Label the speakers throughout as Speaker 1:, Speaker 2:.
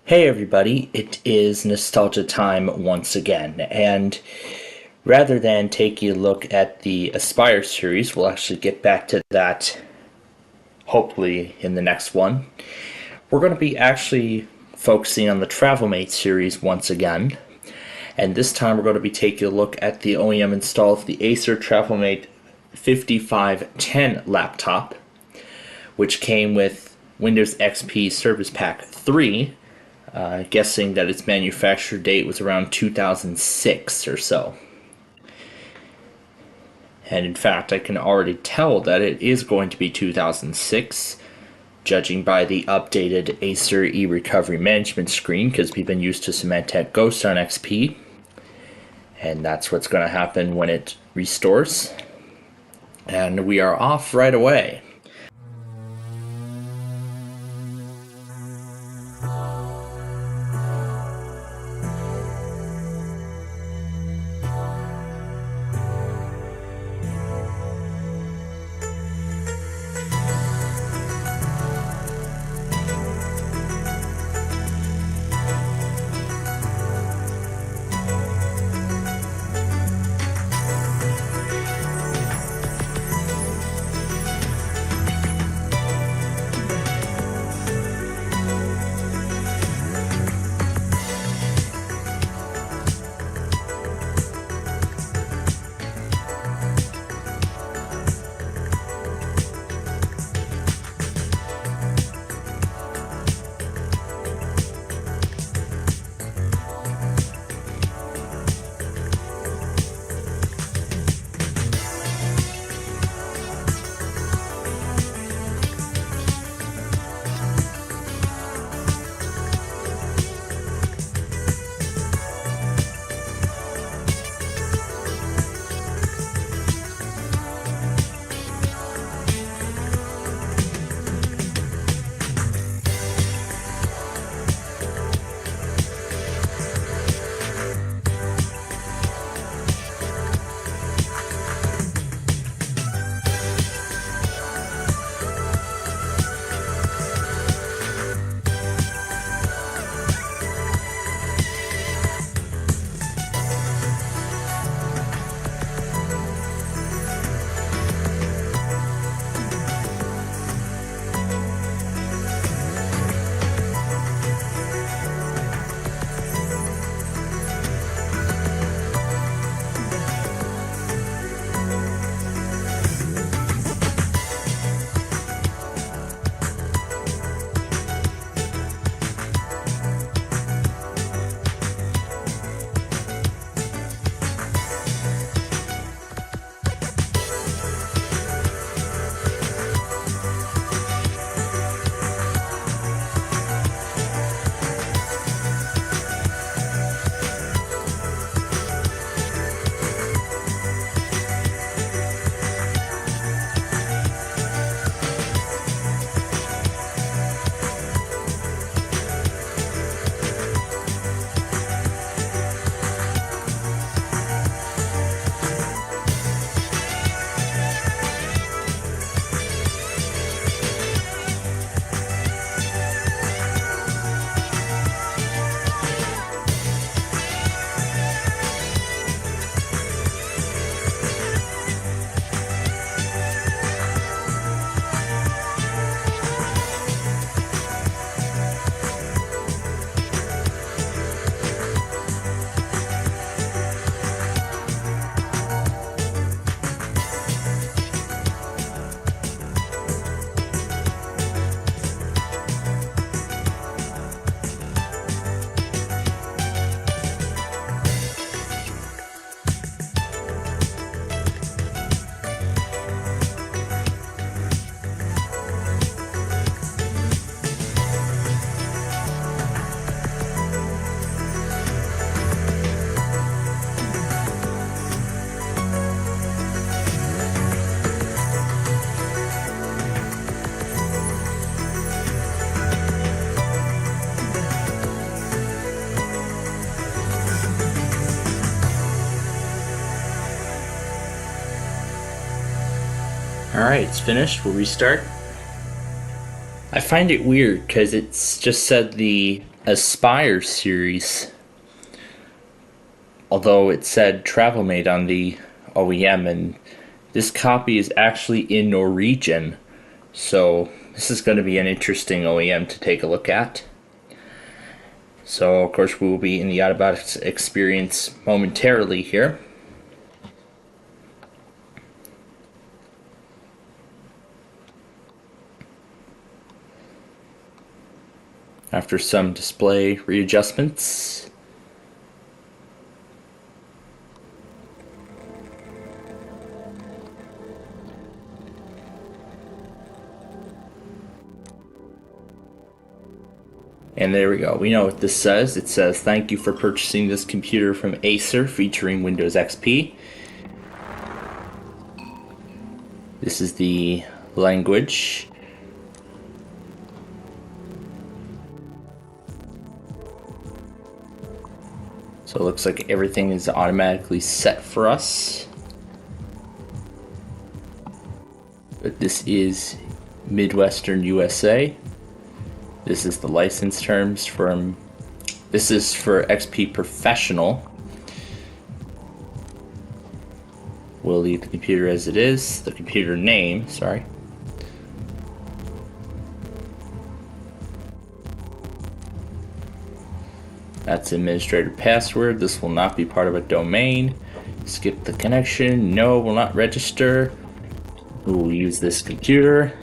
Speaker 1: Hey everybody, it is nostalgia time once again, and rather than taking a look at the Aspire series, we'll actually get back to that hopefully in the next one. We're going to be actually focusing on the TravelMate series once again, and this time we're going to be taking a look at the OEM install of the Acer TravelMate 5510 laptop, which came with Windows XP Service Pack 3. Guessing that its manufacture date was around 2006 or so. And in fact, I can already tell that it is going to be 2006, judging by the updated Acer e-recovery management screen, because we've been used to Symantec Ghost on XP. And that's what's going to happen when it restores. And we are off right away. Alright, it's finished. We'll restart. I find it weird because it's just said the Aspire series, although it said travel made on the OEM, and this copy is actually in Norwegian, so this is going to be an interesting OEM to take a look at. So of course we will be in the Autobots experience momentarily here. After some display readjustments. And there we go. We know what this says. It says, "Thank you for purchasing this computer from Acer featuring Windows XP." This is the language. So it looks like everything is automatically set for us. But this is Midwestern USA. This is the license terms from, this is for XP Professional. We'll leave the computer as it is, the computer name, sorry. That's administrator password. This will not be part of a domain. Skip the connection. No, will not register. We will use this computer.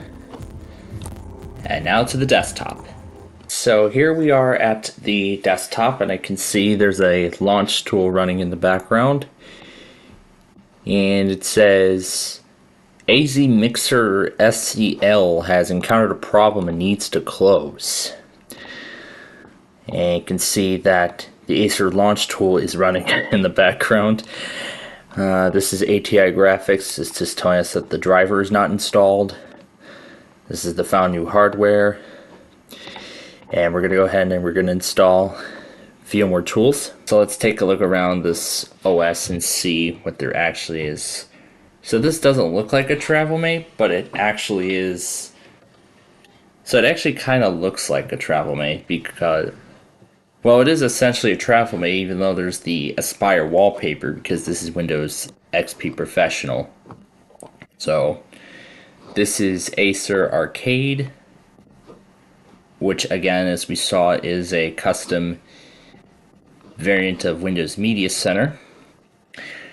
Speaker 1: And now to the desktop. So here we are at the desktop, and I can see there's a launch tool running in the background. And it says, AZ Mixer SCL has encountered a problem and needs to close. And you can see that the Acer launch tool is running in the background. This is ATI graphics. It's just telling us that the driver is not installed. This is the found new hardware. And we're going to go ahead and we're going to install a few more tools. So let's take a look around this OS and see what there actually is. So this doesn't look like a travel mate, but it actually is. So it actually kind of looks like a travel mate because, well, it is essentially a travel mate, even though there's the Aspire wallpaper, because this is Windows XP Professional. So this is Acer Arcade, which again, as we saw, is a custom variant of Windows Media Center.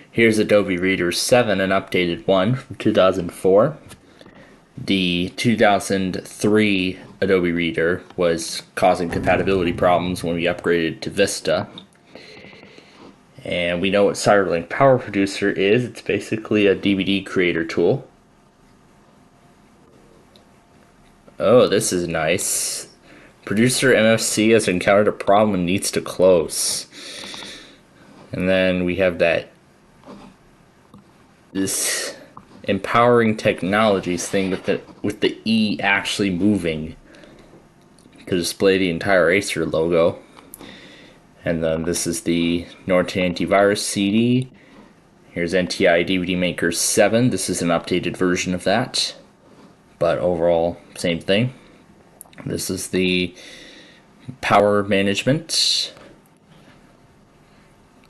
Speaker 1: Here's Adobe Reader 7, an updated one from 2004. The 2003 Adobe Reader was causing compatibility problems when we upgraded to Vista. And we know what Cyberlink Power Producer is. It's basically a DVD creator tool. Oh, this is nice. Producer MFC has encountered a problem and needs to close. And then we have this empowering technologies thing with the E actually moving to display the entire Acer logo. And then this is the Norton antivirus CD. Here's NTI DVD Maker 7. This is an updated version of that, but overall same thing. This is the power management,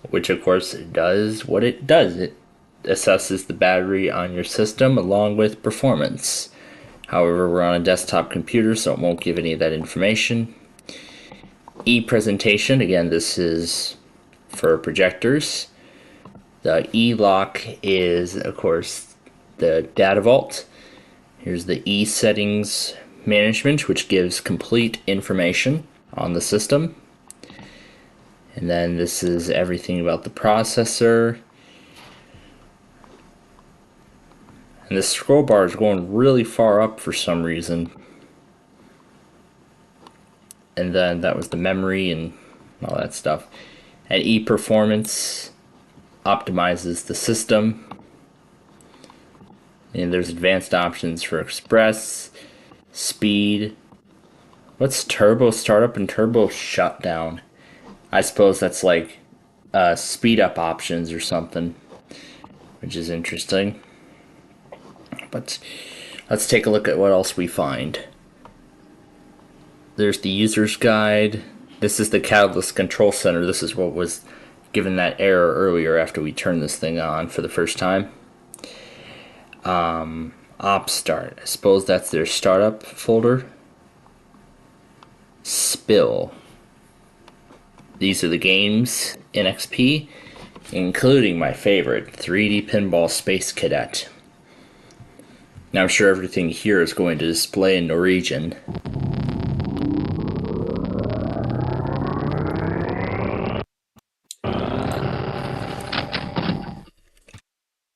Speaker 1: which of course does what it does. It assesses the battery on your system along with performance. However, we're on a desktop computer, so it won't give any of that information. E-presentation, again, this is for projectors. The E-lock is, of course, the data vault. Here's the E-settings management, which gives complete information on the system. And then this is everything about the processor. And the scroll bar is going really far up for some reason. And then that was the memory and all that stuff. And ePerformance optimizes the system. And there's advanced options for Express, Speed. What's Turbo Startup and Turbo Shutdown? I suppose that's like speed up options or something, which is interesting. But let's take a look at what else we find. There's the user's guide, This is the Catalyst Control Center. This is what was given that error earlier after we turned this thing on for the first time. Op start. I suppose that's their startup folder. Spill. These are the games in XP, including my favorite, 3D Pinball Space Cadet. Now I'm sure everything here is going to display in Norwegian.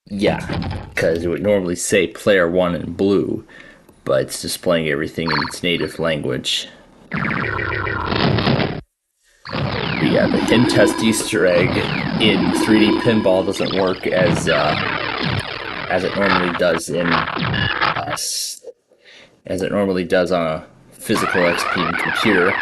Speaker 1: Yeah, because it would normally say player 1 in blue, but it's displaying everything in its native language. But yeah, the hint test Easter egg in 3D Pinball doesn't work as it normally does as it normally does on a physical XP computer.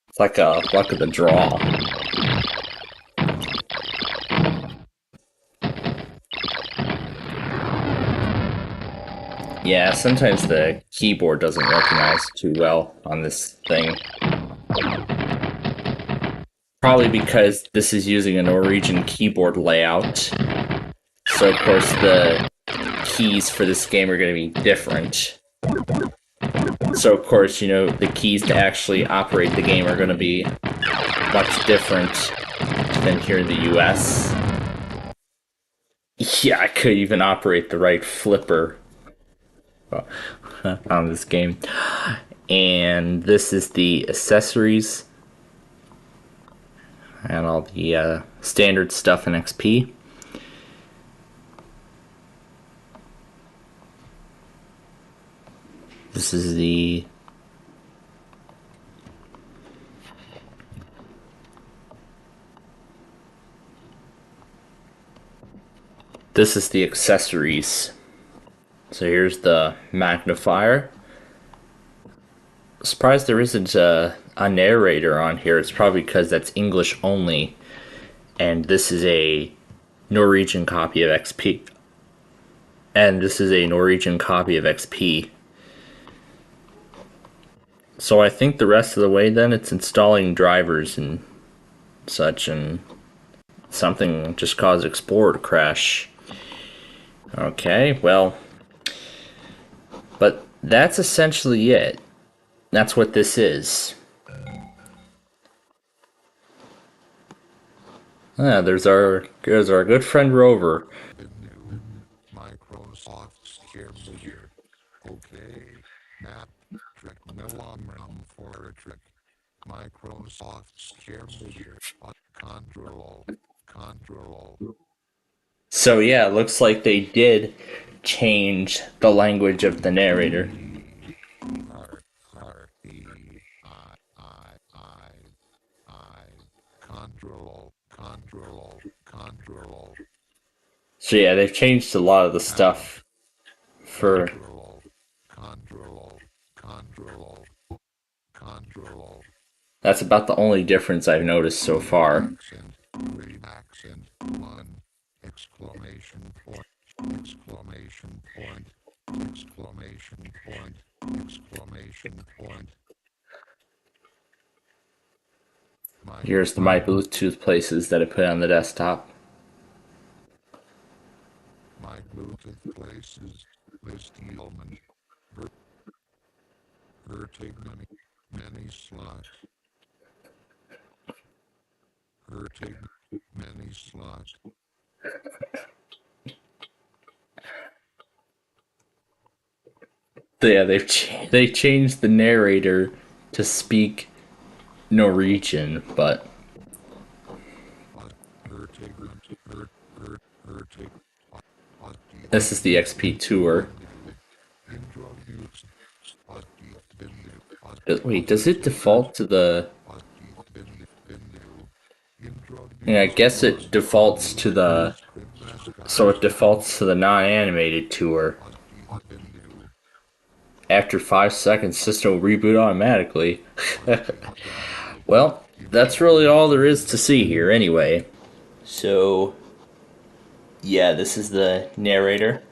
Speaker 1: It's like a luck of the draw. Yeah, sometimes the keyboard doesn't recognize too well on this thing. Probably because this is using a Norwegian keyboard layout. So of course the keys for this game are going to be different. So of course, you know, the keys to actually operate the game are going to be much different than here in the US. Yeah, I could even operate the right flipper on this game. And this is the accessories and all the standard stuff in XP. This is the accessories. So here's the magnifier. Surprised there isn't a narrator on here. It's probably because that's English only. And this is a Norwegian copy of XP. So I think the rest of the way then it's installing drivers and such, and something just caused Explorer to crash. Okay, well, but that's essentially it. That's what this is. Ah, there's our good friend Rover.
Speaker 2: Microsoft scares here. Okay, map trick no room for a trick. Microsoft scares here. Control.
Speaker 1: So yeah, it looks like they did change the language of the narrator.
Speaker 2: Control.
Speaker 1: So yeah, they've changed a lot of the stuff for.
Speaker 2: Control.
Speaker 1: That's about the only difference I've noticed so far.
Speaker 2: Accent 1. Exclamation point. Exclamation point. Exclamation point. Exclamation point.
Speaker 1: Here's the my Bluetooth places that I put on the desktop.
Speaker 2: My Bluetooth places. List element. Vertig many slots. Vertig many slots.
Speaker 1: So yeah, they changed the narrator to speak Norwegian, but this is the XP tour. Wait, does it default to the? Yeah, I guess it defaults to the. So it defaults to the non-animated tour. After 5 seconds, system will reboot automatically. Well, that's really all there is to see here anyway. So, Yeah, this is the narrator.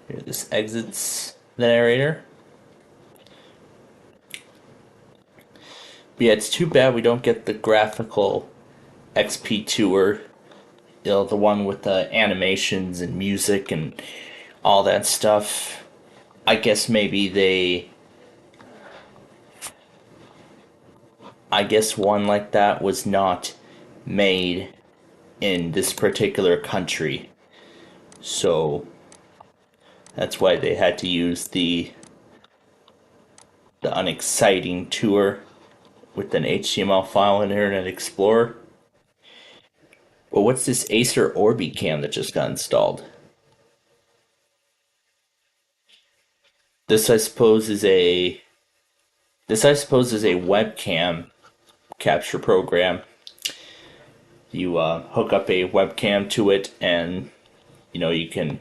Speaker 1: Here, this exits the narrator. But yeah, it's too bad we don't get the graphical XP tour. You know, the one with the animations and music and all that stuff. I guess maybe they. I guess one like that was not made in this particular country. So that's why they had to use the unexciting tour with an HTML file in Internet Explorer. Well, what's this Acer Orbicam that just got installed? This I suppose is a webcam capture program. You hook up a webcam to it, and you can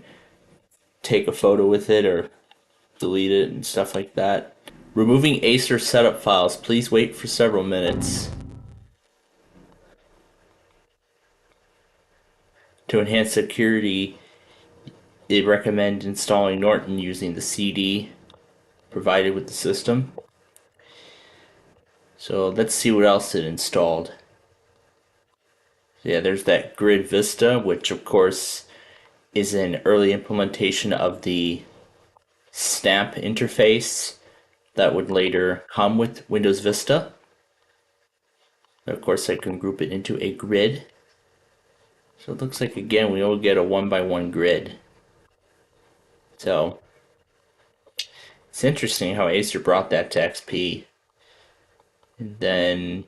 Speaker 1: take a photo with it or delete it and stuff like that. Removing Acer setup files. Please wait for several minutes. To enhance security, they recommend installing Norton using the CD provided with the system. So let's see what else it installed. Yeah, there's that Grid Vista, which of course is an early implementation of the Snap interface that would later come with Windows Vista. Of course, I can group it into a grid. So it looks like, again, we will get a 1x1 grid. So it's interesting how Acer brought that to XP. And then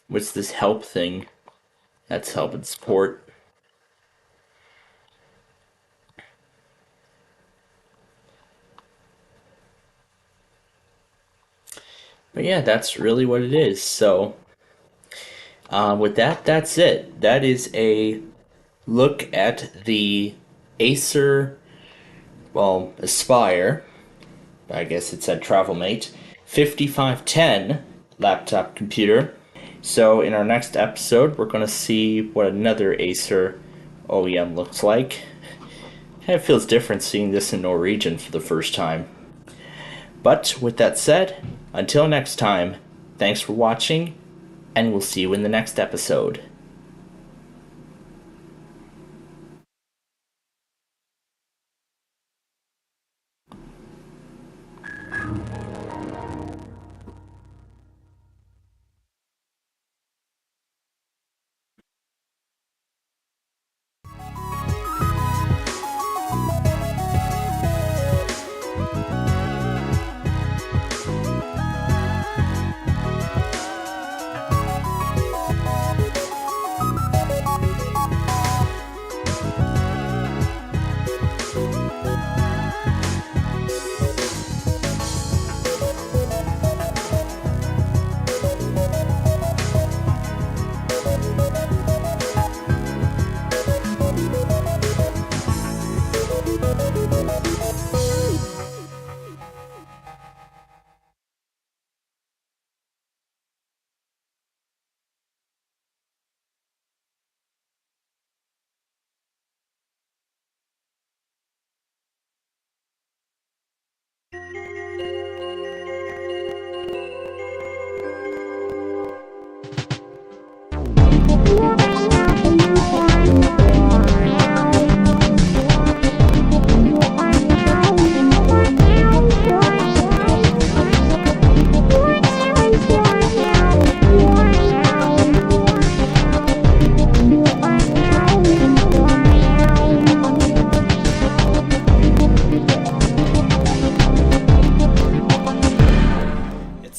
Speaker 1: what's this help thing? That's help and support. But yeah, that's really what it is. So with that, that's it. That is a look at the Acer, well, Aspire, I guess it said TravelMate, 5510 laptop computer. So in our next episode, we're going to see what another Acer OEM looks like. It feels different seeing this in Norwegian for the first time. But with that said, until next time, thanks for watching, and we'll see you in the next episode.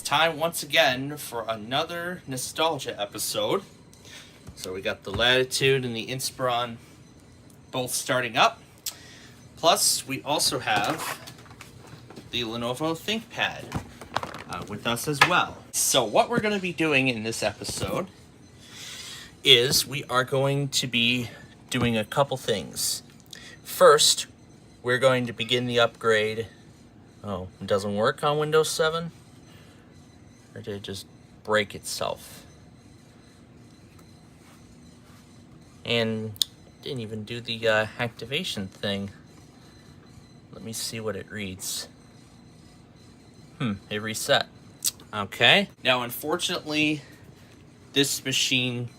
Speaker 1: Time once again for another nostalgia episode. So we got the Latitude and the Inspiron both starting up. Plus, we also have the Lenovo ThinkPad with us as well. So what we're going to be doing in this episode is we are going to be doing a couple things. First, we're going to begin the upgrade. Oh, it doesn't work on Windows 7? Or did it just break itself? And didn't even do the activation thing. Let me see what it reads. It reset. Okay. Now, unfortunately, this machine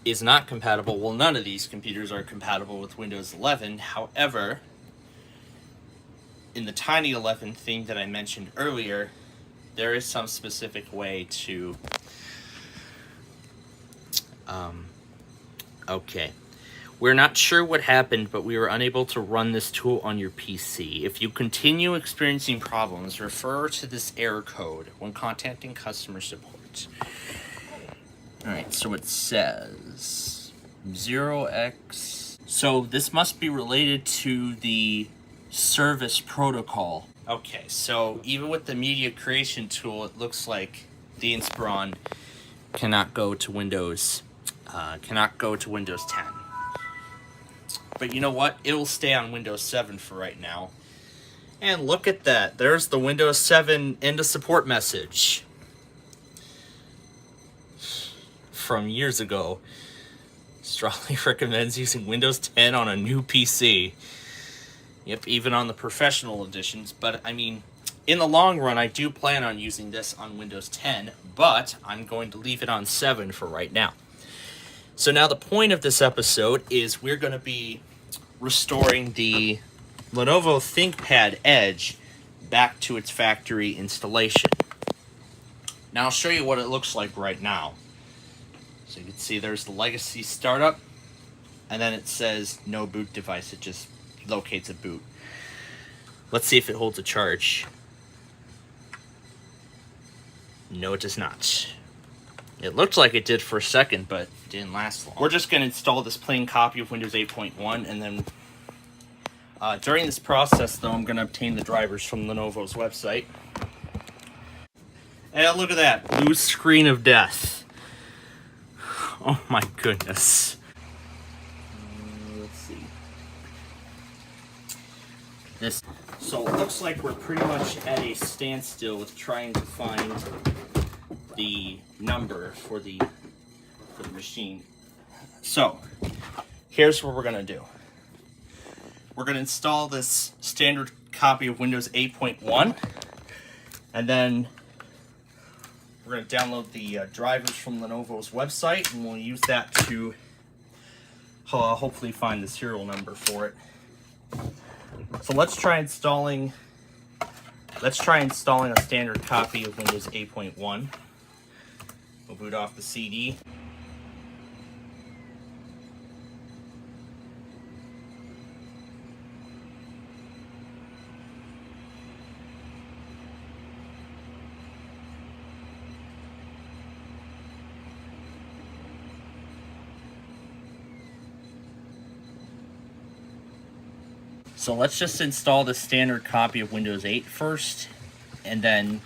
Speaker 1: is not compatible. Well, none of these computers are compatible with Windows 11. However, in the Tiny 11 thing that I mentioned earlier, there is some specific way to... Okay. We're not sure what happened, but we were unable to run this tool on your PC. If you continue experiencing problems, refer to this error code when contacting customer support. Alright, so it says 0x. So this must be related to the service protocol. Okay, so even with the media creation tool, it looks like the Inspiron cannot go to Windows 10. But you know what? It will stay on Windows 7 for right now. And look at that. There's the Windows 7 end of support message from years ago. Strongly recommends using Windows 10 on a new PC. Yep, even on the professional editions. But I mean, in the long run, I do plan on using this on Windows 10, but I'm going to leave it on 7 for right now. So now the point of this episode is we're going to be restoring the Lenovo ThinkPad Edge back to its factory installation. Now I'll show you what it looks like right now. So you can see there's the legacy startup, and then it says no boot device. It just locates a boot. Let's see if it holds a charge. No, it does not. It looked like it did for a second, but it didn't last long. We're just going to install this plain copy of Windows 8.1, and then during this process, though, I'm going to obtain the drivers from Lenovo's website. And look at that, blue screen of death. Oh my goodness. Let's see. So it looks like we're pretty much at a standstill with trying to find the number for the machine. So here's what we're gonna do. We're gonna install this standard copy of Windows 8.1, and then we're gonna download the drivers from Lenovo's website, and we'll use that to hopefully find the serial number for it. So let's try installing a standard copy of Windows 8.1. We'll boot off the CD. So let's just install the standard copy of Windows 8 first, and then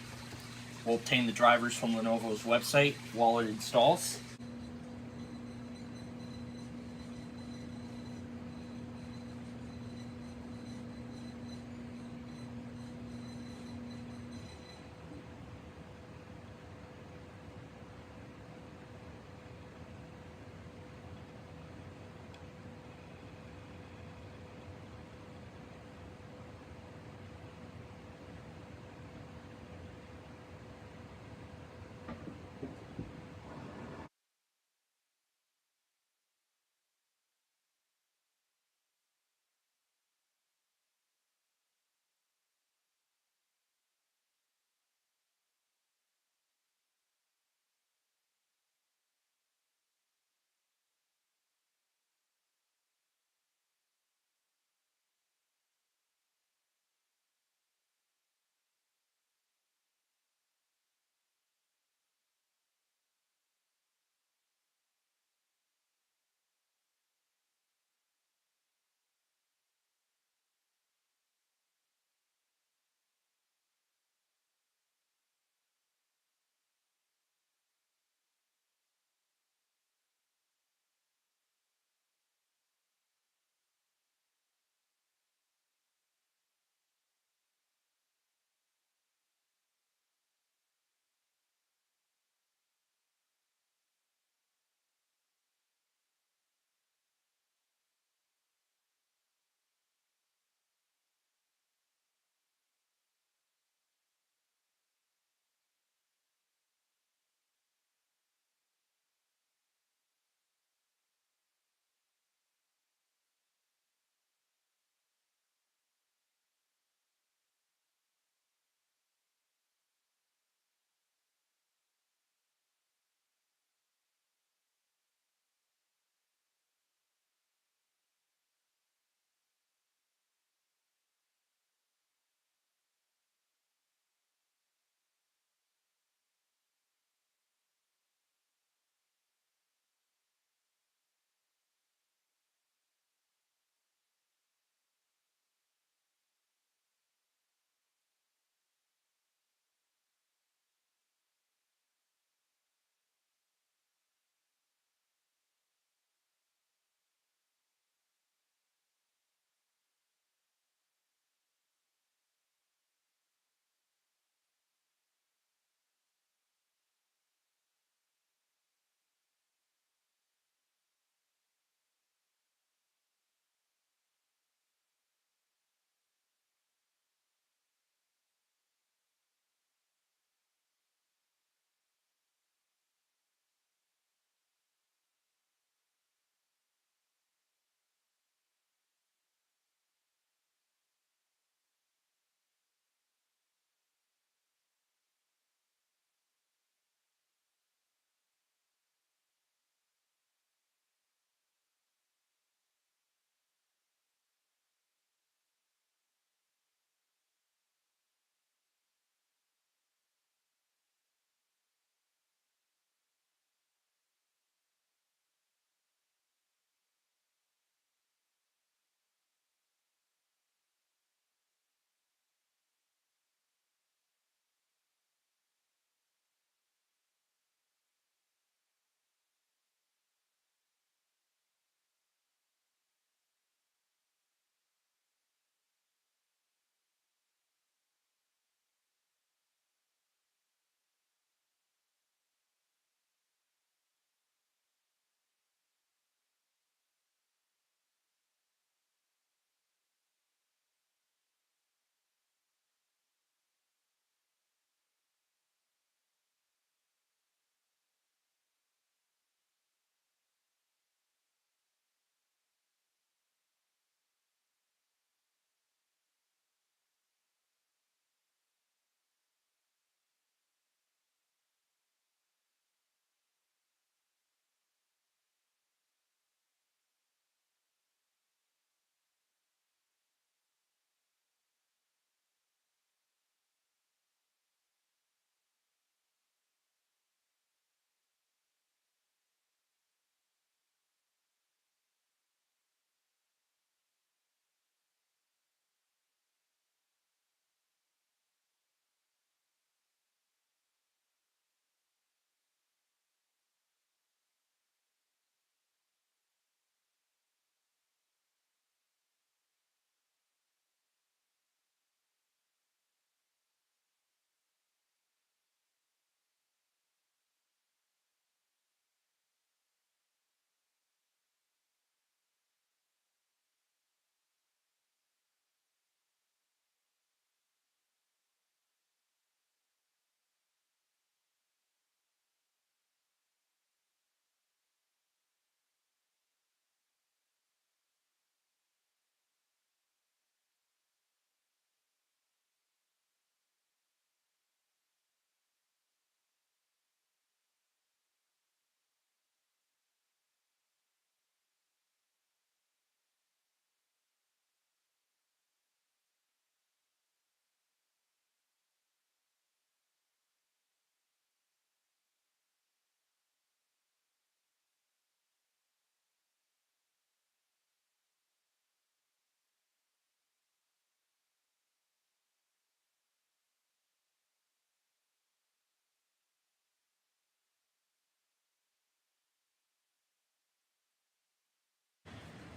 Speaker 1: we'll obtain the drivers from Lenovo's website while it installs.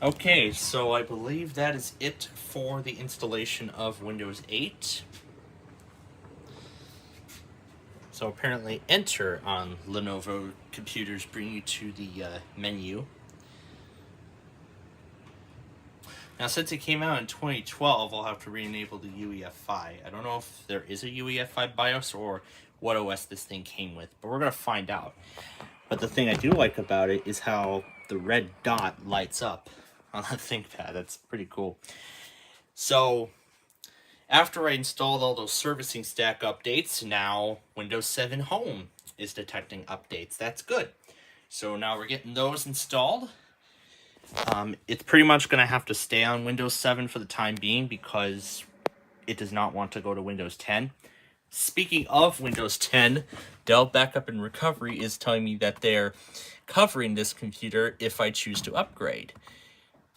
Speaker 1: Okay, so I believe that is it for the installation of Windows 8. So apparently enter on Lenovo computers bring you to the menu. Now since it came out in 2012, I'll have to re-enable the UEFI. I don't know if there is a UEFI BIOS or what OS this thing came with, but we're going to find out. But the thing I do like about it is how the red dot lights up on the ThinkPad. That's pretty cool. So after I installed all those servicing stack updates, now Windows 7 Home is detecting updates. That's good. So now we're getting those installed. It's pretty much going to have to stay on Windows 7 for the time being because it does not want to go to Windows 10. Speaking of Windows 10, Dell Backup and Recovery is telling me that they're covering this computer if I choose to upgrade.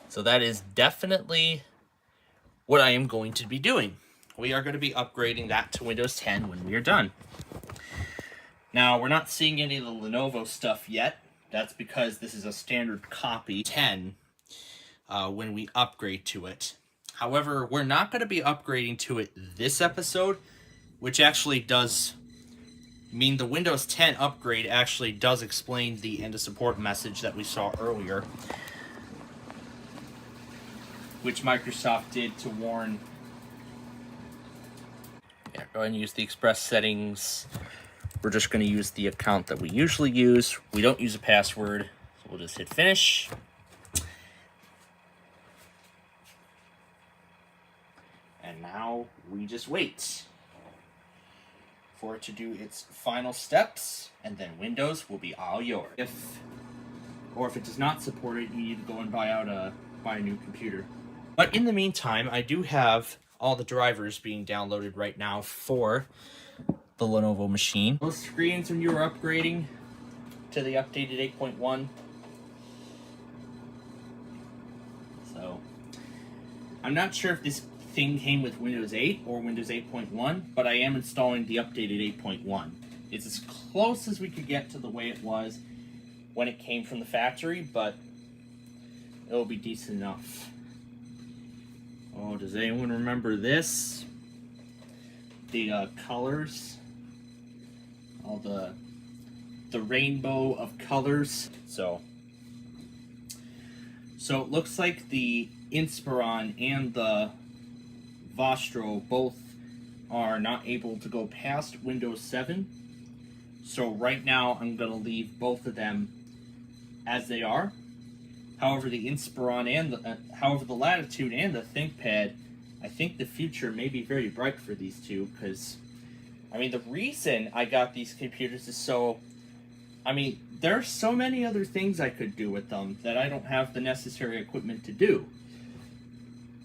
Speaker 1: So that is definitely what I am going to be doing. We are going to be upgrading that to Windows 10 when we are done. Now, we're not seeing any of the Lenovo stuff yet. That's because this is a standard copy 10 when we upgrade to it. However, we're not going to be upgrading to it this episode, which actually does mean the Windows 10 upgrade actually does explain the end of support message that we saw earlier, which Microsoft did to warn. Yeah, go ahead and use the Express settings. We're just going to use the account that we usually use. We don't use a password, so we'll just hit finish. And now we just wait for it to do its final steps, and then Windows will be all yours. If it does not support it, you need to go and buy a new computer. But in the meantime, I do have all the drivers being downloaded right now for the Lenovo machine. Those screens when you were upgrading to the updated 8.1. So I'm not sure if this thing came with Windows 8 or Windows 8.1, but I am installing the updated 8.1. It's as close as we could get to the way it was when it came from the factory, but it'll be decent enough. Oh, does anyone remember this? The colors, all the rainbow of colors. So it looks like the Inspiron and the Vostro both are not able to go past Windows 7. So right now I'm going to leave both of them as they are. However, the Inspiron and the Latitude and the ThinkPad, I think the future may be very bright for these two, because I mean the reason I got these computers is so, I mean, there are so many other things I could do with them that I don't have the necessary equipment to do.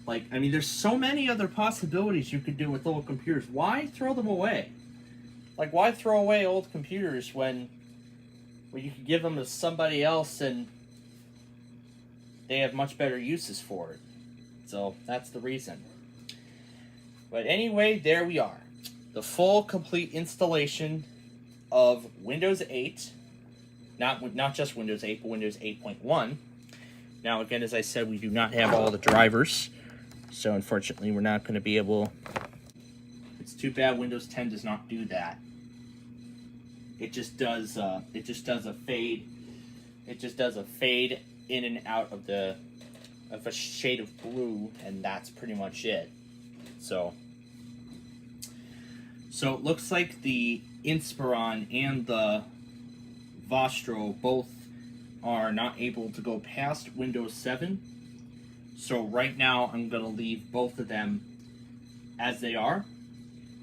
Speaker 1: Like, I mean, there's so many other possibilities you could do with old computers. Why throw them away? Like, why throw away old computers when you could give them to somebody else and they have much better uses for it? So, that's the reason. But anyway, there we are. The full, complete installation of Windows 8. Not just Windows 8, but Windows 8.1. Now, again, as I said, we do not have all the drivers. So unfortunately, we're not going to be able. It's too bad Windows 10 does not do that. It just does. It just does a fade. It just does a fade in and out of a shade of blue, and that's pretty much it. So it looks like the Inspiron and the Vostro both are not able to go past Windows 7. So right now I'm going to leave both of them as they are.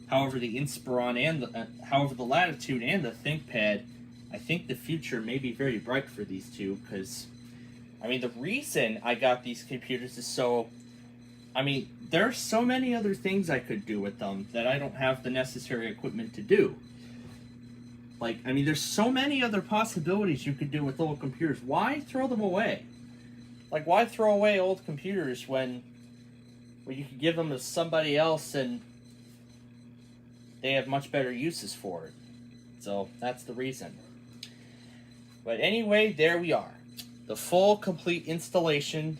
Speaker 1: However, the Inspiron and the Latitude and the ThinkPad, I think the future may be very bright for these two, because I mean the reason I got these computers is so, I mean, there are so many other things I could do with them that I don't have the necessary equipment to do. Like, I mean, there's so many other possibilities you could do with old computers. Why throw them away? Like, why throw away old computers when you could give them to somebody else and they have much better uses for it? So that's the reason. But anyway, there we are. The full, complete installation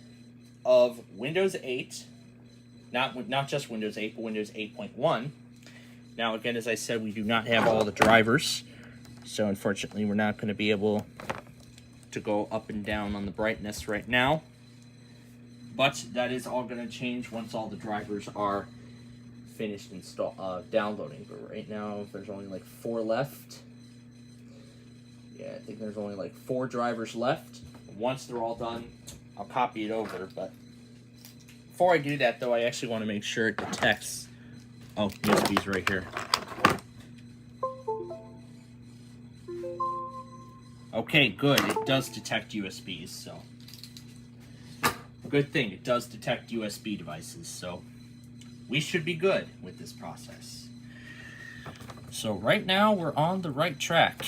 Speaker 1: of Windows 8, not just Windows 8, but Windows 8.1. Now, again, as I said, we do not have all the drivers, so unfortunately we're not going to be able to go up and down on the brightness right now. But that is all going to change once all the drivers are finished downloading. But right now, there's only like 4 left. Yeah, I think there's only like 4 drivers left. Once they're all done, I'll copy it over. But before I do that, though, I actually want to make sure it detects. Oh, USB's right here. Okay, good. It does detect USBs, so good thing. It does detect USB devices, so we should be good with this process. So right now we're on the right track.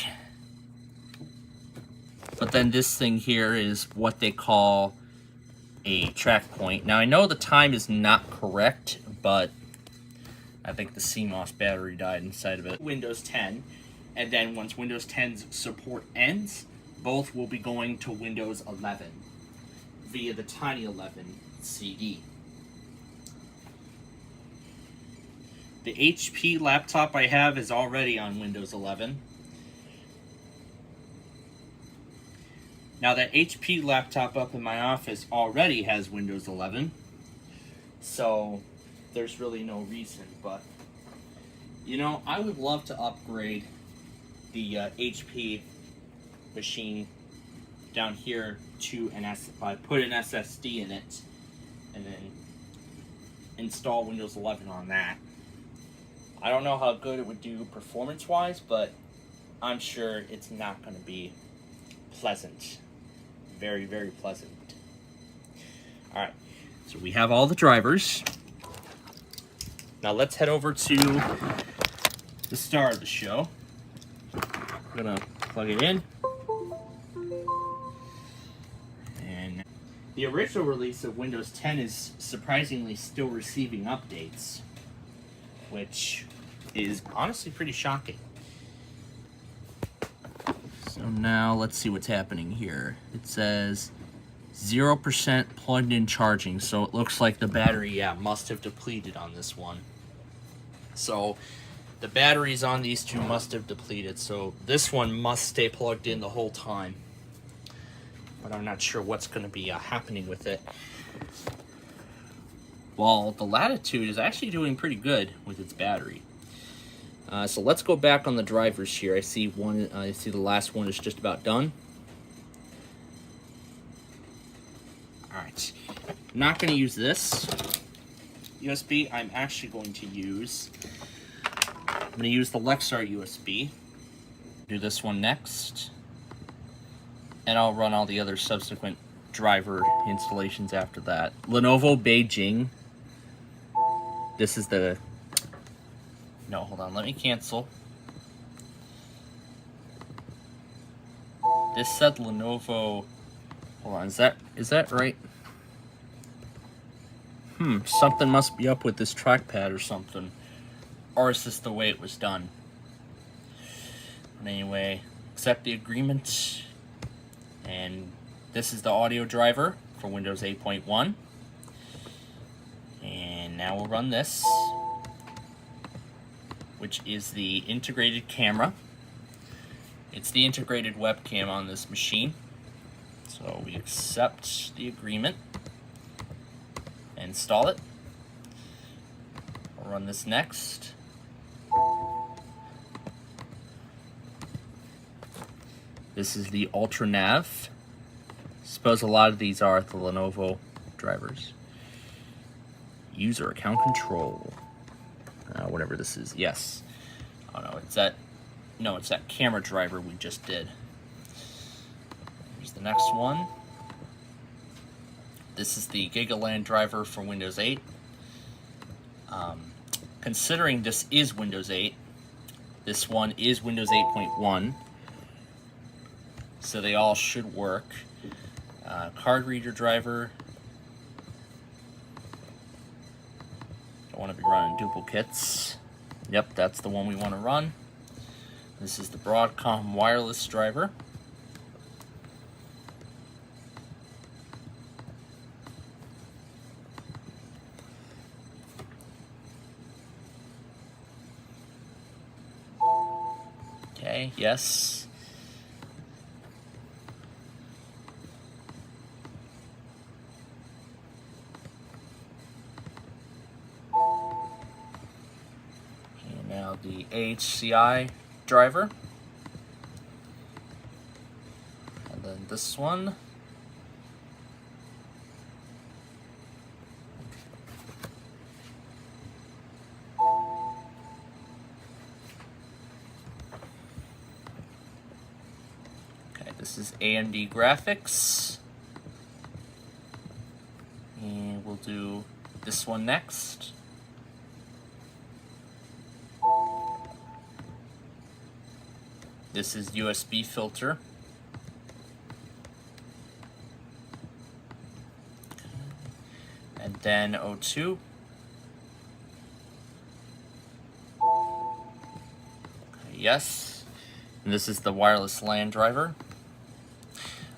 Speaker 1: But then this thing here is what they call a track point. Now I know the time is not correct, but I think the CMOS battery died inside of it. Windows 10, and then once Windows 10's support ends, both will be going to Windows 11 via the Tiny 11 CD. The HP laptop I have is already on Windows 11. Now that HP laptop up in my office already has Windows 11, so there's really no reason. But you know, I would love to upgrade the HP machine down here to put an SSD in it and then install Windows 11 on that. I don't know how good it would do performance wise, but I'm sure it's not going to be pleasant. Very, very pleasant. Alright, so we have all the drivers. Now let's head over to the star of the show. I'm gonna plug it in. And the original release of Windows 10 is surprisingly still receiving updates, which is honestly pretty shocking. So now let's see what's happening here. It says 0% plugged in charging, so it looks like the battery, must have depleted on this one. So the batteries on these two must have depleted, so this one must stay plugged in the whole time. But I'm not sure what's going to be happening with it. Well, the Latitude is actually doing pretty good with its battery. So let's go back on the drivers here. I see the last one is just about done. Alright, I'm not going to use this USB. I'm actually going to use the Lexar USB. Do this one next. And I'll run all the other subsequent driver installations after that. Lenovo Beijing. This is the... No, hold on, let me cancel. This said Lenovo... Hold on, is that right? Something must be up with this trackpad or something. Or is this the way it was done? But anyway, accept the agreement. And this is the audio driver for Windows 8.1. And now we'll run this, which is the integrated camera. It's the integrated webcam on this machine. So we accept the agreement, install it. We'll run this next. This is the Ultra Nav. Suppose a lot of these are the Lenovo drivers. User account control. Whatever this is. Yes. Oh no, it's that camera driver we just did. Here's the next one. This is the GigaLand driver for Windows 8. Considering this is Windows 8, this one is Windows 8.1. So they all should work. Card reader driver. Don't want to be running duplicates. Yep, that's the one we want to run. This is the Broadcom wireless driver. Okay, yes. And now the AHCI driver. And then this one. Okay, this is AMD graphics. And we'll do this one next. This is USB filter. And then O2. Okay, yes. And this is the wireless LAN driver.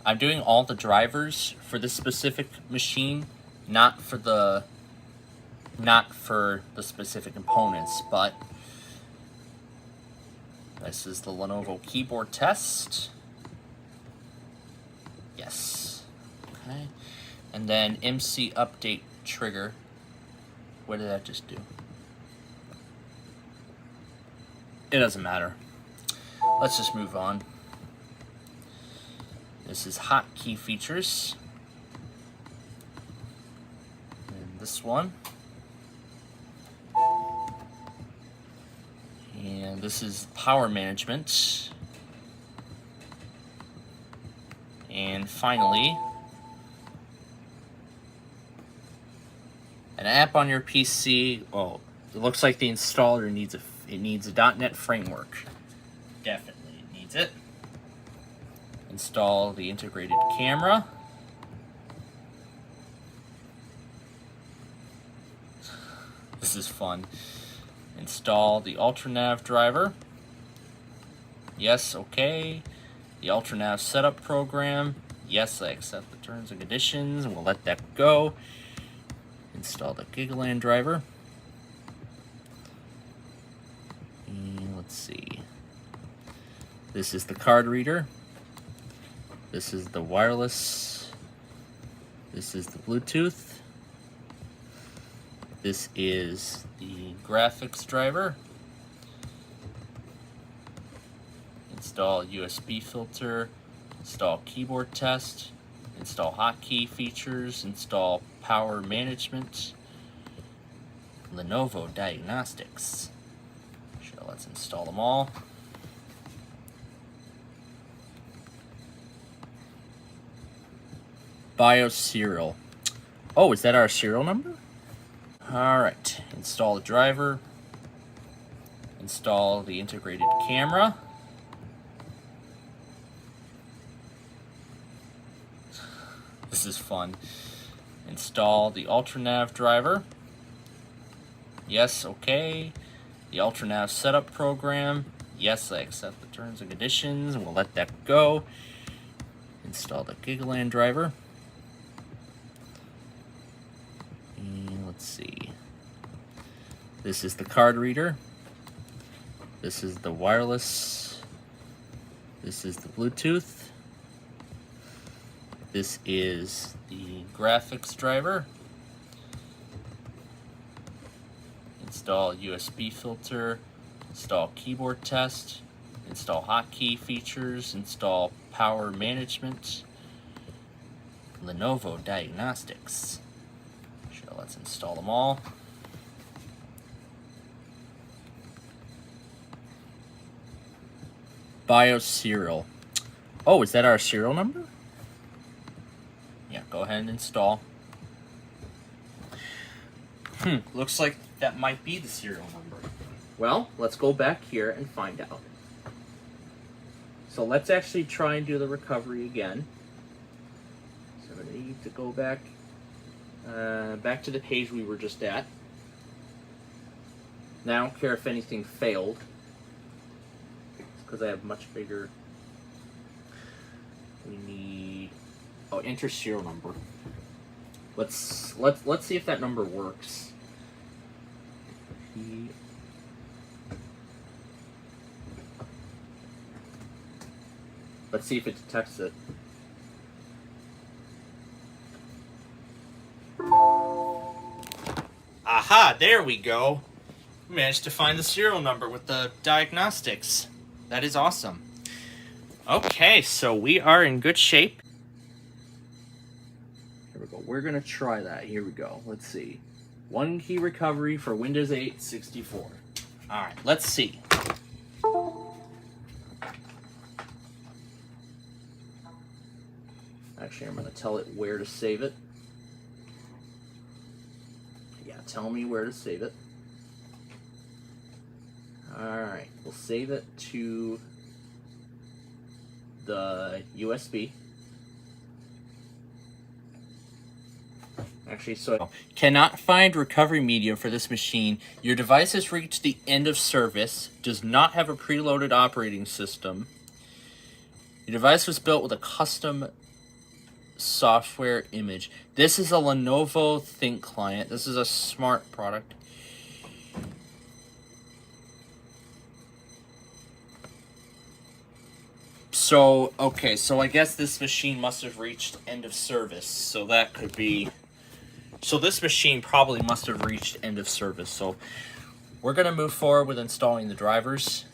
Speaker 1: I'm doing all the drivers for this specific machine, not for the specific components, but this is the Lenovo keyboard test. Yes. Okay. And then MC update trigger. What did that just do? It doesn't matter. Let's just move on. This is hotkey features. And this one. And this is power management. And finally, an app on your PC. Oh, it looks like the installer needs a .NET framework. Definitely it needs it. Install the integrated camera. This is fun. Install the UltraNav driver. Yes, okay. The UltraNav setup program. Yes, I accept the terms and conditions, and we'll let that go. Install the Gigaland driver. And let's see. This is the card reader. This is the wireless. This is the Bluetooth. This is the graphics driver. Install USB filter. Install keyboard test. Install hotkey features. Install power management. Lenovo diagnostics. So let's install them all. BIOS serial. Oh, is that our serial number? Alright, install the driver. Install the integrated camera. This is fun. Install the UltraNav driver. Yes, okay. The UltraNav setup program. Yes, I accept the terms and conditions, and we'll let that go. Install the Gigaland driver. And let's see. This is the card reader. This is the wireless. This is the Bluetooth. This is the graphics driver. Install USB filter. Install keyboard test. Install hotkey features. Install power management. Lenovo diagnostics. So let's install them all. BIOS serial. Oh, is that our serial number? Yeah, go ahead and install. Looks like that might be the serial number. Well, let's go back here and find out. So let's actually try and do the recovery again. So I need to go back to the page we were just at. Now I don't care if anything failed, because I have much bigger. We need enter serial number. Let's see if that number works. Let's see if it detects it. Aha, there we go. We managed to find the serial number with the diagnostics. That is awesome. Okay, so we are in good shape. Here we go. We're going to try that. Here we go. Let's see. One key recovery for Windows 8 64. All right, let's see. Actually, I'm going to tell it where to save it. Yeah, tell me where to save it. Alright, we'll save it to the USB. Actually, so cannot find recovery media for this machine. Your device has reached the end of service. Does not have a preloaded operating system. Your device was built with a custom software image. This is a Lenovo Think client. This is a smart product. So, okay, so I guess this machine must have reached end of service. So that could be... So this machine probably must have reached end of service. So we're going to move forward with installing the drivers.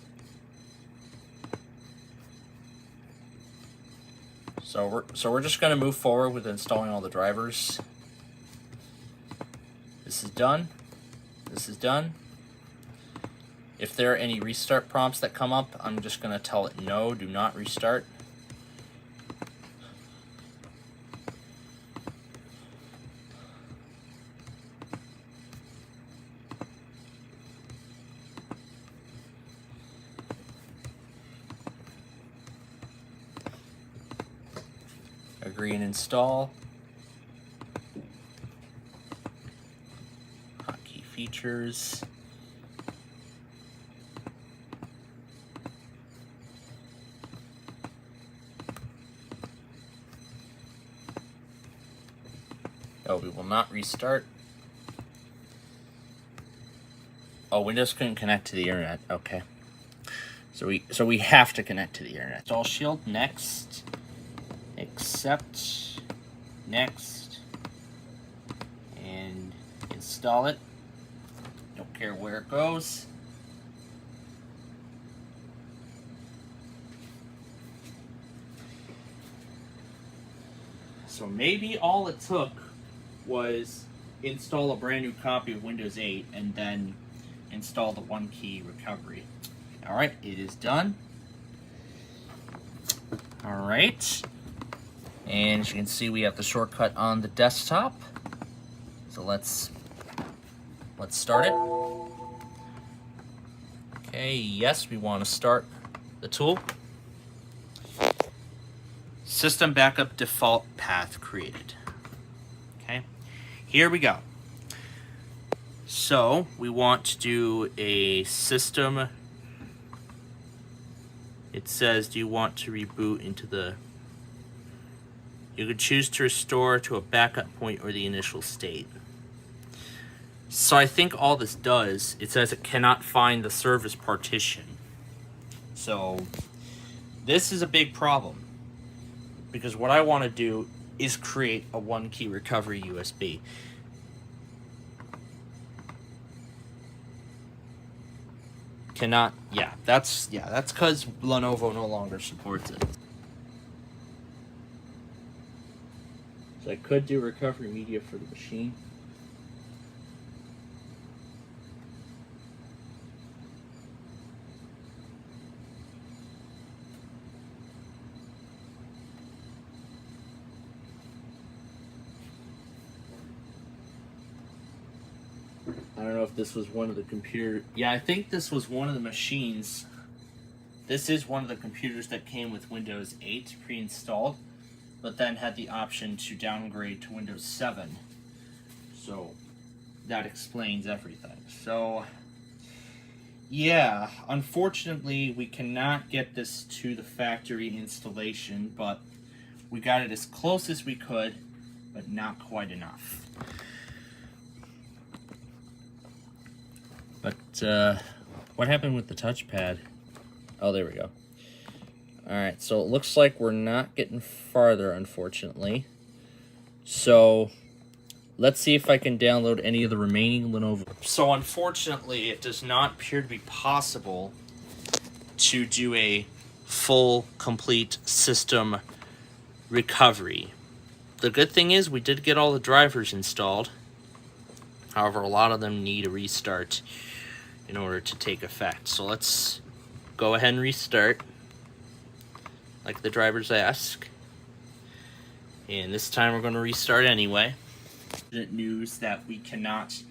Speaker 1: So we're just going to move forward with installing all the drivers. This is done. This is done. If there are any restart prompts that come up, I'm just going to tell it no, do not restart. Agree and install. Hotkey features. Oh, we will not restart. Oh, Windows couldn't connect to the internet. Okay. So we have to connect to the internet. Install Shield, next. Accept, next. And install it. Don't care where it goes. So maybe all it took was install a brand new copy of Windows 8 and then install the one key recovery. Alright, it is done. Alright. And as you can see, we have the shortcut on the desktop. So let's start it. Okay, yes, we want to start the tool. System backup default path created. Okay, here we go. So we want to do a system. It says, do you want to reboot into the... You could choose to restore to a backup point or the initial state. So I think all this does, it says it cannot find the service partition. So this is a big problem, because what I want to do is create a one key recovery USB. Cannot, yeah, that's because Lenovo no longer supports it. So I could do recovery media for the machine. I don't know if this was one of the computer... Yeah, I think this was one of the machines. This is one of the computers that came with Windows 8 pre-installed, but then had the option to downgrade to Windows 7. So that explains everything. So yeah, unfortunately we cannot get this to the factory installation, but we got it as close as we could, but not quite enough. But what happened with the touchpad? Oh, there we go. Alright, so it looks like we're not getting farther, unfortunately. So let's see if I can download any of the remaining Lenovo. So unfortunately, it does not appear to be possible to do a full, complete system recovery. The good thing is we did get all the drivers installed. However, a lot of them need a restart in order to take effect. So let's go ahead and restart like the drivers ask. And this time we're going to restart anyway. News that we cannot.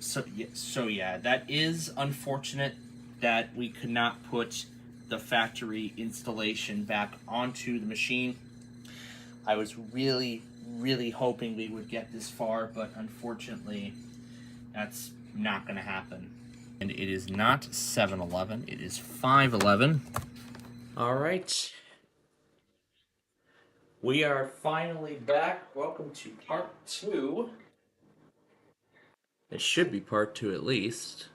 Speaker 1: So yeah, that is unfortunate that we could not put the factory installation back onto the machine. I was really hoping we would get this far, but unfortunately, that's not going to happen. And it is not 7-Eleven, it is 5-Eleven. All right. We are finally back. Welcome to part 2. It should be part 2 at least.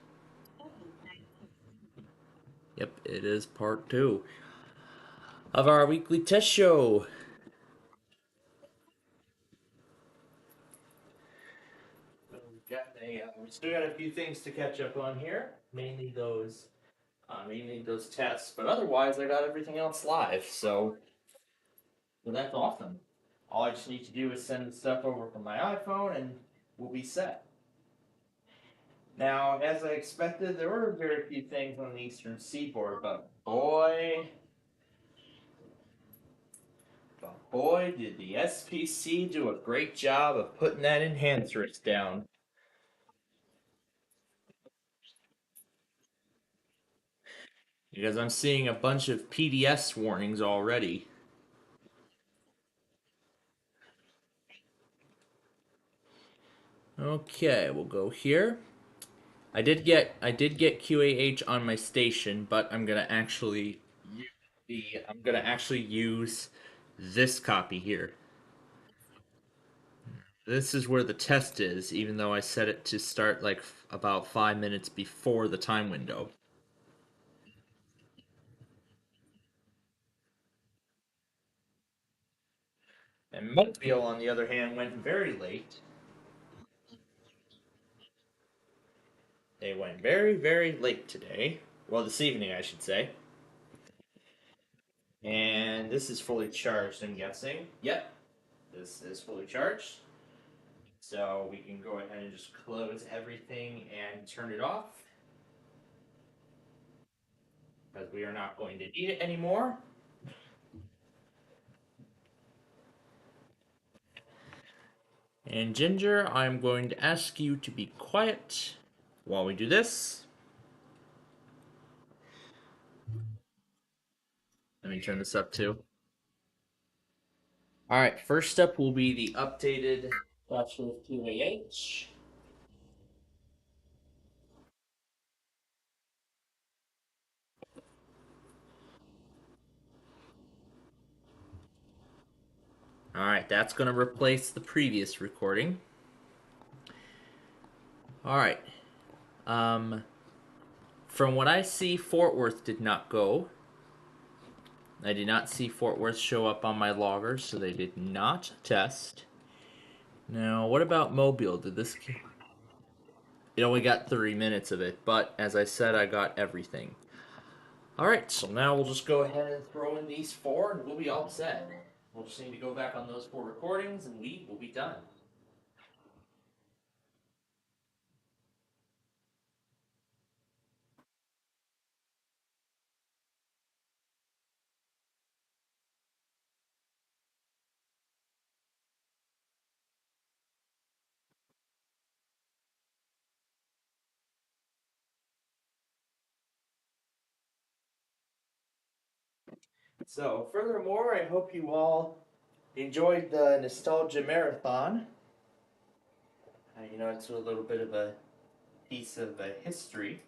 Speaker 1: Yep, it is part 2 of our weekly test show. We still got a few things to catch up on here, mainly those tests. But otherwise, I got everything else live, so that's awesome. All I just need to do is send the stuff over from my iPhone, and we'll be set. Now, as I expected, there were very few things on the Eastern Seaboard, but boy, did the SPC do a great job of putting that enhanced risk down. Because I'm seeing a bunch of PDS warnings already. Okay, we'll go here. I did get QAH on my station, but I'm gonna actually use this copy here. This is where the test is, even though I set it to start like about 5 minutes before the time window. And Mobile, on the other hand, went very late. They went very late today. Well, this evening, I should say. And this is fully charged, I'm guessing. Yep, this is fully charged. So we can go ahead and just close everything and turn it off. Because we are not going to need it anymore. And Ginger, I'm going to ask you to be quiet while we do this. Let me turn this up too. Alright, first up will be the updated Bachelor of 2AH. Alright, that's going to replace the previous recording. Alright. From what I see, Fort Worth did not go. I did not see Fort Worth show up on my loggers, so they did not test. Now, what about Mobile? Did this. It only got 30 minutes of it, but as I said, I got everything. Alright, so now we'll just go ahead and throw in these 4 and we'll be all set. We'll just need to go back on those 4 recordings and we will be done. So, furthermore, I hope you all enjoyed the nostalgia marathon. It's a little bit of a piece of history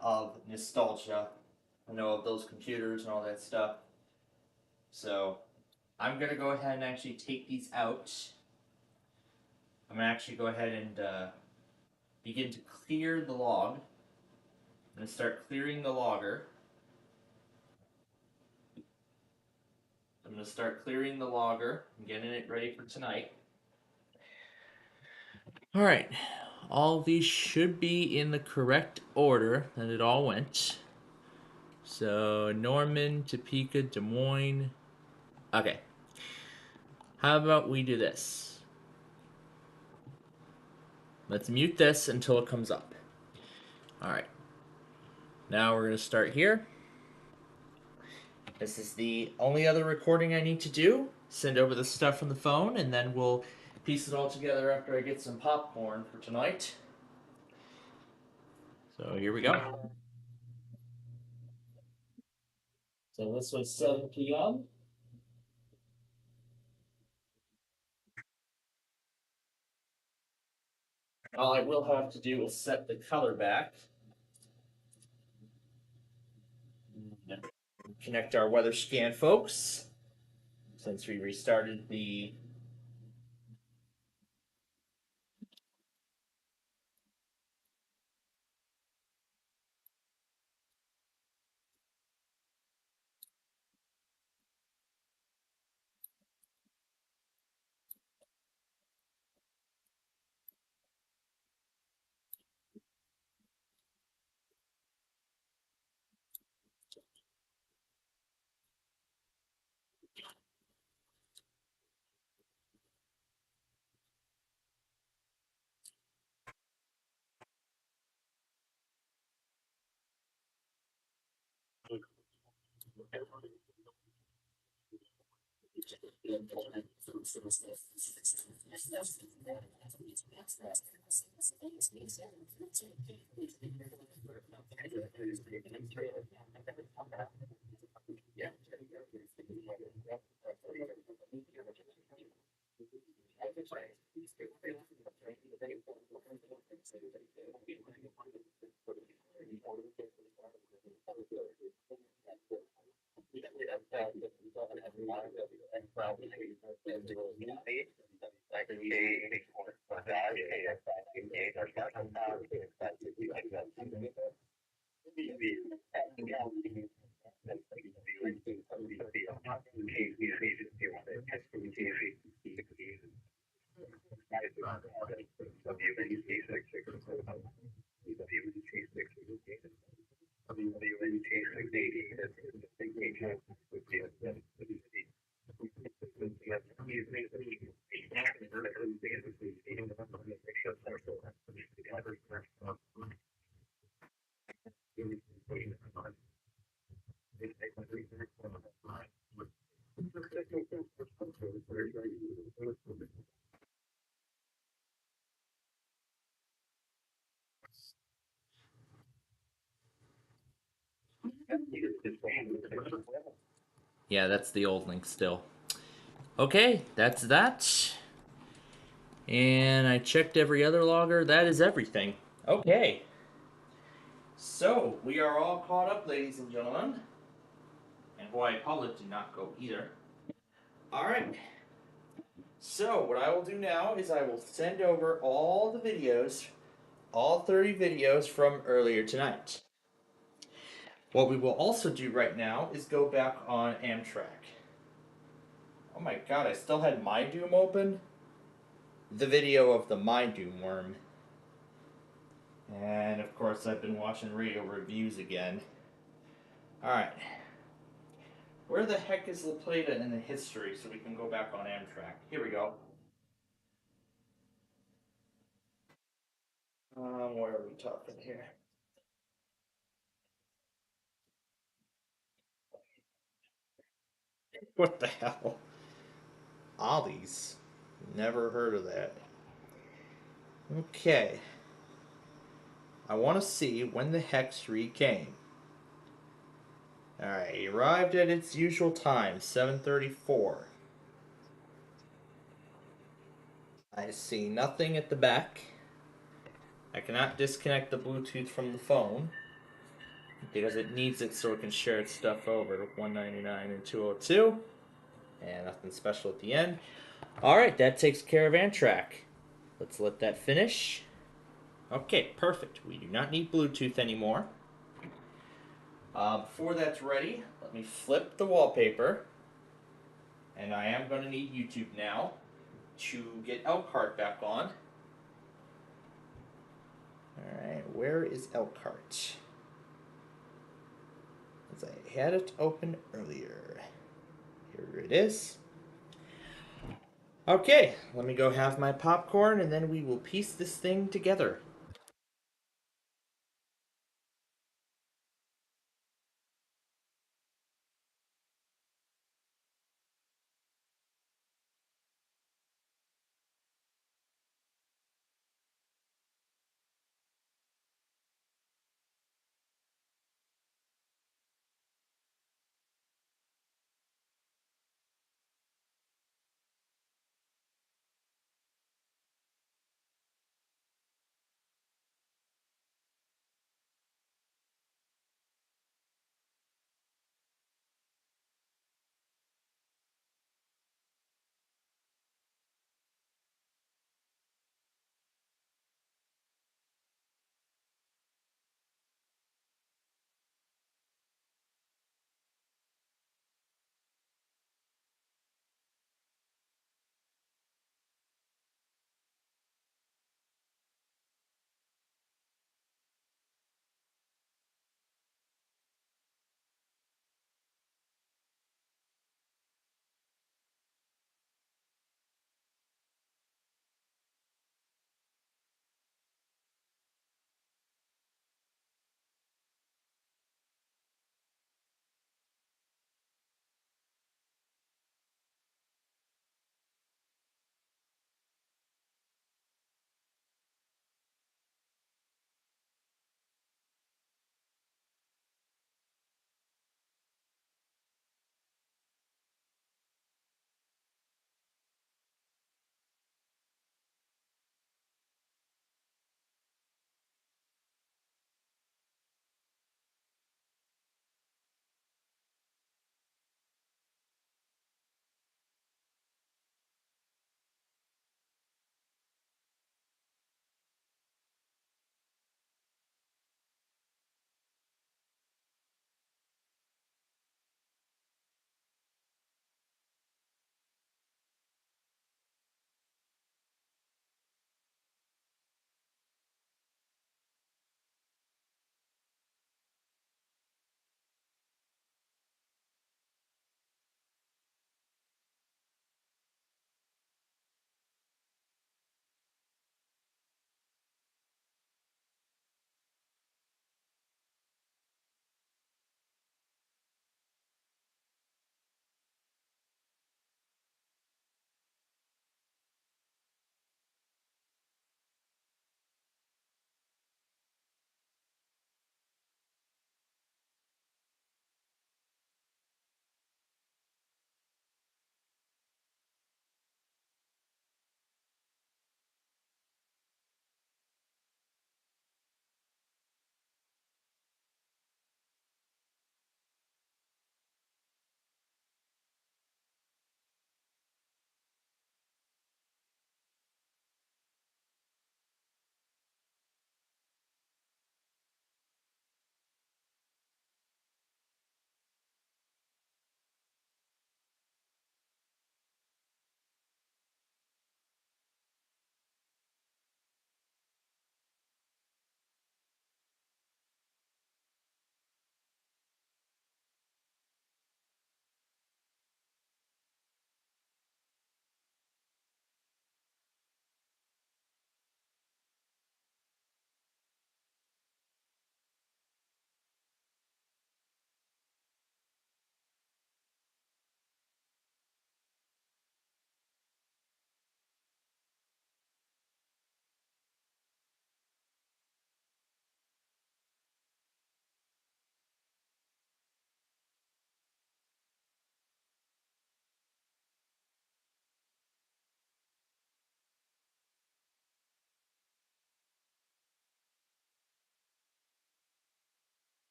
Speaker 1: of nostalgia. I know of those computers and all that stuff. So, I'm going to go ahead and actually take these out. I'm going to actually go ahead and begin to clear the log. I'm going to start clearing the logger. going to start clearing the logger and getting it ready for tonight. All right, all these should be in the correct order that it all went. So Norman, Topeka, Des Moines. Okay. How about we do this? Let's mute this until it comes up. All right. Now we're going to start here. This is the only other recording I need to do. Send over the stuff from the phone, and then we'll piece it all together after I get some popcorn for tonight. So here we go. So this was 7 p.m. All I will have to do is set the color back. Connect our weather scan, folks. Since we restarted the yeah, that's the old link still. Okay, that's that. And I checked every other logger. That is everything. Okay. So, we are all caught up, ladies and gentlemen. And Hawaii Public did not go either. Alright. So, what I will do now is I will send over all the videos, all 30 videos from earlier tonight. What we will also do right now is go back on Amtrak. Oh my god, I still had My Doom open? The video of the My Doom worm. And of course, I've been watching radio reviews again. Alright. Where the heck is La Plata in the history so we can go back on Amtrak? Here we go. Where are we talking here? What the hell? Ollie's. Never heard of that. Okay. I want to see when the Hex 3 came. Alright, he arrived at its usual time, 7:34. I see nothing at the back. I cannot disconnect the Bluetooth from the phone because it needs it so it can share its stuff over 199 and 202. And nothing special at the end. Alright, that takes care of Amtrak. Let's let that finish. Okay, perfect. We do not need Bluetooth anymore. Before that's ready, let me flip the wallpaper. And I am going to need YouTube now to get Elkhart back on. Alright, where is Elkhart? As I had it open earlier. Here it is. Okay, let me go have my popcorn and then we will piece this thing together.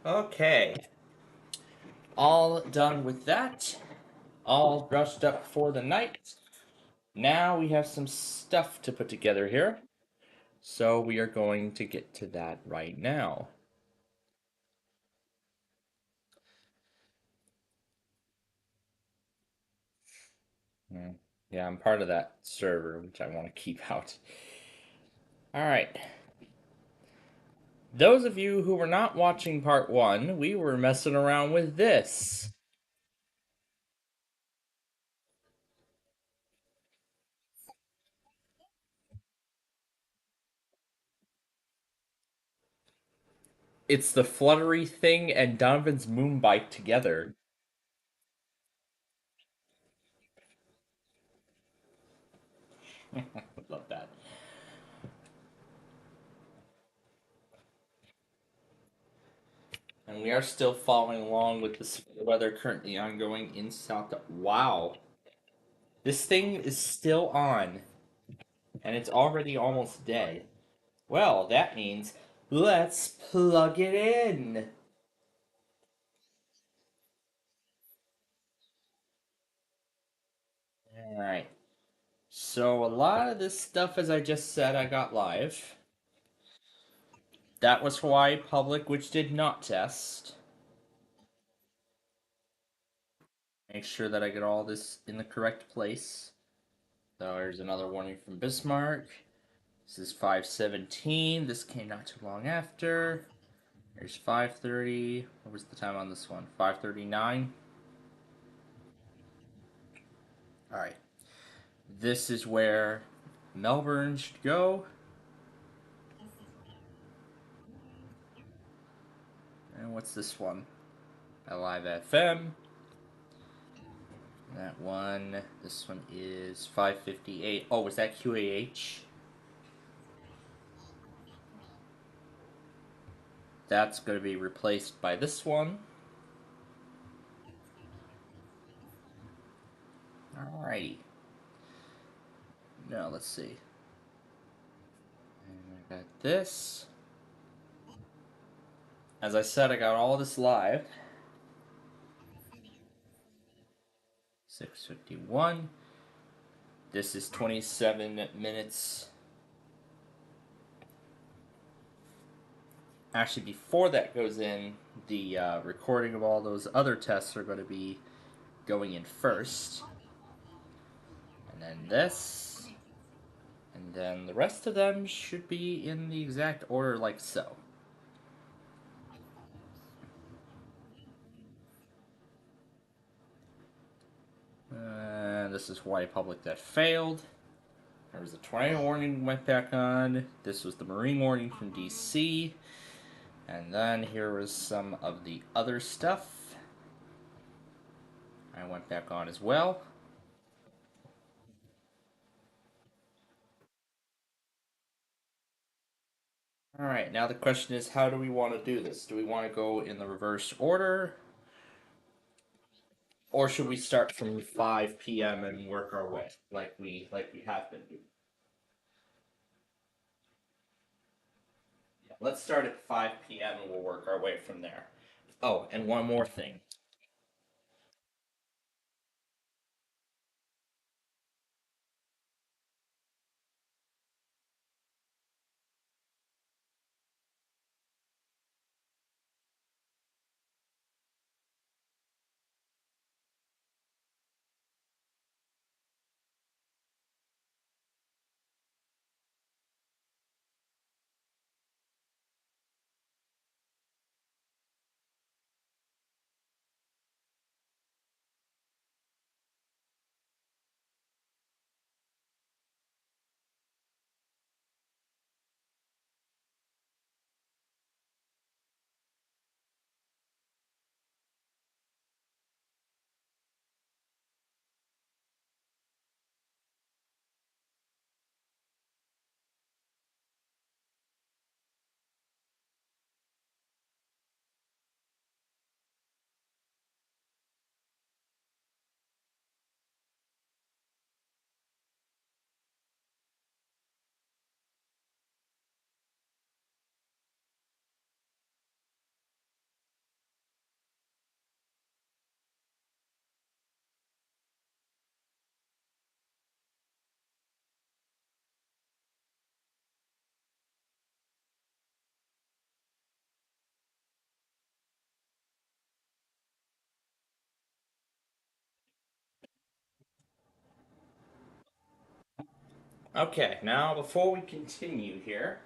Speaker 1: Okay, all done with that. All brushed up for the night. Now we have some stuff to put together here. So we are going to get to that right now. Hmm. Yeah, I'm part of that server, which I want to keep out. All right. Those of you who were not watching part one, we were messing around with this. It's the fluttery thing and Donovan's moonbike together. I love that. And we are still following along with the severe weather currently ongoing in South. Wow. This thing is still on, and it's already almost dead. Well, that means let's plug it in. Alright. So, a lot of this stuff, as I just said, I got live. That was Hawaii Public, which did not test. Make sure that I get all this in the correct place. So, here's another warning from Bismarck. This is 517. This came not too long after. There's 5:30. What was the time on this one? 5:39. All right. This is where Melbourne should go. And what's this one? Live FM. That one. This one is 5:58. Oh, was that QAH? That's going to be replaced by this one. Alrighty. Now let's see. And I got this. As I said, I got all this live. 6:51. This is 27 minutes. Actually, before that goes in, the recording of all those other tests are going to be going in first. And then this. And then the rest of them should be in the exact order like so. And this is Hawaii Public that failed. There was a tornado warning went back on. This was the marine warning from DC. And then here was some of the other stuff. I went back on as well. Alright, now the question is, how do we want to do this? Do we want to go in the reverse order? Or should we start from 5 p.m. and work our way like we have been doing? Yeah, let's start at 5 p.m. and we'll work our way from there. Oh, and one more thing. Okay, now before we continue here,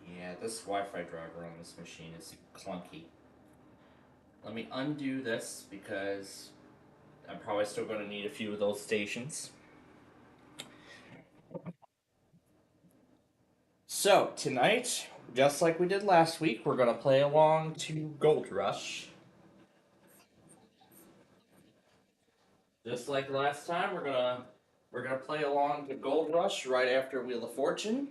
Speaker 1: yeah, this Wi-Fi driver on this machine is clunky. Let me undo this because I'm probably still going to need a few of those stations. So, tonight, just like we did last week, we're going to play along to Gold Rush. Just like last time, we're gonna play along to Gold Rush right after Wheel of Fortune.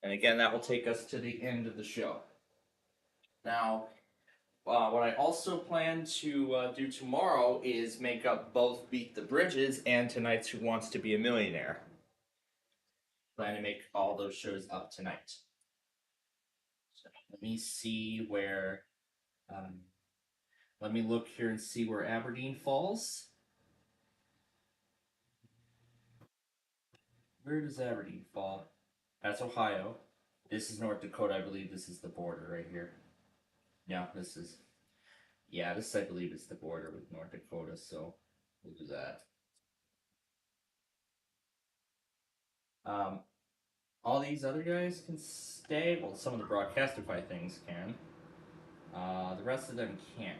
Speaker 1: And again, that will take us to the end of the show. Now, what I also plan to do tomorrow is make up both Beat the Bridges and tonight's Who Wants to Be a Millionaire. Plan to make all those shows up tonight. So let me see where. Um, Let me look here and see where Aberdeen falls. Where does Aberdeen fall? That's Ohio. This is North Dakota. I believe this is the border right here. Yeah, this is. Yeah, this I believe is the border with North Dakota, so we'll do that. Um, all these other guys can stay. Well, some of the Broadcastify things can. The rest of them can't.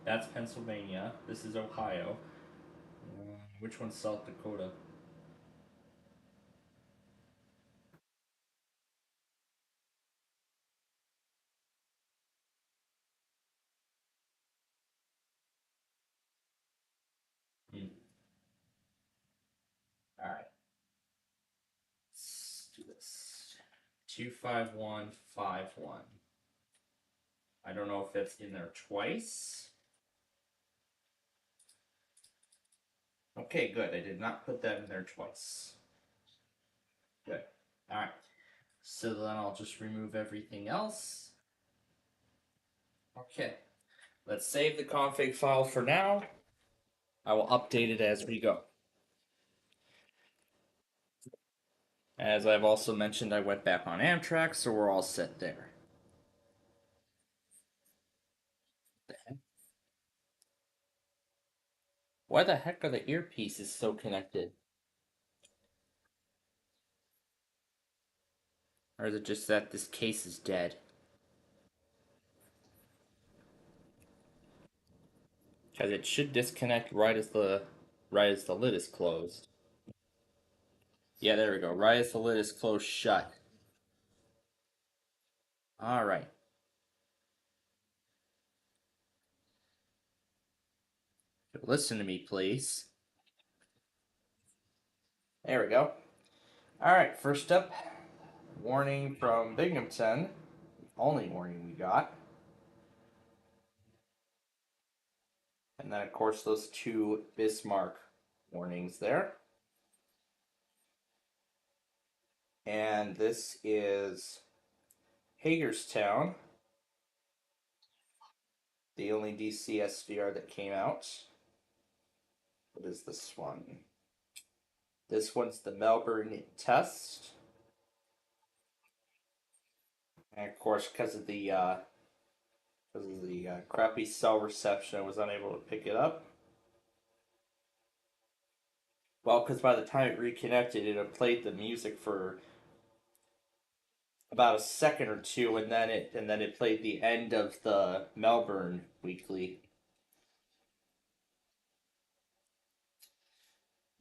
Speaker 1: That's Pennsylvania. This is Ohio. Which one's South Dakota? Hmm. All right. Let's do this. 25151. I don't know if it's in there twice. Okay, good. I did not put that in there twice. Good. All right. So then I'll just remove everything else. Okay. Let's save the config file for now. I will update it as we go. As I've also mentioned, I went back on Amtrak, so we're all set there. Why the heck are the earpieces so connected? Or is it just that this case is dead? Because it should disconnect right as the lid is closed. Yeah, there we go. Right as the lid is closed shut. All right. Listen to me, please. There we go. All right. First up, warning from Binghamton. Only warning we got. And then, of course, those two Bismarck warnings there. And this is Hagerstown, the only DC SVR that came out. What is this one? This one's the Melbourne test. And of course, because of the crappy cell reception, I was unable to pick it up. Well, because by the time it reconnected, it had played the music for about a second or two, and then it played the end of the Melbourne weekly.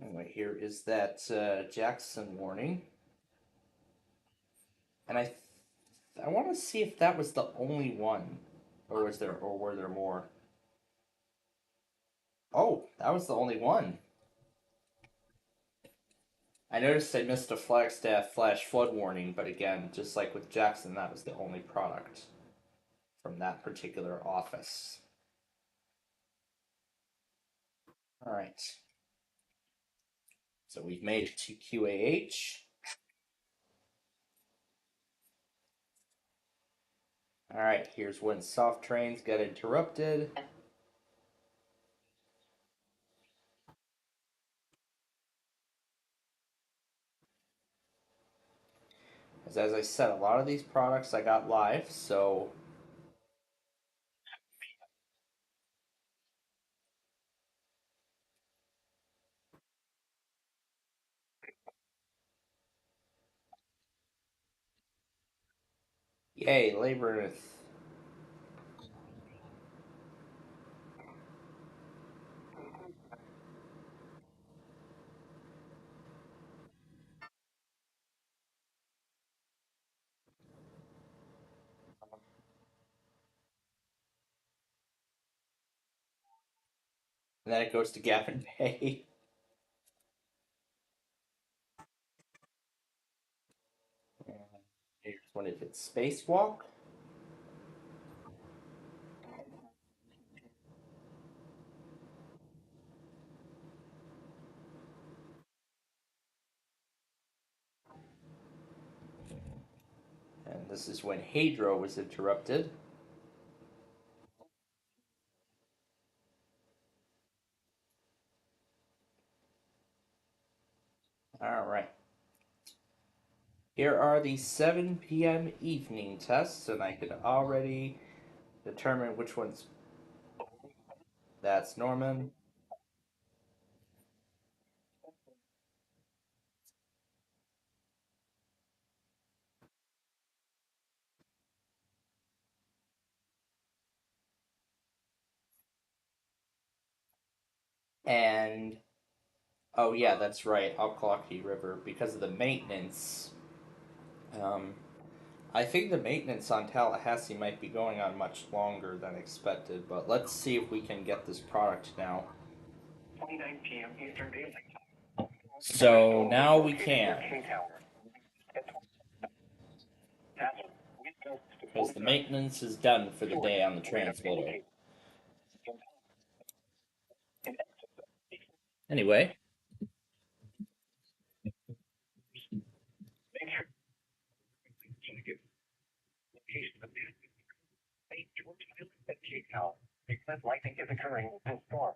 Speaker 1: Anyway, here is that Jackson warning, and I want to see if that was the only one, or were there more? Oh, that was the only one. I noticed I missed a Flagstaff flash flood warning, but again, just like with Jackson, that was the only product from that particular office. All right. So we've made it to QAH. All right, here's when soft trains get interrupted. As I said, a lot of these products I got live, so yay, labor. And then it goes to Gavin Bay. Here's one if it's Spacewalk. And this is when Hadro was interrupted. Alright. Here are the 7 p.m. evening tests, and I can already determine which one's. That's Norman. And oh yeah, that's right, Alkalaki River because of the maintenance. Um, I think the maintenance on Tallahassee might be going on much longer than expected, but let's see if we can get this product now. 29 p.m. Eastern Daylight Time. So now we can. Because the maintenance is done for the day on the transmitter. Anyway, because lightning is occurring in this storm.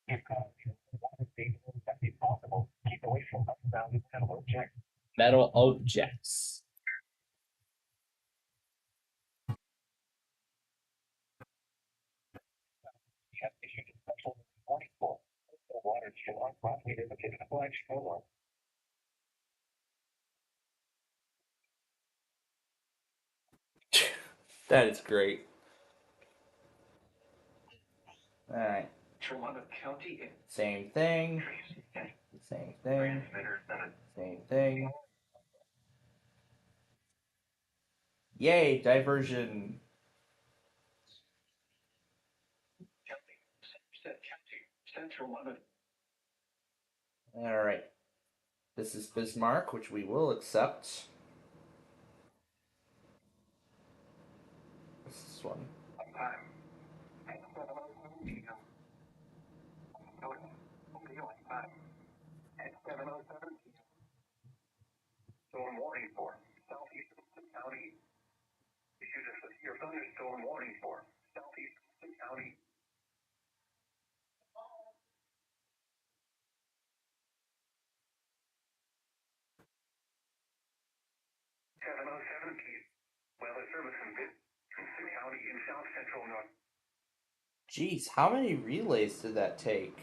Speaker 1: If water stations that is possible, keep away from unbounded metal objects. Metal objects. We have issued a special warning for the water should not propagate in the flash shoreline. That is great. Alright. County. Same thing. Same thing. Same thing. Yay, diversion. Alright. This is Bismarck, which we will accept. This one. Storm warning for southeastern county. Issued a severe thunderstorm warning for southeastern county. 7:07 p.m. Weather service in Vincent County in south central North. Jeez, how many relays did that take?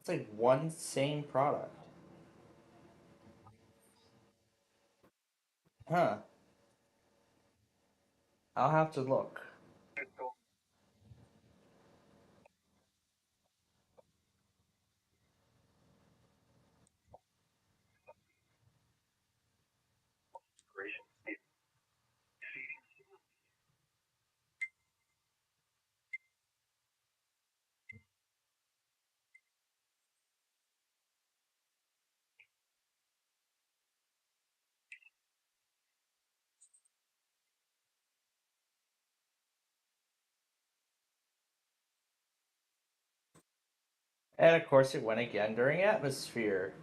Speaker 1: It's like one same product. Huh. I'll have to look. And of course, it went again during atmosphere.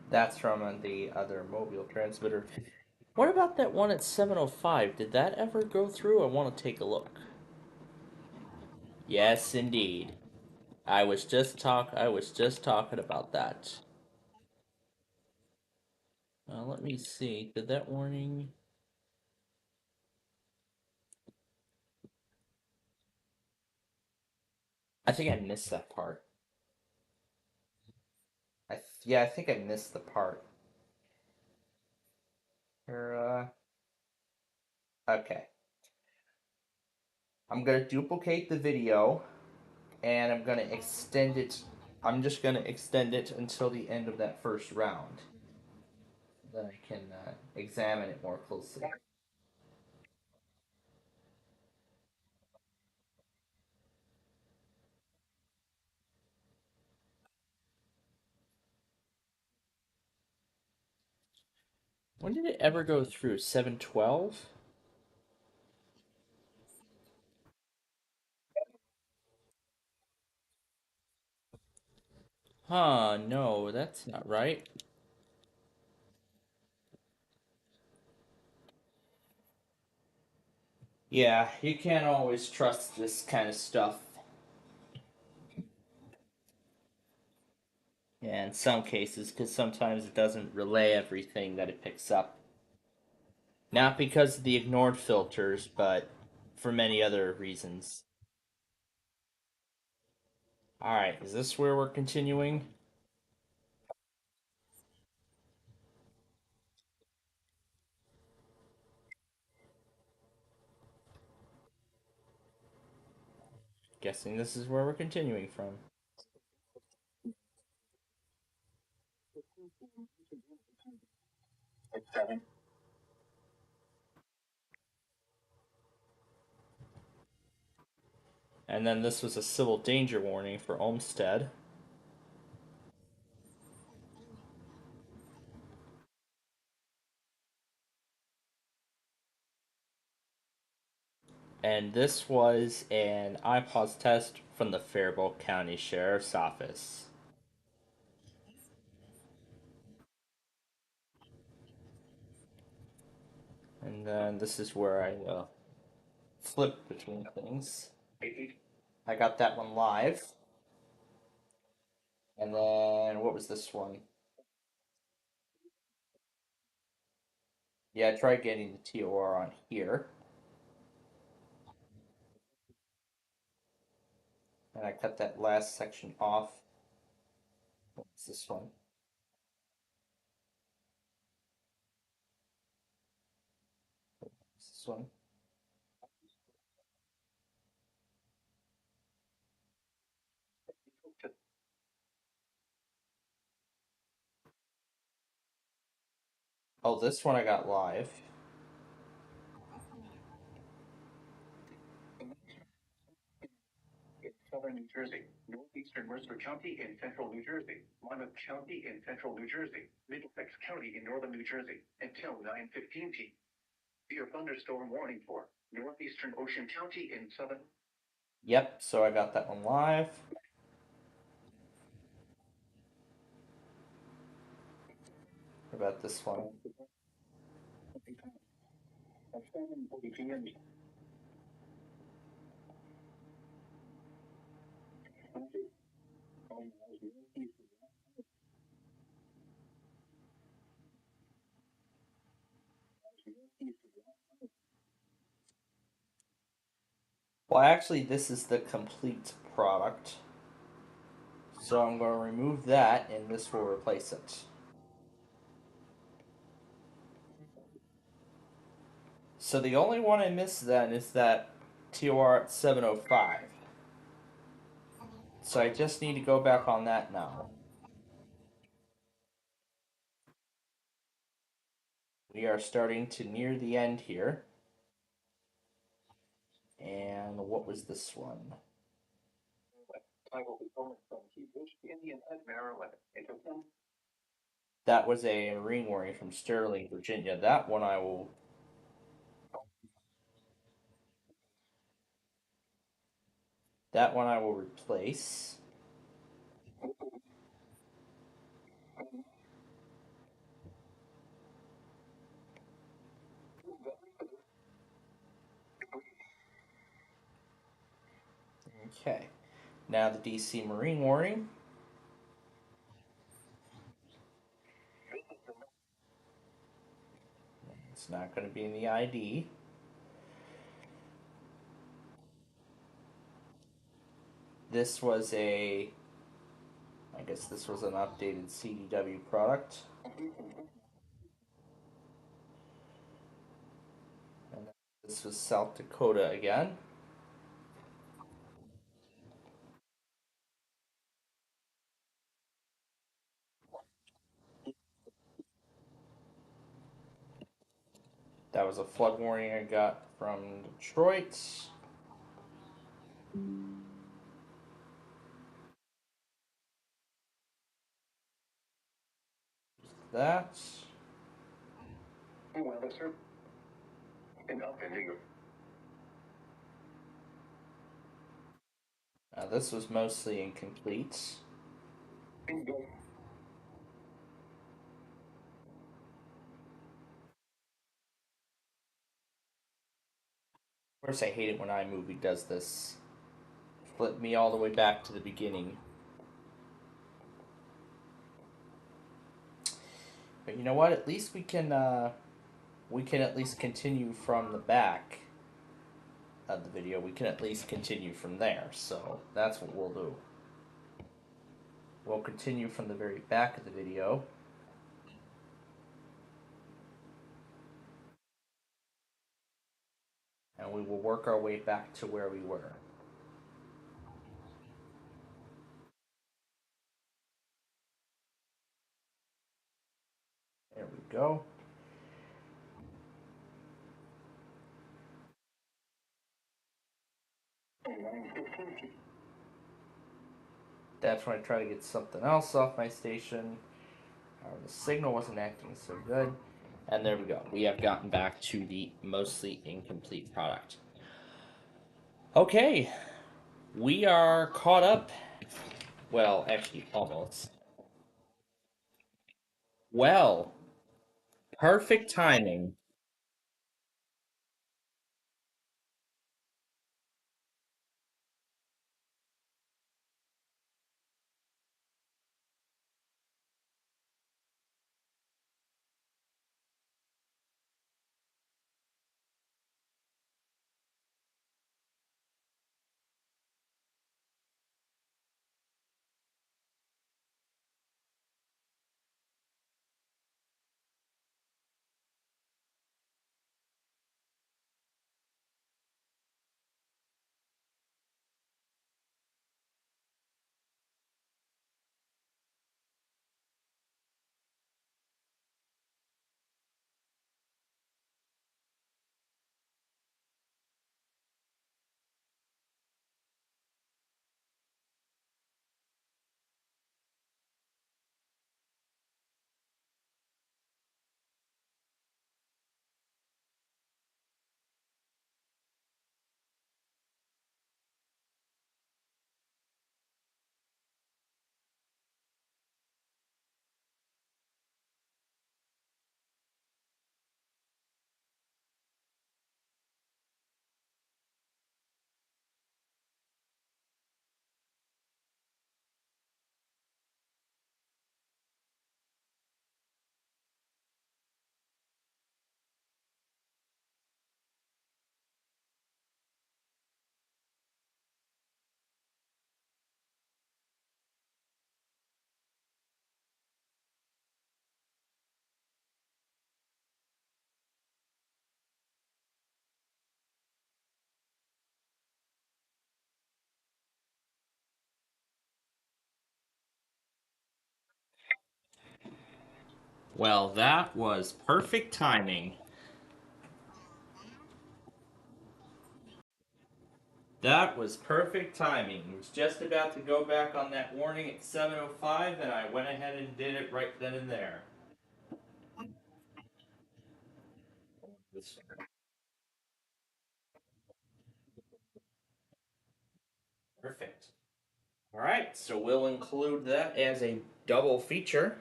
Speaker 1: That's from the other mobile transmitter. What about that one at 705? Did that ever go through? I want to take a look. Yes, indeed. I was just talking about that. Let me see. Did that warning? I think I missed that part. Yeah, I think I missed the part. Or, okay. I'm gonna duplicate the video and I'm gonna extend it. I'm just gonna extend it until the end of that first round. Then I can examine it more closely. When did it ever go through? 712? Huh, no, that's not right. Yeah, you can't always trust this kind of stuff. Yeah, in some cases, because sometimes it doesn't relay everything that it picks up. Not because of the ignored filters, but for many other reasons. Alright, is this where we're continuing? Guessing this is where we're continuing from. And then this was a civil danger warning for Olmsted. And this was an iPOS test from the Faribault County Sheriff's Office. And then this is where I flip between things. I got that one live. And then what was this one? Yeah, I tried getting the TOR on here. And I cut that last section off. What's this one? What's this one? Oh, this one I got live. Yep, so I got that one live. What about this one? Well, actually, this is the complete product. So I'm going to remove that, and this will replace it. So the only one I missed then is that TOR at 705. So I just need to go back on that now. We are starting to near the end here. And what was this one? That was a ring warning from Sterling, Virginia. That one I will replace. Okay. Now the DC Marine warning. It's not going to be in the ID. This was I guess this was an updated CDW product. And this was South Dakota again. That was a flood warning I got from Detroit. That. Well, sir. This was mostly incomplete. Of course, I hate it when iMovie does this. Flip me all the way back to the beginning. But you know what? At least we can at least continue from the back of the video. We can at least continue from there. So that's what we'll do. We'll continue from the very back of the video. And we will work our way back to where we were. There we go. That's when I try to get something else off my station. The signal wasn't acting so good. And there we go. We have gotten back to the mostly incomplete product. Okay, we are caught up. Well, actually, almost. Well, perfect timing. Well, that was perfect timing. That was perfect timing. I was just about to go back on that warning at 7:05, and I went ahead and did it right then and there. Perfect. All right, so we'll include that as a double feature.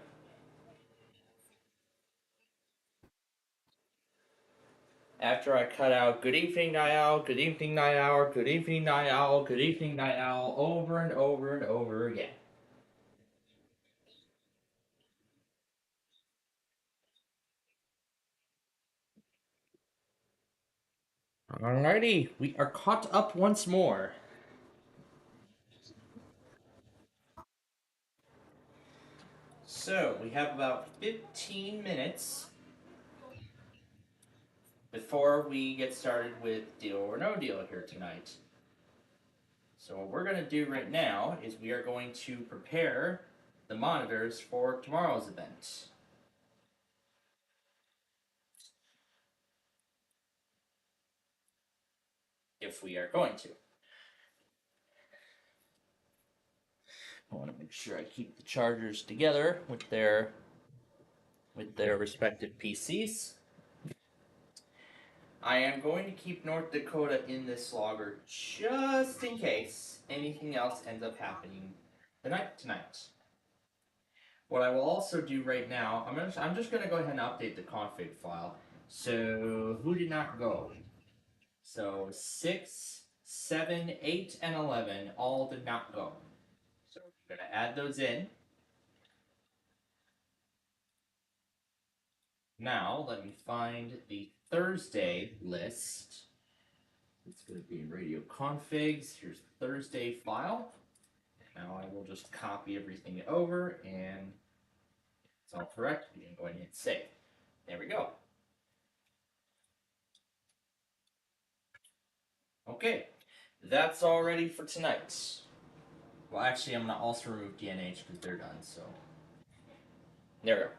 Speaker 1: After after I cut out "Good evening, night owl. Good evening, night owl. Good evening, night owl. Good evening, night owl" over and over and over again. Alrighty, we are caught up once more. So we have about 15 minutes before we get started with Deal or No Deal here tonight. So what we're going to do right now is we are going to prepare the monitors for tomorrow's event. If we are going to. I want to make sure I keep the chargers together with their respective PCs. I am going to keep North Dakota in this logger just in case anything else ends up happening tonight. What I will also do right now, I'm just going to go ahead and update the config file. So who did not go? So 6, 7, 8, and 11 all did not go. So we're going to add those in. Now let me find the Thursday list. It's going to be in radio configs. Here's the Thursday file. Now I will just copy everything over and it's all correct. We can go ahead and hit save. There we go. Okay, that's all ready for tonight. Well, actually, I'm going to also remove DNH because they're done, so. There we go.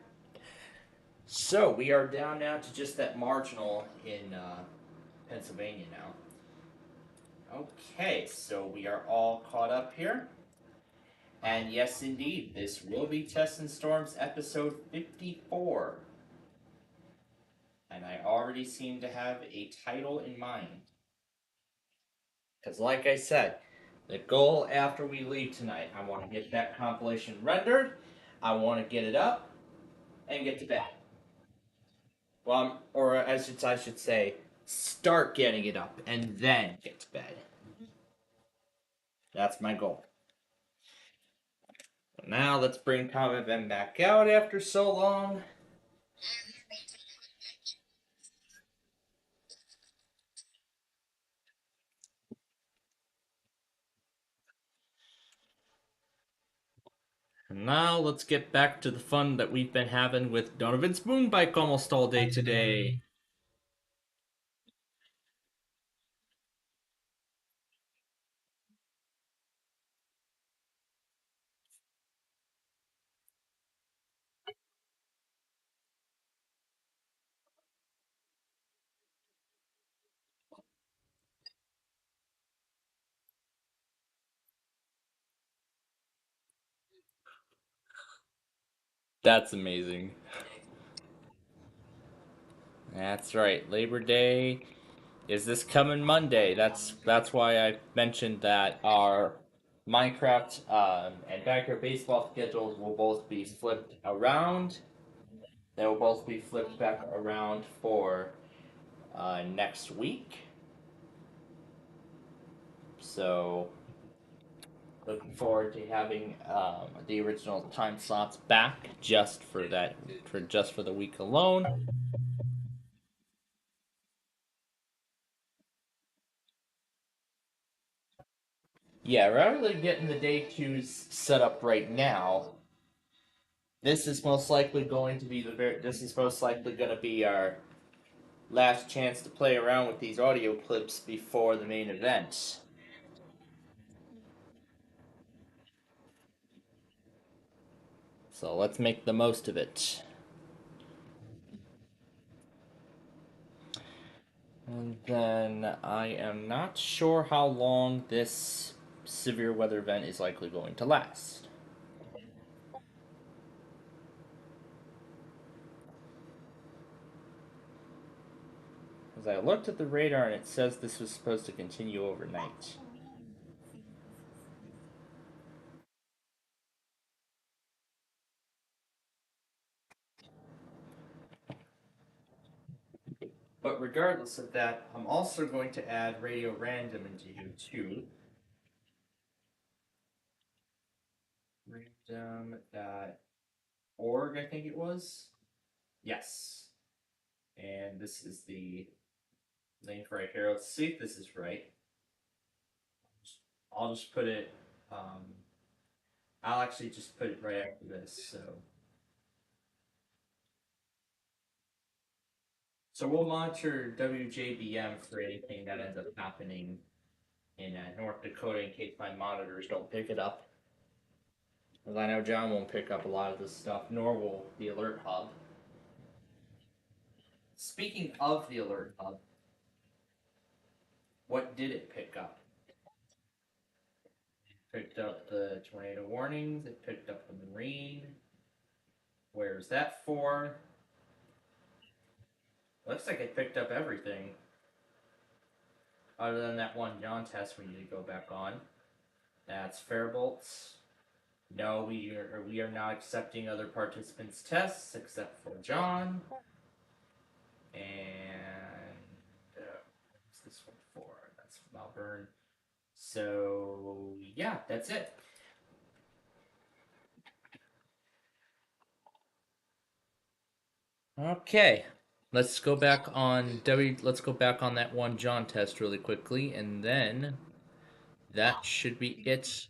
Speaker 1: So, we are down now to just that marginal in Pennsylvania now. Okay, so we are all caught up here. And yes, indeed, this will be Test and Storms episode 54. And I already seem to have a title in mind. Because, like I said, the goal after we leave tonight, I want to get that compilation rendered, I want to get it up, and get to bed. Well, or as I should say, start getting it up and then get to bed. That's my goal. Now let's bring Comet Ben back out after so long. And now let's get back to the fun that we've been having with Donovan's moon bike almost all day today. That's amazing. That's right. Labor Day is this coming Monday. That's why I mentioned that our Minecraft and backyard baseball schedules will both be flipped around. They will both be flipped back around for next week. So looking forward to having the original time slots back just for the week alone. Yeah, rather than getting the day twos set up right now, this is most likely going to be this is most likely going to be our last chance to play around with these audio clips before the main event. So let's make the most of it. And then I am not sure how long this severe weather event is likely going to last. As I looked at the radar and it says this was supposed to continue overnight. But regardless of that, I'm also going to add radio random into you too. Random.org, I think it was. Yes. And this is the link right here. Let's see if this is right. I'll just put it. I'll actually just put it right after this. So we'll monitor WJBM for anything that ends up happening in North Dakota in case my monitors don't pick it up. Because I know John won't pick up a lot of this stuff, nor will the Alert Hub. Speaking of the Alert Hub, what did it pick up? It picked up the tornado warnings, it picked up the marine. Where's that for? Looks like it picked up everything. Other than that one John test we need to go back on. That's Fairbolts. No, we are not accepting other participants' tests except for John. And what's this one for? That's Malvern. So yeah, that's it. Okay, let's go back on Let's go back on that one John test really quickly, and then that should be it.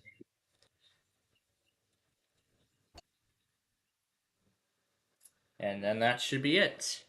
Speaker 1: And then that should be it.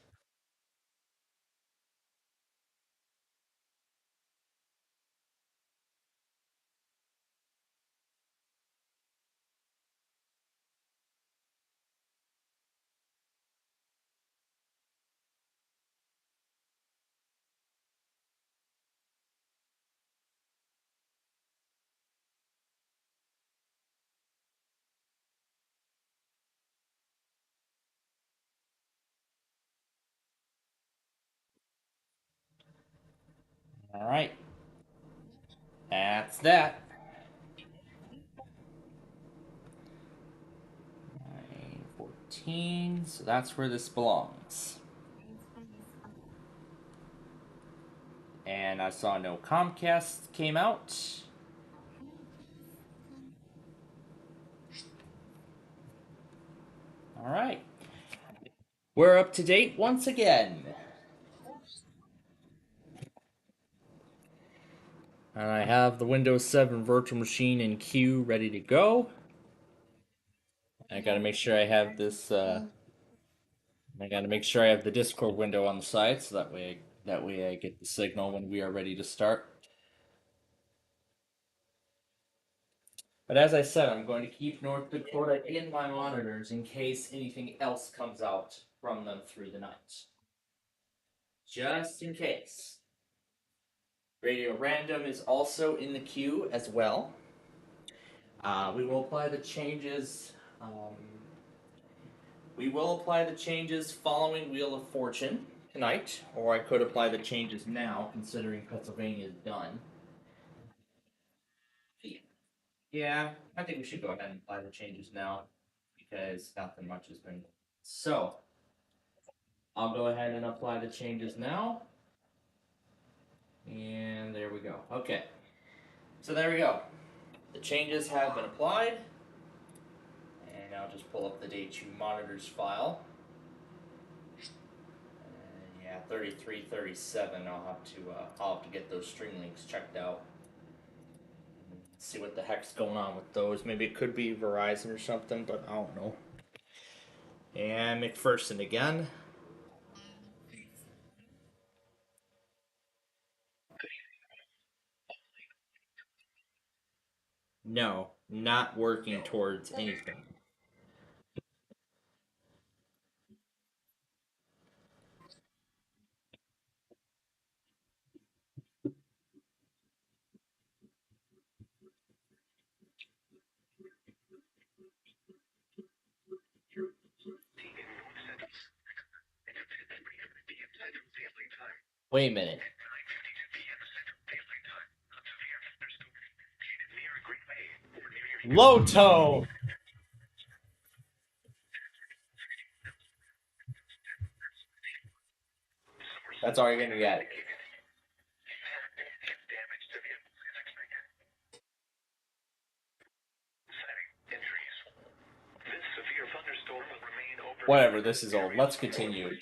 Speaker 1: All right, that's that. 9:14. So that's where this belongs. And I saw no Comcast came out. All right. We're up to date once again. And I have the Windows 7 virtual machine in queue ready to go. I gotta make sure I have this. I gotta make sure I have the Discord window on the side, so that way I get the signal when we are ready to start. But as I said, I'm going to keep North Dakota in my monitors in case anything else comes out from them through the night. Just in case. Radio Random is also in the queue as well. We will apply the changes. We will apply the changes following Wheel of Fortune tonight, or I could apply the changes now, considering Pennsylvania is done. Yeah, I think we should go ahead and apply the changes now, because nothing much has been. So, I'll go ahead and apply the changes now. And there we go. Okay. So there we go. The changes have been applied. And I'll just pull up the day 2 monitors file. And yeah, 3337. I'll have to get those string links checked out. See what the heck's going on with those. Maybe it could be Verizon or something, but I don't know. And McPherson again. No, not working towards anything. Wait a minute. Low tone. That's That's all you're gonna get. Whatever, this is old. Let's continue.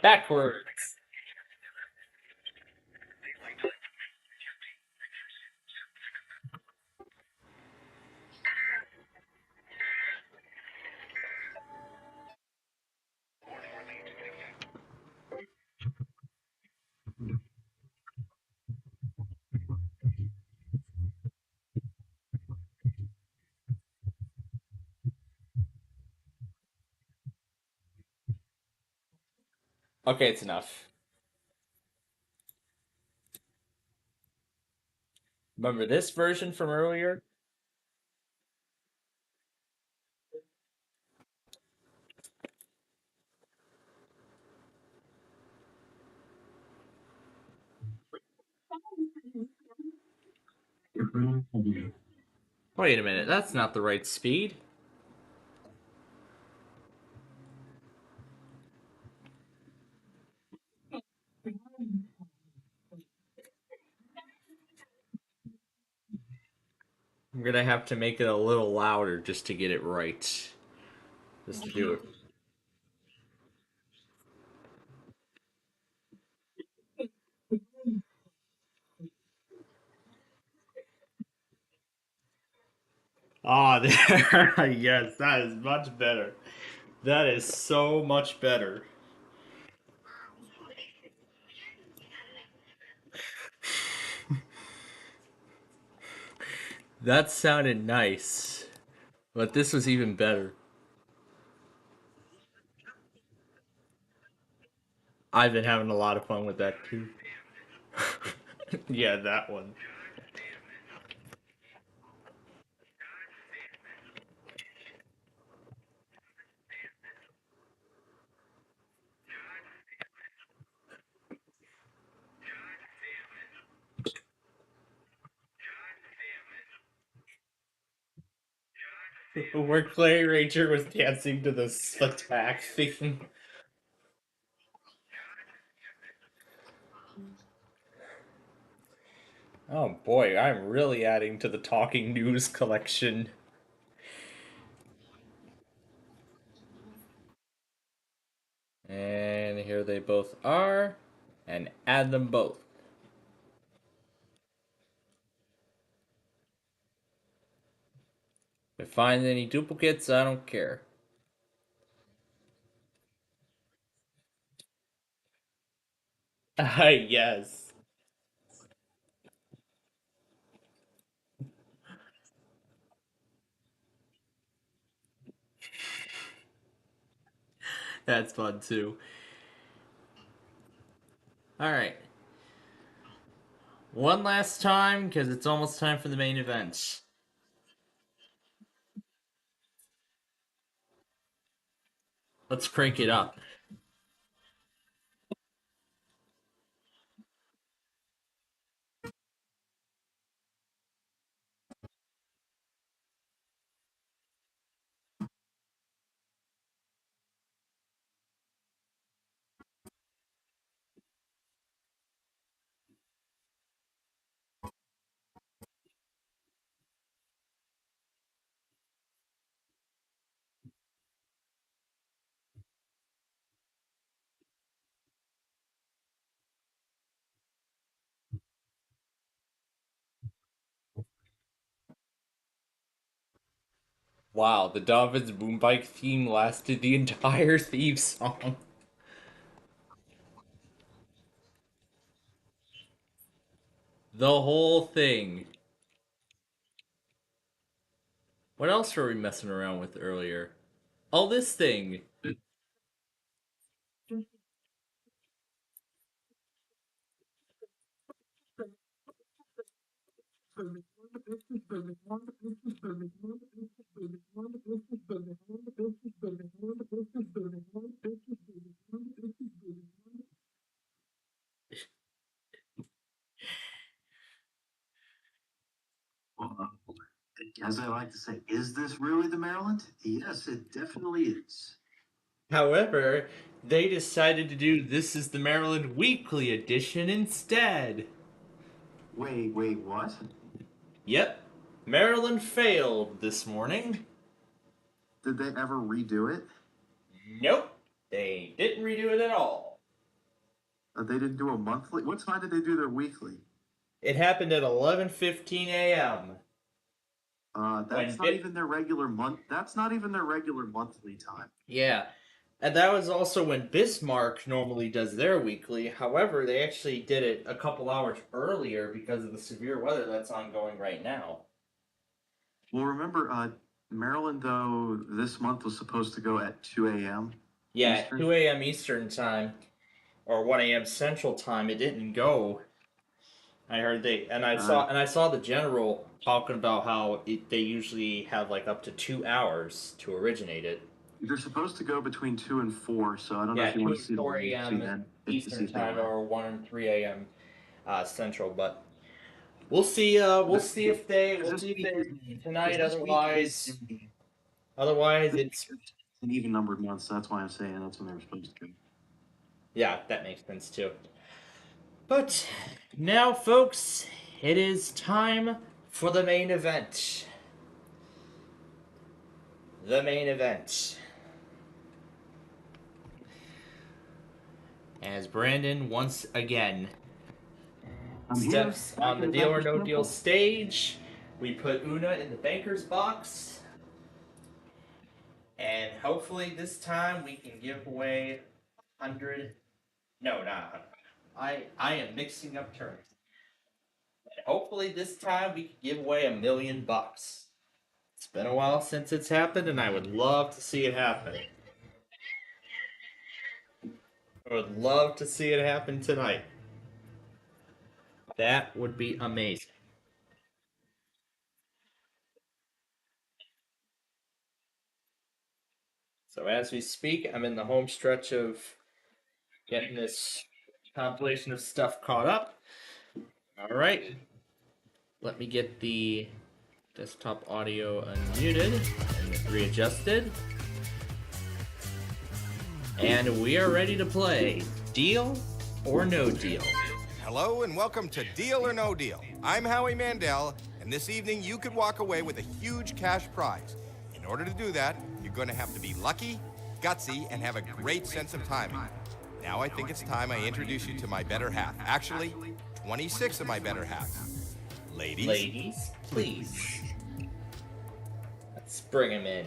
Speaker 1: Backwards. Okay, it's enough. Remember this version from earlier? Wait a minute, that's not the right speed. I'm gonna have to make it a little louder just to get it right. Just to do it. Ah, there. Yes, that is much better. That is so much better. That sounded nice, but this was even better. I've been having a lot of fun with that too. Yeah, that one. Where Clay Ranger was dancing to the attack theme. Oh boy, I'm really adding to the talking news collection. And here they both are. And add them both. If I find any duplicates, I don't care. Yes. That's fun too. Alright. One last time, because it's almost time for the main event. Let's crank it up. Wow, the Dolphins Boombike theme lasted the entire theme song. The whole thing. What else were we messing around with earlier? Oh, this thing.
Speaker 3: As I like to say, is this really the Maryland? Yes, it definitely is.
Speaker 1: However, they decided to do This is the Maryland Weekly Edition instead.
Speaker 3: Wait, what?
Speaker 1: Yep, Maryland failed this morning.
Speaker 3: Did they ever redo it?
Speaker 1: Nope, they didn't redo it at all.
Speaker 3: They didn't do a monthly? What time did they do their weekly?
Speaker 1: It happened at 11:15 a.m.
Speaker 3: That's not even their regular month. That's not even their regular monthly time.
Speaker 1: Yeah, and that was also when Bismarck normally does their weekly. However, they actually did it a couple hours earlier because of the severe weather that's ongoing right now.
Speaker 3: Well, remember, Maryland, though, this month was supposed to go at 2 a.m.
Speaker 1: Yeah,
Speaker 3: Eastern?
Speaker 1: 2 a.m. Eastern time, or 1 a.m. Central time. It didn't go. I heard I saw the general talking about how they usually have like up to 2 hours to originate it.
Speaker 3: They're supposed to go between 2 and 4, so I don't know if you
Speaker 1: 2
Speaker 3: want
Speaker 1: and
Speaker 3: to see
Speaker 1: 4
Speaker 3: see
Speaker 1: a.m.
Speaker 3: then.
Speaker 1: Eastern
Speaker 3: if they
Speaker 1: time,
Speaker 3: will.
Speaker 1: or 1 and 3 a.m. Central. But we'll see. We'll see if they tonight. Otherwise, it's
Speaker 3: an even numbered month, so that's why I'm saying that's when they were supposed to go.
Speaker 1: yeah, that makes sense too. But now, folks, it is time for the main event. The main event. As Brandon once again steps on the Deal or No Deal stage, we put Una in the banker's box, and hopefully this time we can give away 100. No, not 100. I am mixing up terms. And hopefully this time we can give away $1,000,000. It's been a while since it's happened, and I would love to see it happen. I would love to see it happen tonight. That would be amazing. So as we speak, I'm in the home stretch of getting this compilation of stuff caught up. All right. Let me get the desktop audio unmuted and readjusted. And we are ready to play Deal or No Deal.
Speaker 4: Hello and welcome to Deal or No Deal. I'm Howie Mandel, and this evening you could walk away with a huge cash prize. In order to do that, you're going to have to be lucky, gutsy, and have a great sense of timing. Now I think it's time I introduce you to my better half. Actually, 26 of my better halves.
Speaker 1: Ladies, please. Let's bring him in.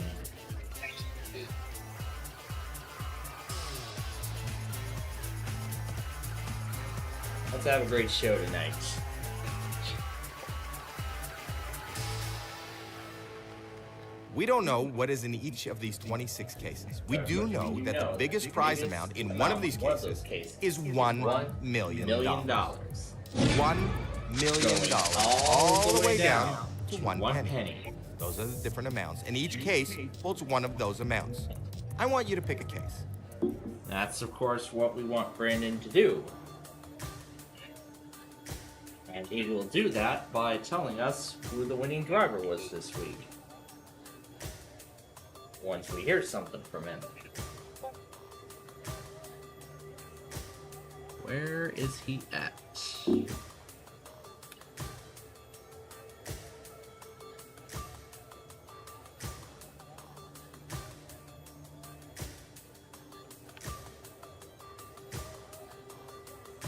Speaker 1: Let's have a great show tonight.
Speaker 4: We don't know what is in each of these 26 cases. We do know that the biggest prize amount in one of these cases is $1 million. $1 million. All the way down to one penny. Those are the different amounts, and each case holds one of those amounts. I want you to pick a case.
Speaker 1: That's, of course, what we want Brandon to do. And he will do that by telling us who the winning driver was this week. Once we hear something from him. Where is he at?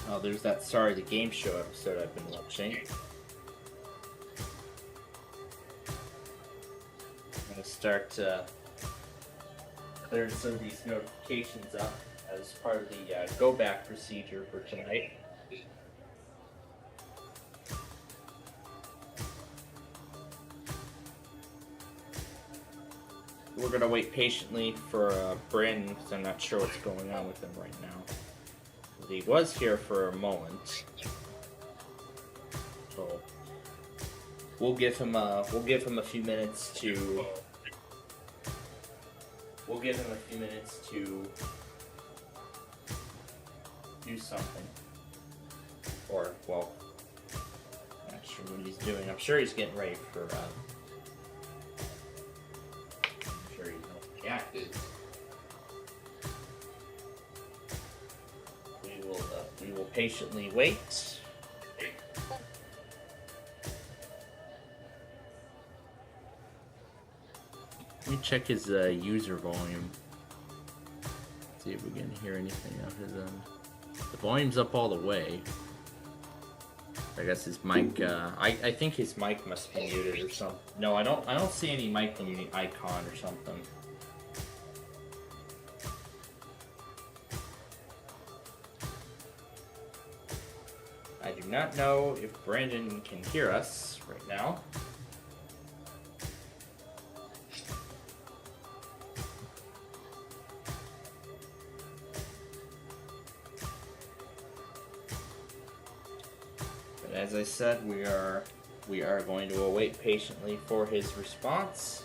Speaker 1: Oh, there's that Sorry the Game Show episode I've been watching. I'm gonna start clearing some of these notifications up as part of the go back procedure for tonight. We're gonna wait patiently for Brandon because I'm not sure what's going on with him right now. He was here for a moment, so we'll give him a few minutes to. We'll give him a few minutes to do something, or well, not sure what he's doing. I'm sure he's getting ready for. I'm sure he's reacted. We will patiently wait. Let me check his user volume. See if we can hear anything out of his. The volume's up all the way. I guess his mic. I think his mic must be muted or something. No, I don't see any mic icon or something. I do not know if Brandon can hear us right now. But as I said, we are going to await patiently for his response.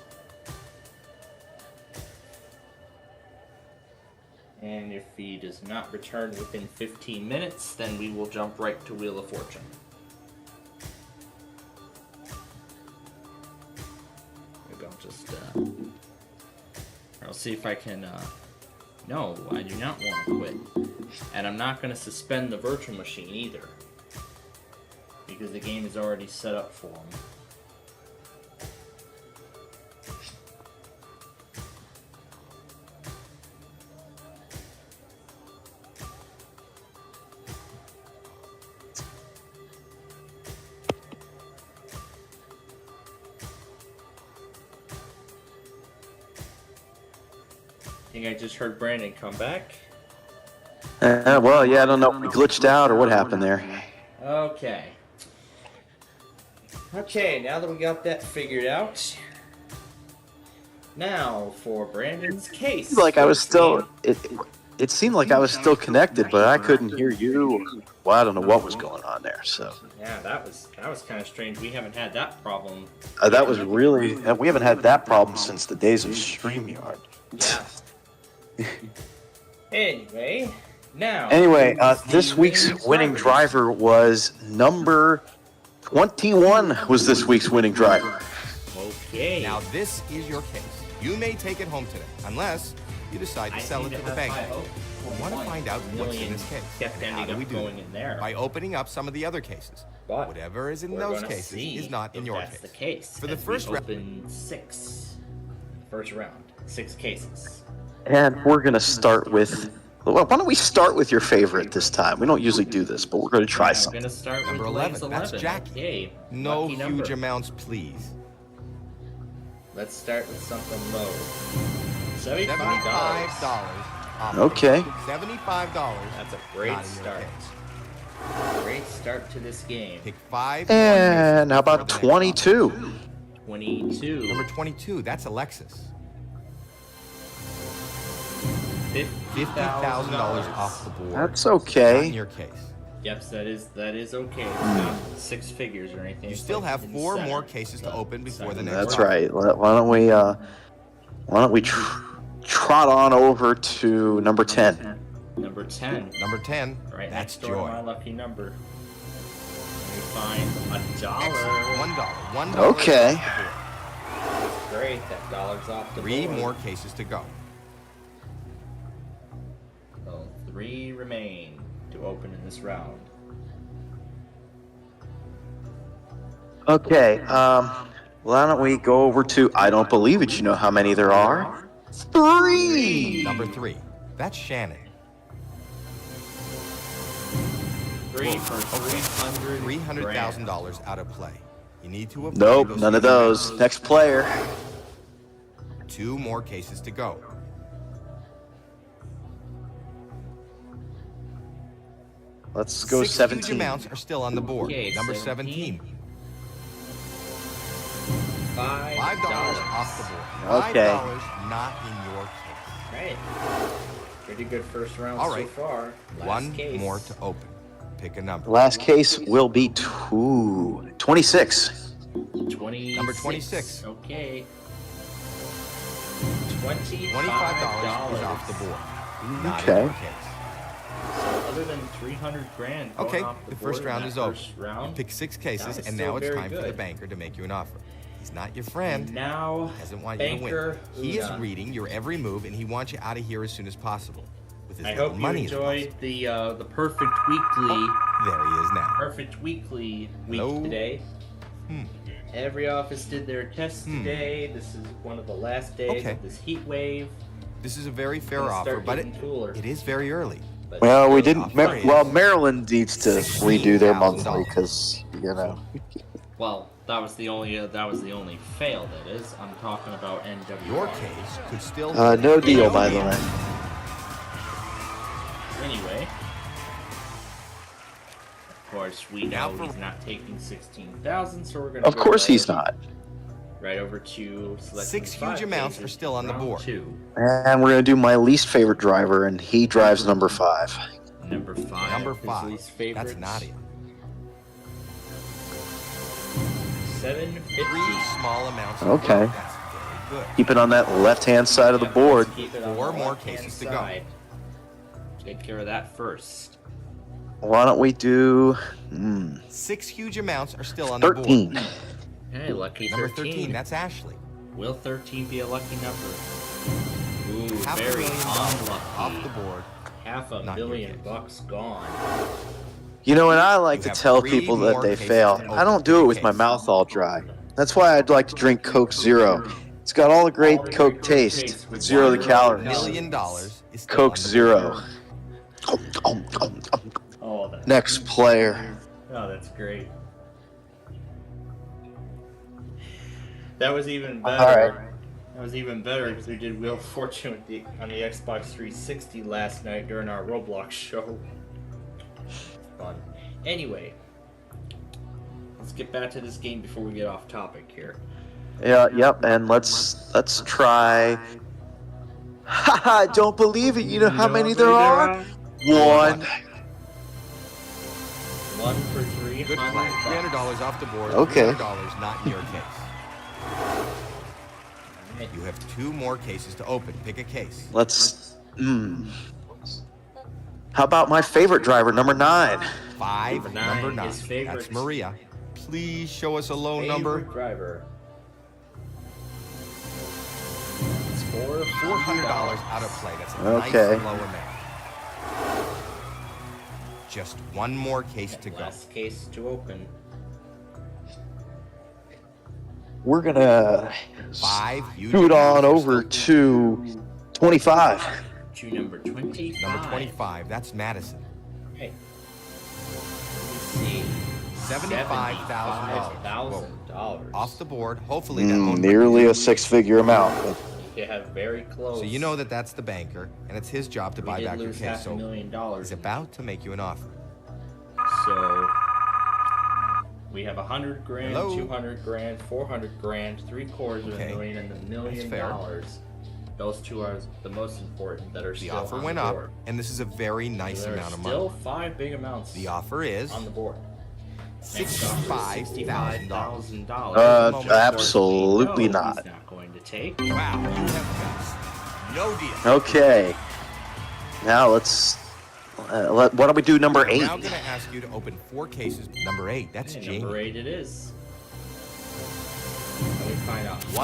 Speaker 1: And if he does not return within 15 minutes, then we will jump right to Wheel of Fortune. Maybe I'll just, I'll see if I can, no, I do not want to quit. And I'm not going to suspend the virtual machine either, because the game is already set up for him. I think I just heard Brandon come back.
Speaker 5: Well, yeah, I don't know if we glitched out or what happened there.
Speaker 1: Okay. Okay, now that we got that figured out, now for Brandon's case.
Speaker 5: Like I was still, it seemed like I was still connected, but I couldn't hear you. Well, I don't know what was going on there. So
Speaker 1: yeah, that was kind of strange. We haven't had that problem.
Speaker 5: that was really, we haven't had that problem since the days of StreamYard.
Speaker 1: Yeah. Anyway, now.
Speaker 5: Anyway, this week's winning driver was number 21. Was this week's winning driver?
Speaker 1: Okay.
Speaker 4: Now this is your case. You may take it home today, unless you decide to sell it to the bank. We want to find out what's in this case.
Speaker 1: Kept
Speaker 4: How do
Speaker 1: ending
Speaker 4: we
Speaker 1: up
Speaker 4: do
Speaker 1: going
Speaker 4: that?
Speaker 1: in there.
Speaker 4: By opening up some of the other cases.
Speaker 1: But
Speaker 4: whatever is in
Speaker 1: we're
Speaker 4: those
Speaker 1: gonna
Speaker 4: cases
Speaker 1: see
Speaker 4: is not in
Speaker 1: if
Speaker 4: your
Speaker 1: that's
Speaker 4: case.
Speaker 1: the case.
Speaker 4: For the
Speaker 1: as
Speaker 4: first
Speaker 1: we
Speaker 4: round.
Speaker 1: open first round, 6 cases.
Speaker 5: And we're going to start with, well, why don't we start with your favorite this time? We don't usually do this, but we're going to try
Speaker 1: We're
Speaker 5: something.
Speaker 1: going to start
Speaker 4: Number
Speaker 1: with
Speaker 4: 11.
Speaker 1: Lane's
Speaker 4: That's
Speaker 1: 11.
Speaker 4: Jack.
Speaker 1: Okay.
Speaker 4: No
Speaker 1: lucky number.
Speaker 4: huge amounts, please.
Speaker 1: Let's start with something low. $75.
Speaker 4: $75.
Speaker 5: Okay.
Speaker 4: $75.
Speaker 1: That's a great
Speaker 4: Not in your
Speaker 1: start.
Speaker 4: case.
Speaker 1: Great start to this game.
Speaker 4: Pick 5.
Speaker 5: And how about 22?
Speaker 1: 22.
Speaker 4: Number 22. That's Alexis.
Speaker 1: $50,000
Speaker 4: off the board.
Speaker 5: That's
Speaker 4: Not in
Speaker 5: okay.
Speaker 4: your case.
Speaker 1: Yep, that is okay. It's not 6 figures or anything.
Speaker 4: You
Speaker 1: It's
Speaker 4: still
Speaker 1: like
Speaker 4: have
Speaker 1: in
Speaker 4: 4
Speaker 1: center.
Speaker 4: more cases to open before the next
Speaker 5: That's
Speaker 4: round.
Speaker 5: right. Why don't we trot on over to number 10?
Speaker 1: Number 10.
Speaker 4: Number 10.
Speaker 1: Right
Speaker 4: That's
Speaker 1: next door to
Speaker 4: Joy.
Speaker 1: my lucky number. We find $1.
Speaker 4: $1. $1.
Speaker 5: Okay.
Speaker 4: off the board.
Speaker 1: Great, that dollar's off the
Speaker 4: 3
Speaker 1: board.
Speaker 4: more cases to go.
Speaker 1: So 3 remain to open in this round.
Speaker 5: Okay. Why don't we go over to I don't believe it. You know how many there are? 3.
Speaker 4: Number 3. That's Shannon.
Speaker 1: 3 for
Speaker 4: $300,000 out of play. You need to avoid
Speaker 5: Nope,
Speaker 4: those
Speaker 5: none of
Speaker 4: huge
Speaker 5: those.
Speaker 4: amounts.
Speaker 5: Next player.
Speaker 4: 2 more cases to go.
Speaker 5: Let's go
Speaker 4: 6 huge
Speaker 5: 17.
Speaker 4: amounts are still on the board.
Speaker 1: Okay,
Speaker 4: Number
Speaker 1: 17.
Speaker 4: 17.
Speaker 1: $5
Speaker 4: off the board.
Speaker 5: Okay.
Speaker 4: $5 not in your case.
Speaker 1: Right. Pretty good first round
Speaker 4: All
Speaker 1: so
Speaker 4: right.
Speaker 1: far. Last
Speaker 4: 1
Speaker 1: case.
Speaker 4: more to open. Pick a number.
Speaker 5: Last case will be 26.
Speaker 1: 26.
Speaker 4: Number 26.
Speaker 1: Okay. $25.
Speaker 4: $25 is off the board. Not in
Speaker 5: Okay.
Speaker 4: your case.
Speaker 1: So better than 300 grand. Going
Speaker 4: Okay,
Speaker 1: off
Speaker 4: the
Speaker 1: board
Speaker 4: first
Speaker 1: in
Speaker 4: round
Speaker 1: that
Speaker 4: is over.
Speaker 1: first round.
Speaker 4: Pick 6
Speaker 1: That
Speaker 4: cases,
Speaker 1: was
Speaker 4: and
Speaker 1: still
Speaker 4: now it's
Speaker 1: very
Speaker 4: time for the
Speaker 1: good.
Speaker 4: banker to make you an offer. He's not your friend.
Speaker 1: Now,
Speaker 4: Doesn't want you to
Speaker 1: Banker
Speaker 4: win. He is
Speaker 1: Una.
Speaker 4: reading your every move, and he wants you out of here as soon as possible. With as
Speaker 1: I
Speaker 4: little
Speaker 1: hope you
Speaker 4: money as
Speaker 1: enjoyed
Speaker 4: possible.
Speaker 1: the perfect weekly
Speaker 4: There he is now.
Speaker 1: perfect weekly week
Speaker 4: Hello?
Speaker 1: today.
Speaker 4: Hmm.
Speaker 1: Every office did their tests today. This is one of the last days
Speaker 4: Okay.
Speaker 1: of this heat wave.
Speaker 4: This is a very fair
Speaker 1: Gonna
Speaker 4: offer,
Speaker 1: start
Speaker 4: but
Speaker 1: getting cooler.
Speaker 4: it is very early.
Speaker 1: But
Speaker 5: Well, we
Speaker 1: still,
Speaker 5: didn't.
Speaker 4: offer
Speaker 5: Well,
Speaker 4: is
Speaker 5: Maryland needs to redo their monthly
Speaker 4: $16,000.
Speaker 5: because
Speaker 1: Well, that was the only fail. That is, I'm talking about NW.
Speaker 4: Your case could still
Speaker 5: no deal, by the way.
Speaker 1: Anyway, of course, we
Speaker 4: Now
Speaker 1: know
Speaker 4: for-
Speaker 1: he's not taking 16,000, so we're gonna.
Speaker 5: Of
Speaker 1: go
Speaker 5: course,
Speaker 1: right
Speaker 5: he's
Speaker 1: over-
Speaker 5: not.
Speaker 1: Right over to selecting
Speaker 4: 6 huge
Speaker 1: 5
Speaker 4: amounts
Speaker 1: cases,
Speaker 4: are still on the
Speaker 1: round
Speaker 4: board.
Speaker 1: 2.
Speaker 5: And we're gonna do my least favorite driver, and he drives number 5.
Speaker 1: Number 5.
Speaker 4: Number
Speaker 1: his
Speaker 4: 5.
Speaker 1: least favorite.
Speaker 4: That's Nadia.
Speaker 1: 750.
Speaker 4: 3 small amounts. of
Speaker 5: Okay.
Speaker 4: gold. That's very good.
Speaker 5: Keep it on that left-hand side of the
Speaker 1: Yep,
Speaker 5: board.
Speaker 1: let's keep it on
Speaker 4: 4
Speaker 1: the
Speaker 4: more
Speaker 1: left-hand
Speaker 4: cases to go.
Speaker 1: side. Take care of that first.
Speaker 5: Why don't we do
Speaker 4: 6 huge amounts are still on the
Speaker 5: 13?
Speaker 4: board.
Speaker 1: Hey, lucky
Speaker 4: Number
Speaker 1: 13.
Speaker 4: 13, that's Ashley.
Speaker 1: Will 13 be a lucky number? Ooh,
Speaker 4: Half a
Speaker 1: very
Speaker 4: million dollars
Speaker 1: unlucky.
Speaker 4: off the board.
Speaker 1: Half a
Speaker 4: Not your
Speaker 1: million
Speaker 4: case.
Speaker 1: bucks gone.
Speaker 5: You know, and I like
Speaker 4: You
Speaker 5: to
Speaker 4: have
Speaker 5: tell
Speaker 4: 3
Speaker 5: people that
Speaker 4: more
Speaker 5: they
Speaker 4: cases
Speaker 5: fail.
Speaker 4: to
Speaker 5: I don't do it
Speaker 4: open.
Speaker 5: with my
Speaker 4: Case.
Speaker 5: mouth all dry. That's why I'd like to drink Coke Zero. It's got all the great Coke taste, with zero the
Speaker 4: $1
Speaker 5: calories.
Speaker 4: million is still
Speaker 5: Coke
Speaker 4: on the
Speaker 5: Zero.
Speaker 1: Oh, that's
Speaker 5: Next player.
Speaker 1: Oh, that's great. That was even better.
Speaker 5: All right.
Speaker 1: That was even better because we did Wheel of Fortune on the Xbox 360 last night during our Roblox show. Fun. Anyway, let's get back to this game before we get off topic here.
Speaker 5: Yeah, yep, and let's try. Haha, I don't believe it. You know how many there are? 1.
Speaker 1: 1 for 300.
Speaker 4: Good play. $300 off the board.
Speaker 5: Okay.
Speaker 4: $300 not in your case. You have 2 more cases to open. Pick a case.
Speaker 5: Let's. How about my favorite driver, number 9?
Speaker 4: 5,
Speaker 1: Number nine,
Speaker 4: number 9.
Speaker 1: his favorite.
Speaker 4: That's Maria. Please show us a low number.
Speaker 1: Favorite driver. It's
Speaker 4: $400 out of play. That's a
Speaker 5: Okay.
Speaker 4: nice low amount. Just 1 more case to go.
Speaker 1: Last case to open.
Speaker 5: We're gonna
Speaker 4: 5 huge
Speaker 5: scoot on
Speaker 4: amounts are
Speaker 5: over
Speaker 4: still-
Speaker 5: to 25.
Speaker 1: To number 25.
Speaker 4: Number 25. That's Madison.
Speaker 1: Okay. Let's see.
Speaker 4: $75,000.
Speaker 1: $75,000.
Speaker 4: Off the board. Hopefully that won't
Speaker 5: Nearly a 6-figure amount. But
Speaker 1: You have very close.
Speaker 4: So you know that that's the banker, and it's his job to
Speaker 1: we
Speaker 4: buy
Speaker 1: did
Speaker 4: back your
Speaker 1: lose
Speaker 4: case. So
Speaker 1: $500,000.
Speaker 4: he's about to make you an offer.
Speaker 1: So we have 100 grand,
Speaker 4: Hello?
Speaker 1: 200 grand, 400 grand, $750,000 of
Speaker 4: Okay.
Speaker 1: a million, and $1 million.
Speaker 4: fair.
Speaker 1: Those 2 are the most important that are
Speaker 4: The
Speaker 1: still
Speaker 4: offer
Speaker 1: on
Speaker 4: went
Speaker 1: the
Speaker 4: up,
Speaker 1: board.
Speaker 4: and this is a very nice
Speaker 1: So there are
Speaker 4: amount of
Speaker 1: still
Speaker 4: money.
Speaker 1: 5 big amounts
Speaker 4: The offer is
Speaker 1: on the board.
Speaker 4: $65,000.
Speaker 1: $65,000.
Speaker 5: absolutely
Speaker 1: No,
Speaker 5: not.
Speaker 1: He's not going to take.
Speaker 4: Wow, you have just no deal.
Speaker 5: Okay. Now let's. Why don't we do number 8?
Speaker 4: I'm now going to ask you to open 4 cases. Number 8, that's
Speaker 1: Okay,
Speaker 4: Jamie.
Speaker 1: number 8 it is. Let me find out.
Speaker 4: $100,000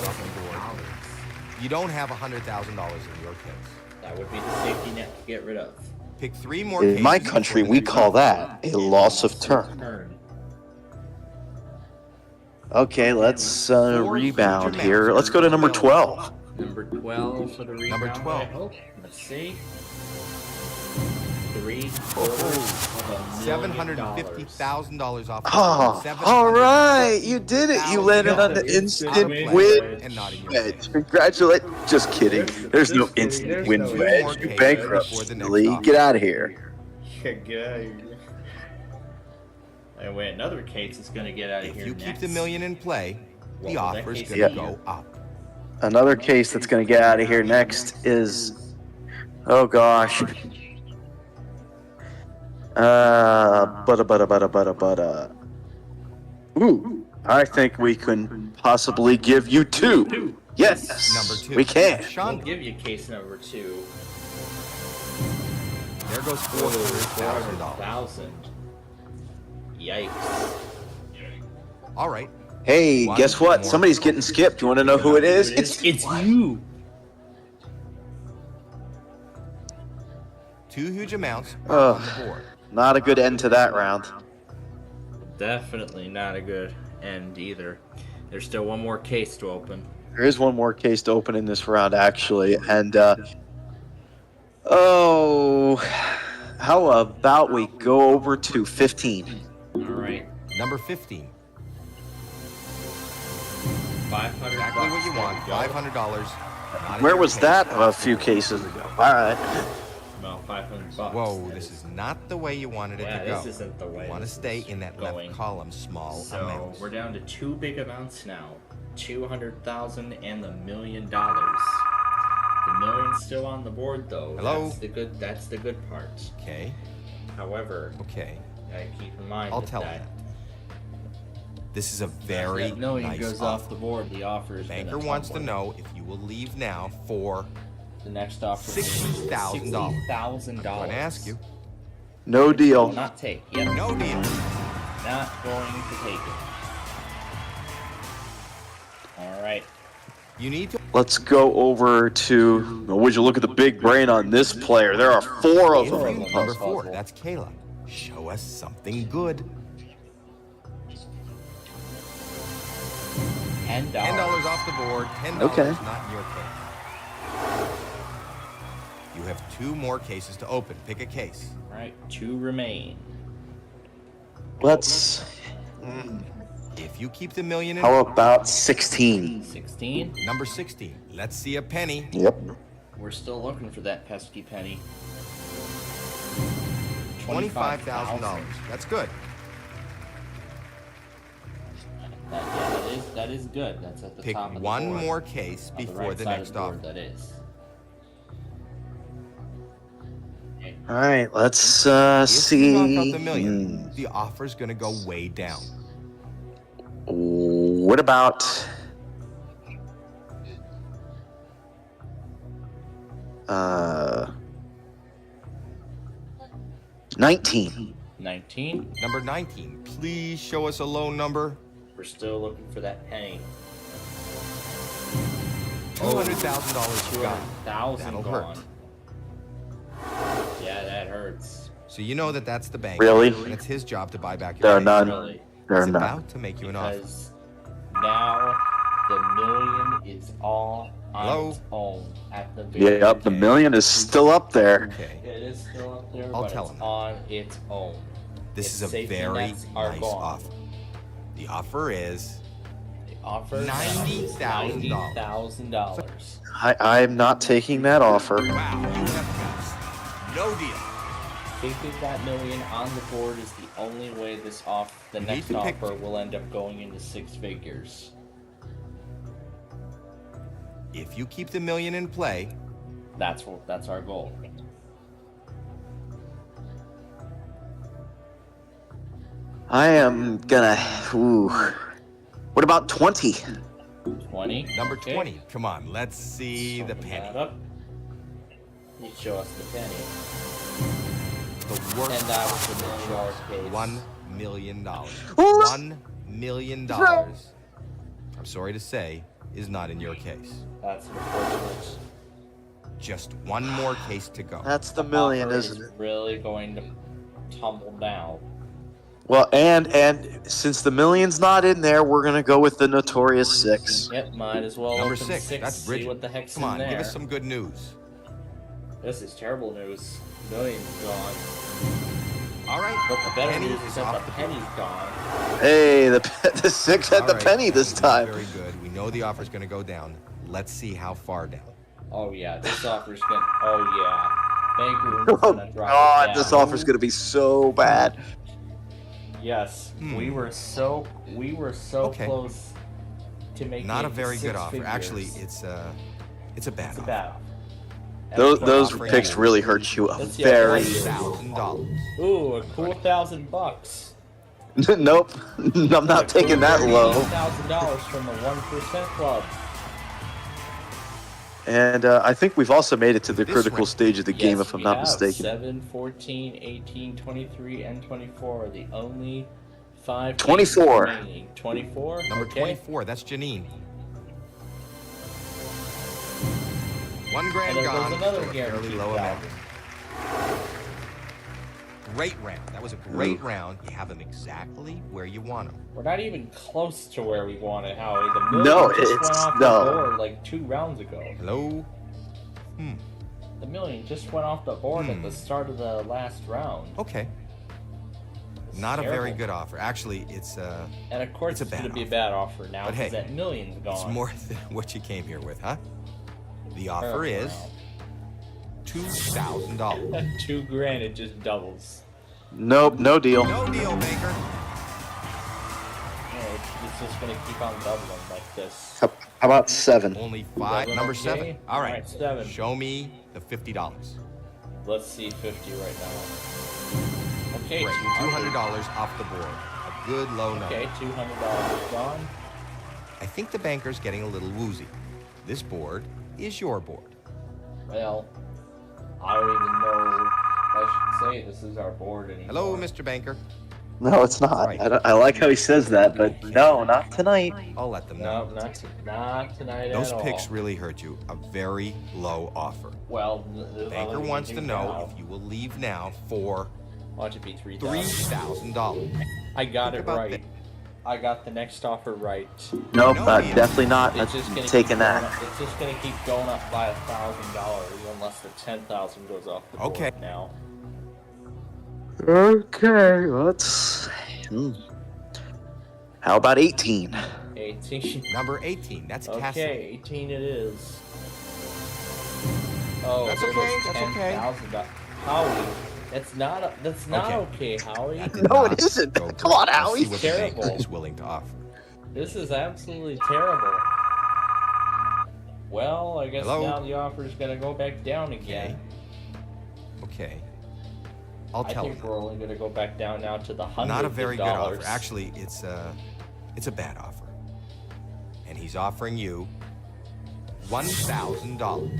Speaker 4: off the board. You don't have $100,000 in your case.
Speaker 1: That would be the safety net to get rid of.
Speaker 4: Pick 3 more
Speaker 5: In
Speaker 4: cases.
Speaker 5: my country,
Speaker 4: before
Speaker 5: we
Speaker 4: the
Speaker 5: call
Speaker 4: next
Speaker 5: that a loss of turn. Okay, let's rebound here. Let's go to number 12.
Speaker 1: Number 12 for the rebound.
Speaker 4: Number 12.
Speaker 1: I hope. Let's see. 3
Speaker 4: Oh, $750,000 off the
Speaker 5: Oh,
Speaker 4: board.
Speaker 5: all right, you did it. You landed on the instant win
Speaker 4: And not in your
Speaker 5: wedge.
Speaker 4: case.
Speaker 5: Congratulations. Just kidding. There's no instant win wedge. You bankrupt, Lee. Get out of here.
Speaker 1: Good guy. And wait, another case is going to get out of
Speaker 4: If
Speaker 1: here
Speaker 4: you
Speaker 1: next.
Speaker 4: keep the million in play, the
Speaker 1: Well, that
Speaker 4: offer is
Speaker 1: case
Speaker 4: going
Speaker 5: is
Speaker 4: to go up.
Speaker 5: Another case that's going to get out of here next is. Oh, gosh. Ooh, I think we can possibly give you 2. Yes,
Speaker 4: Number 2.
Speaker 5: we can.
Speaker 1: We'll
Speaker 4: Sean,
Speaker 1: give you case number 2.
Speaker 4: there goes $400,000.
Speaker 1: 400,000. Yikes.
Speaker 4: All right.
Speaker 5: Hey,
Speaker 4: One
Speaker 5: guess what?
Speaker 4: more.
Speaker 5: Somebody's getting skipped. You want to know who it is?
Speaker 1: It's you.
Speaker 4: 2 huge amounts
Speaker 5: Ugh.
Speaker 4: on the board.
Speaker 5: Not a good end to that round.
Speaker 1: Definitely not a good end either. There's still one more case to open.
Speaker 5: There is one more case to open in this round, actually. And, oh, how about we go over to 15?
Speaker 1: All right.
Speaker 4: Number 15.
Speaker 1: 500.
Speaker 4: Exactly what you want. $500. Not in
Speaker 5: Where
Speaker 4: your
Speaker 5: was
Speaker 4: case.
Speaker 5: that a few cases ago? All right.
Speaker 1: Well, $500.
Speaker 4: Whoa, this is not the way you wanted it
Speaker 1: Yeah,
Speaker 4: to go.
Speaker 1: this isn't the way.
Speaker 4: You want to
Speaker 1: this
Speaker 4: stay
Speaker 1: is
Speaker 4: in that
Speaker 1: going.
Speaker 4: left column, small
Speaker 1: So
Speaker 4: amounts.
Speaker 1: we're down to 2 big amounts now: 200,000 and the $1 million. The million's still on the board though.
Speaker 4: Hello?
Speaker 1: That's the good part.
Speaker 4: Okay,
Speaker 1: However,
Speaker 4: okay.
Speaker 1: keep in mind
Speaker 4: I'll
Speaker 1: that
Speaker 4: tell
Speaker 1: that
Speaker 4: him. This is a very
Speaker 1: that million
Speaker 4: nice
Speaker 1: goes
Speaker 4: offer.
Speaker 1: off the board. The offer is
Speaker 4: Banker
Speaker 1: gonna
Speaker 4: wants to
Speaker 1: tumble.
Speaker 4: know if you will leave now for.
Speaker 1: The next offer is
Speaker 4: $60,000.
Speaker 1: $60,000.
Speaker 4: I'm going to ask you.
Speaker 5: No
Speaker 1: Will
Speaker 5: deal.
Speaker 1: not take. Yep.
Speaker 4: No deal.
Speaker 1: Not going to take it. All right.
Speaker 4: You need to.
Speaker 5: Let's go over to. Would you look at the big brain on this player? There are 4 of them.
Speaker 1: them.
Speaker 4: Number
Speaker 1: Puzzle.
Speaker 4: 4. That's Kayla. Show us something good.
Speaker 1: $10.
Speaker 4: $10 off the board. $10
Speaker 5: Okay.
Speaker 4: not in your case. You have 2 more cases to open. Pick a case.
Speaker 1: All right. 2 remain.
Speaker 5: Let's.
Speaker 4: If you keep the million in
Speaker 5: How about 16?
Speaker 1: 16.
Speaker 4: number 16, let's see a penny.
Speaker 5: Yep.
Speaker 1: We're still looking for that pesky penny.
Speaker 4: $25,000. That's good.
Speaker 1: That is good. That's at the
Speaker 4: Pick
Speaker 1: top of the
Speaker 4: one
Speaker 1: board.
Speaker 4: more case
Speaker 1: On the
Speaker 4: before
Speaker 1: right
Speaker 4: the
Speaker 1: side
Speaker 4: next
Speaker 1: of the board,
Speaker 4: offer.
Speaker 1: that is. Okay.
Speaker 5: All right. Let's
Speaker 4: If you knock out
Speaker 5: see.
Speaker 4: the million, the offer's going to go way down.
Speaker 5: What about? Uh. 19.
Speaker 1: 19.
Speaker 4: Number 19, please show us a low number.
Speaker 1: We're still looking for that penny.
Speaker 4: $200,000 gone.
Speaker 1: 200,000
Speaker 4: That'll
Speaker 1: gone.
Speaker 4: hurt.
Speaker 1: Yeah, that hurts.
Speaker 4: So you know that's the bank.
Speaker 5: Really?
Speaker 4: And it's his job to buy back your
Speaker 5: There are
Speaker 4: case.
Speaker 5: none.
Speaker 1: Really.
Speaker 5: There are
Speaker 4: He's
Speaker 5: none.
Speaker 4: about to make you an offer.
Speaker 1: Because now the million is all on
Speaker 4: Hello?
Speaker 1: its own at the very
Speaker 5: Yep. The
Speaker 1: end.
Speaker 5: million is still up there.
Speaker 4: Okay.
Speaker 1: It is still up there,
Speaker 4: I'll
Speaker 1: but
Speaker 4: tell
Speaker 1: it's
Speaker 4: him.
Speaker 1: on its own.
Speaker 4: This
Speaker 1: Its
Speaker 4: is a
Speaker 1: safety
Speaker 4: very
Speaker 1: nets are
Speaker 4: nice
Speaker 1: gone.
Speaker 4: offer. The offer is
Speaker 1: The offer
Speaker 4: $90,000.
Speaker 1: $90,000.
Speaker 5: I'm not taking that offer.
Speaker 4: wow, you have guts. No deal.
Speaker 1: Keeping that million on the board is the only way the
Speaker 4: You need
Speaker 1: next
Speaker 4: to pick-
Speaker 1: offer will end up going into 6 figures.
Speaker 4: If you keep the million in play,
Speaker 1: That's our goal.
Speaker 5: I am gonna. Ooh. What about 20?
Speaker 1: 20.
Speaker 4: number
Speaker 1: Okay.
Speaker 4: 20. Come on, let's see the
Speaker 1: Open
Speaker 4: penny.
Speaker 1: that up. You show us the penny.
Speaker 4: The worst
Speaker 1: $10
Speaker 4: offer
Speaker 1: for
Speaker 4: that
Speaker 1: $1
Speaker 4: shows
Speaker 1: case.
Speaker 4: $1 million.
Speaker 5: Ooh.
Speaker 4: $1 million, I'm sorry to say, is not in your case.
Speaker 1: That's unfortunate.
Speaker 4: Just one more case to go.
Speaker 5: That's the million,
Speaker 1: Offer
Speaker 5: isn't
Speaker 1: is
Speaker 5: it?
Speaker 1: really going to tumble down.
Speaker 5: Well, and since the million's not in there, we're gonna go with the notorious 6.
Speaker 1: Yep, might as well
Speaker 4: Number
Speaker 1: open
Speaker 4: 6,
Speaker 1: 6.
Speaker 4: that's
Speaker 1: See
Speaker 4: Bridget.
Speaker 1: what the heck's
Speaker 4: Come
Speaker 1: in
Speaker 4: on,
Speaker 1: there.
Speaker 4: give us some good news.
Speaker 1: This is terrible news. Million's gone.
Speaker 4: All right,
Speaker 1: But the better
Speaker 4: penny
Speaker 1: news is that
Speaker 4: off
Speaker 1: the
Speaker 4: the
Speaker 1: penny's gone.
Speaker 5: Hey, the 6 had
Speaker 4: All
Speaker 5: the
Speaker 4: right,
Speaker 5: penny this
Speaker 4: is
Speaker 5: time.
Speaker 4: Very good. We know the offer's going to go down. Let's see how far down.
Speaker 1: Oh yeah, this offer's gonna. Oh yeah, Banker is
Speaker 5: Oh
Speaker 1: gonna drop
Speaker 5: God,
Speaker 1: it down.
Speaker 5: this offer's gonna be so bad.
Speaker 1: Yes,
Speaker 4: Hmm.
Speaker 1: we were so
Speaker 4: Okay.
Speaker 1: close to making
Speaker 4: Not
Speaker 1: it
Speaker 4: a very
Speaker 1: to
Speaker 4: good
Speaker 1: 6
Speaker 4: offer.
Speaker 1: figures.
Speaker 4: Actually, it's a bad
Speaker 1: It's a
Speaker 4: offer.
Speaker 1: bad offer.
Speaker 5: Those
Speaker 4: offering
Speaker 5: picks
Speaker 4: you-
Speaker 5: really hurt you
Speaker 1: Let's see
Speaker 5: very.
Speaker 1: how
Speaker 4: $1,000.
Speaker 1: Ooh, a cool $1,000.
Speaker 5: Nope, I'm not taking that low.
Speaker 1: $1,000 from the 1% club.
Speaker 5: And I think we've also made it to the
Speaker 4: This
Speaker 5: critical
Speaker 4: round-
Speaker 5: stage of the game, if I'm
Speaker 1: we
Speaker 5: not
Speaker 1: have.
Speaker 5: mistaken.
Speaker 1: 7, 14, 18, 23, and 24 are the only 5
Speaker 5: 24.
Speaker 1: games remaining. 24?
Speaker 4: Number
Speaker 1: Okay.
Speaker 4: 24, that's Janine. 1 grand
Speaker 1: And there
Speaker 4: gone
Speaker 1: goes another
Speaker 4: for a fairly
Speaker 1: guaranteed
Speaker 4: low amount.
Speaker 1: value.
Speaker 4: Great round. That was a great round. You have them exactly where you want them.
Speaker 1: We're not even close to where we want it, Howie. The million
Speaker 5: No,
Speaker 1: just
Speaker 5: it's-
Speaker 1: went off
Speaker 5: no.
Speaker 1: the board like 2 rounds ago.
Speaker 4: Hello?
Speaker 1: The million just went off the board at the start of the last round.
Speaker 4: Okay.
Speaker 1: It's
Speaker 4: Not a very
Speaker 1: terrible.
Speaker 4: good offer. Actually, it's
Speaker 1: And of course,
Speaker 4: It's a
Speaker 1: it's
Speaker 4: bad
Speaker 1: going to be a
Speaker 4: offer.
Speaker 1: bad offer now
Speaker 4: But
Speaker 1: because
Speaker 4: hey,
Speaker 1: that million's gone.
Speaker 4: it's more than what you came here with, huh? The offer is $2,000.
Speaker 1: 2 grand, it just doubles.
Speaker 5: Nope, no deal.
Speaker 4: No deal, Baker.
Speaker 1: Yeah, it's just going to keep on doubling like this.
Speaker 5: How about 7?
Speaker 4: Only 5.
Speaker 1: Seven,
Speaker 4: Number
Speaker 1: okay.
Speaker 4: 7. All right.
Speaker 1: Alright, 7.
Speaker 4: Show me the $50.
Speaker 1: Let's see 50 right now. Okay,
Speaker 4: Great.
Speaker 1: $200.
Speaker 4: $200 off the board. A good low number.
Speaker 1: Okay, $200 gone.
Speaker 4: I think the banker's getting a little woozy. This board is your board.
Speaker 1: Well, I don't even know if I should say this is our board anymore.
Speaker 4: Hello, Mr. Banker.
Speaker 5: No, it's not.
Speaker 4: Right.
Speaker 5: I like how he says that, but no, not tonight.
Speaker 4: I'll let them
Speaker 1: No,
Speaker 4: know.
Speaker 1: not tonight
Speaker 4: Those
Speaker 1: at all.
Speaker 4: picks really hurt you. A very low offer.
Speaker 1: Well,
Speaker 4: The banker wants to know if you will leave now for
Speaker 1: Want it to be 3,000.
Speaker 4: $3,000.
Speaker 1: I got
Speaker 4: Think
Speaker 1: it
Speaker 4: about
Speaker 1: right.
Speaker 4: that.
Speaker 5: Oh,
Speaker 1: I got the next offer right.
Speaker 5: Nope,
Speaker 4: No deal.
Speaker 5: definitely not.
Speaker 1: It's just gonna
Speaker 5: Taking
Speaker 1: keep
Speaker 5: that.
Speaker 1: going up- It's just gonna keep going up by $1,000 unless the 10,000 goes off the board
Speaker 4: Okay.
Speaker 1: now.
Speaker 5: Okay, let's. How about 18?
Speaker 1: 18.
Speaker 4: Number 18. That's Cassie.
Speaker 1: Okay, 18 it is. Oh,
Speaker 4: That's
Speaker 1: there
Speaker 4: okay,
Speaker 1: goes
Speaker 4: that's okay.
Speaker 1: $10,000. Howie, that's not
Speaker 4: Okay.
Speaker 1: okay, Howie.
Speaker 4: That did
Speaker 5: No,
Speaker 4: not
Speaker 5: it isn't.
Speaker 4: go
Speaker 5: Come on,
Speaker 4: great. Let's
Speaker 5: Howie.
Speaker 4: see what the banker
Speaker 1: Terrible.
Speaker 4: is willing to offer.
Speaker 1: This is absolutely terrible. Well, I guess
Speaker 4: Hello?
Speaker 1: now the offer is gonna go back down again.
Speaker 4: Okay. I'll
Speaker 1: I
Speaker 4: tell
Speaker 1: think
Speaker 4: him.
Speaker 1: we're only gonna go back down now to the $100.
Speaker 4: Not a very good offer. Actually, it's a bad offer. And he's offering you $1,000.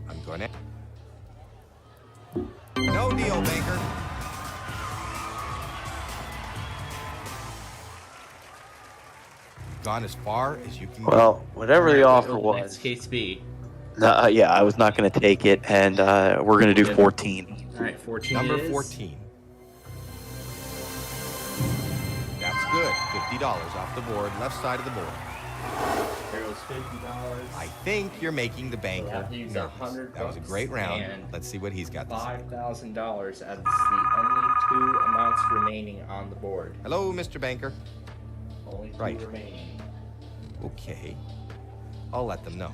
Speaker 4: I'm gonna. No deal, banker. You've gone as far as you can go.
Speaker 5: Well, whatever the offer
Speaker 1: What will the next
Speaker 5: was.
Speaker 1: case be?
Speaker 5: Yeah, I was not going to take it, and we're going to do 14.
Speaker 1: All right, 14.
Speaker 4: Number
Speaker 1: it is.
Speaker 4: 14. That's good. $50 off the board, left side of the board.
Speaker 1: There goes $50.
Speaker 4: I think you're making the banker
Speaker 1: have to use
Speaker 4: nervous.
Speaker 1: $100
Speaker 4: That was a great round.
Speaker 1: and
Speaker 4: Let's see what he's got to say.
Speaker 1: $5,000 as the only 2 amounts remaining on the board.
Speaker 4: Hello, Mr. Banker.
Speaker 1: Only 2
Speaker 4: Right.
Speaker 1: remaining.
Speaker 4: Okay. I'll let them know.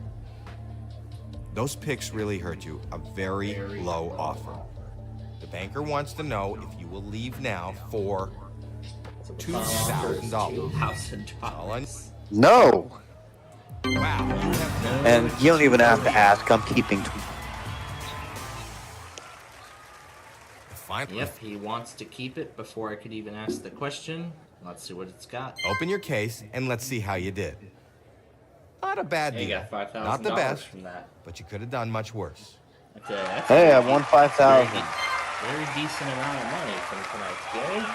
Speaker 4: Those picks really hurt you. A very low offer. The banker wants to know if you will leave now for
Speaker 1: So the final offer is
Speaker 4: $2,000.
Speaker 1: $2,000.
Speaker 5: No!
Speaker 4: Wow, you have no
Speaker 5: And you don't even have to ask. I'm keeping.
Speaker 4: Finally,
Speaker 1: Yep, he wants to keep it before I could even ask the question. Let's see what it's got.
Speaker 4: open your case and let's see how you did. Not a bad
Speaker 1: Hey, you
Speaker 4: deal.
Speaker 1: got $5,000
Speaker 4: Not the best,
Speaker 1: from that.
Speaker 4: but you could have done much worse.
Speaker 1: Okay, that's
Speaker 5: Hey, I
Speaker 1: very-
Speaker 5: won 5,000.
Speaker 1: Very decent amount of money from tonight's game.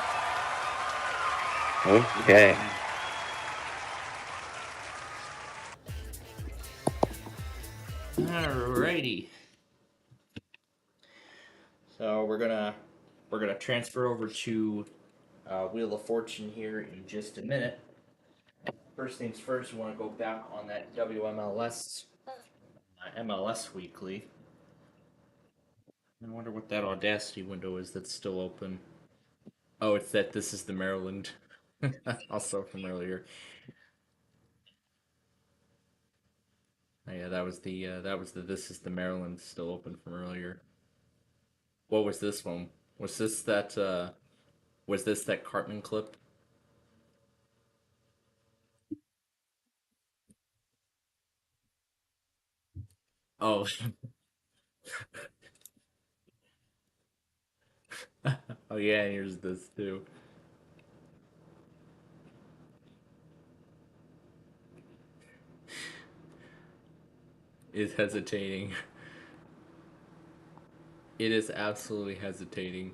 Speaker 5: Okay.
Speaker 1: Alrighty. So we're gonna transfer over to Wheel of Fortune here in just a minute. First things first, we want to go back on that WMLS MLS Weekly. I wonder what that Audacity window is that's still open. Oh, it's that This is the Maryland. Also from earlier. Oh, yeah, that was the This is the Maryland still open from earlier. What was this one? Was this that Cartman clip? Oh. Oh yeah, and here's this too. is hesitating. It is absolutely hesitating.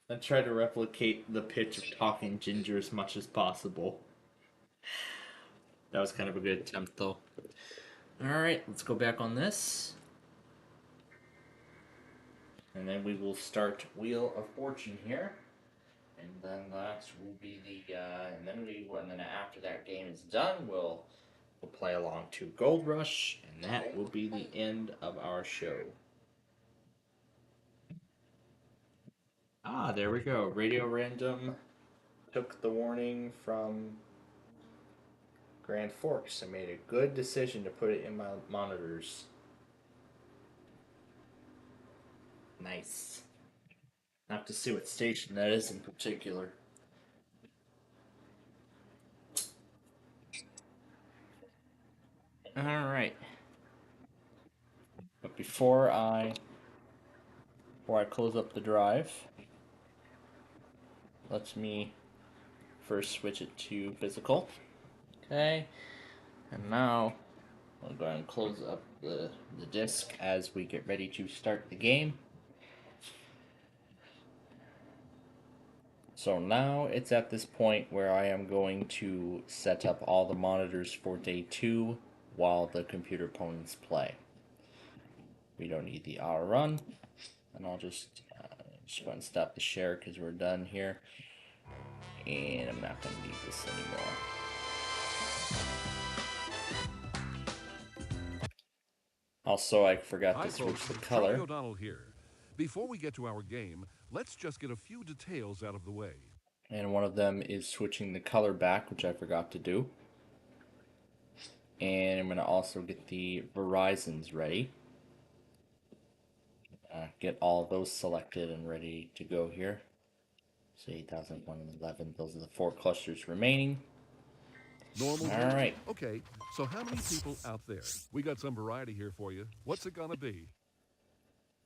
Speaker 1: I try to replicate the pitch of talking ginger as much as possible. That was kind of a good attempt, though. Alright, let's go back on this. And then we will start Wheel of Fortune here. And then that will be the, and then after that game is done, we'll play along to Gold Rush, and that will be the end of our show. Ah, there we go. Radio Random took the warning from Grand Forks and made a good decision to put it in my monitors. Nice. I have to see what station that is in particular. Alright. But before I close up the drive, let me first switch it to physical. Okay. And now I'll go ahead and close up the disk as we get ready to start the game. So now it's at this point where I am going to set up all the monitors for day 2 while the computer opponents play. We don't need the auto run, and I'll just go ahead and stop the share because we're done here. And I'm not going to need this anymore. Also, I forgot to switch the color.
Speaker 6: Charlie O'Donnell here. Before we get to our game, let's just get a few details out of the way.
Speaker 1: And one of them is switching the color back, which I forgot to do. And I'm going to also get the Verizons ready. Get all those selected and ready to go here. So 8,111, those are the 4 clusters remaining.
Speaker 6: Normal.
Speaker 1: All right.
Speaker 6: Okay, so how many people out there? We got some variety here for you. What's it gonna be?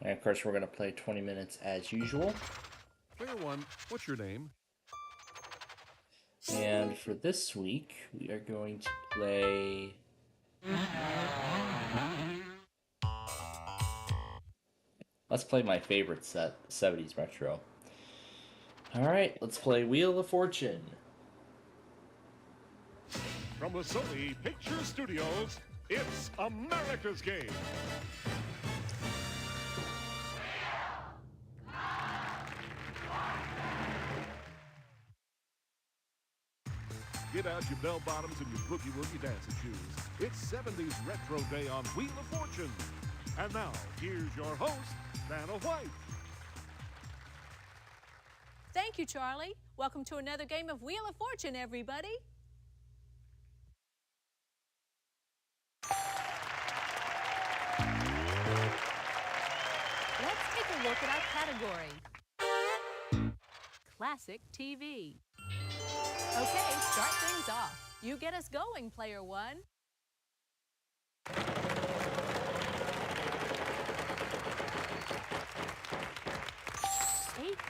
Speaker 1: And of course, we're going to play 20 minutes as usual.
Speaker 6: Player 1, what's your name?
Speaker 1: And for this week, we are going to play... Let's play my favorite set, 70s Retro. Alright, let's play Wheel of Fortune.
Speaker 7: From the Sony Picture Studios, it's America's Game. Get out your bell-bottoms and your boogie-woogie dancing shoes. It's 70s Retro Day on Wheel of Fortune. And now, here's your host, Vanna White.
Speaker 8: Thank you, Charlie. Welcome to another game of Wheel of Fortune, everybody. Let's take a look at our category. Classic TV. Okay, start things off. You get us going, player 1.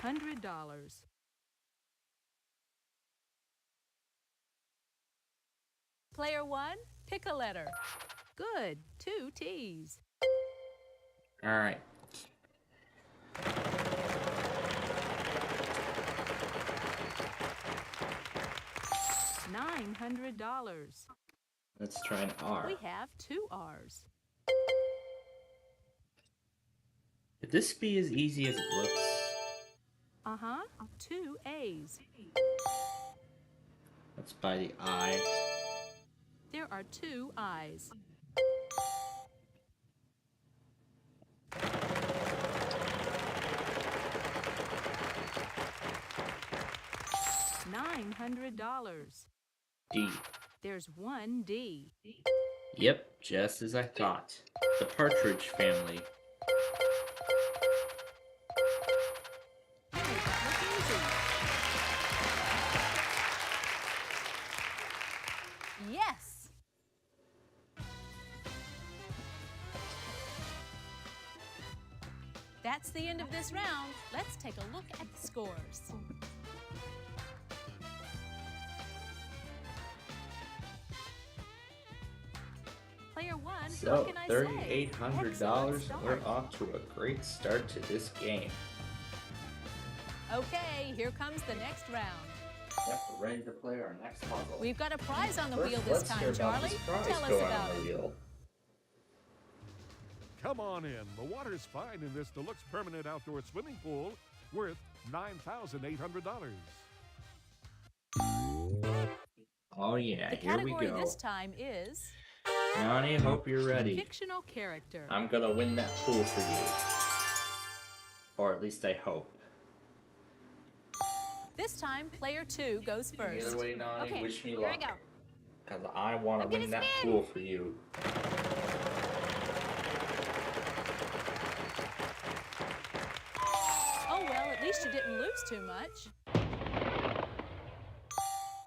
Speaker 8: $800. Player 1, pick a letter. Good, 2 T's.
Speaker 1: Alright.
Speaker 8: $900.
Speaker 1: Let's try an R.
Speaker 8: We have 2 R's.
Speaker 1: Could this be as easy as it looks?
Speaker 8: Uh-huh, 2 A's.
Speaker 1: Let's buy the I.
Speaker 8: There are 2 I's. $900.
Speaker 1: D.
Speaker 8: There's 1 D.
Speaker 1: Yep, just as I thought. The Partridge Family.
Speaker 8: Yes! That's the end of this round. Let's take a look at the scores. Player one, what
Speaker 1: So,
Speaker 8: can I say?
Speaker 1: $3,800.
Speaker 8: Excellent
Speaker 1: We're
Speaker 8: start.
Speaker 1: off to a great start to this game.
Speaker 8: Okay, here comes the next round.
Speaker 1: Yep, we're ready to play our next puzzle.
Speaker 8: We've got a prize on the
Speaker 1: First,
Speaker 8: wheel this
Speaker 1: let's hear
Speaker 8: time,
Speaker 1: about
Speaker 8: Charlie.
Speaker 1: this prize
Speaker 8: Tell us
Speaker 1: going
Speaker 8: about
Speaker 1: on the
Speaker 8: it.
Speaker 1: wheel.
Speaker 7: Come on in. The water's fine in this deluxe permanent outdoor swimming pool worth $9,800.
Speaker 1: Oh yeah,
Speaker 8: The
Speaker 1: here we
Speaker 8: category
Speaker 1: go.
Speaker 8: this time is
Speaker 1: Nani, hope you're ready.
Speaker 8: fictional character.
Speaker 1: I'm gonna win that pool for you. Or at least I hope.
Speaker 8: This time, player two goes first.
Speaker 1: Either way, Nani,
Speaker 8: Okay,
Speaker 1: wish me
Speaker 8: here
Speaker 1: luck.
Speaker 8: I go.
Speaker 1: Because I want to
Speaker 8: I'm gonna
Speaker 1: win that
Speaker 8: spin.
Speaker 1: pool for you.
Speaker 8: Oh well, at least you didn't lose too much.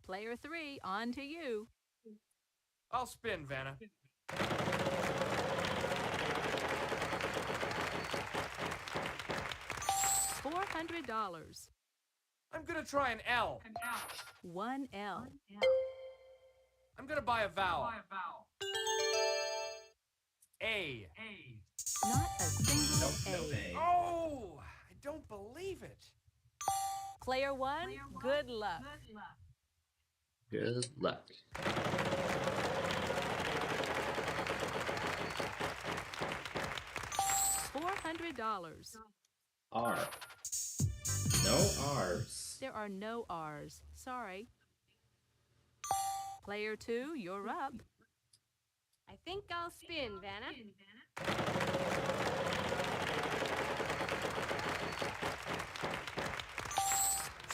Speaker 8: Player three, on to you.
Speaker 9: I'll spin, Vanna.
Speaker 8: $400.
Speaker 9: I'm gonna try an L.
Speaker 8: One L.
Speaker 9: I'm gonna buy a vowel. A.
Speaker 8: Not a single
Speaker 1: Nope,
Speaker 8: A.
Speaker 1: A.
Speaker 9: Oh, I don't believe it.
Speaker 8: Player one, good luck.
Speaker 1: Good luck.
Speaker 8: $400.
Speaker 1: R. No R's.
Speaker 8: There are no R's. Sorry. Player two, you're up.
Speaker 10: I think I'll spin, Vanna.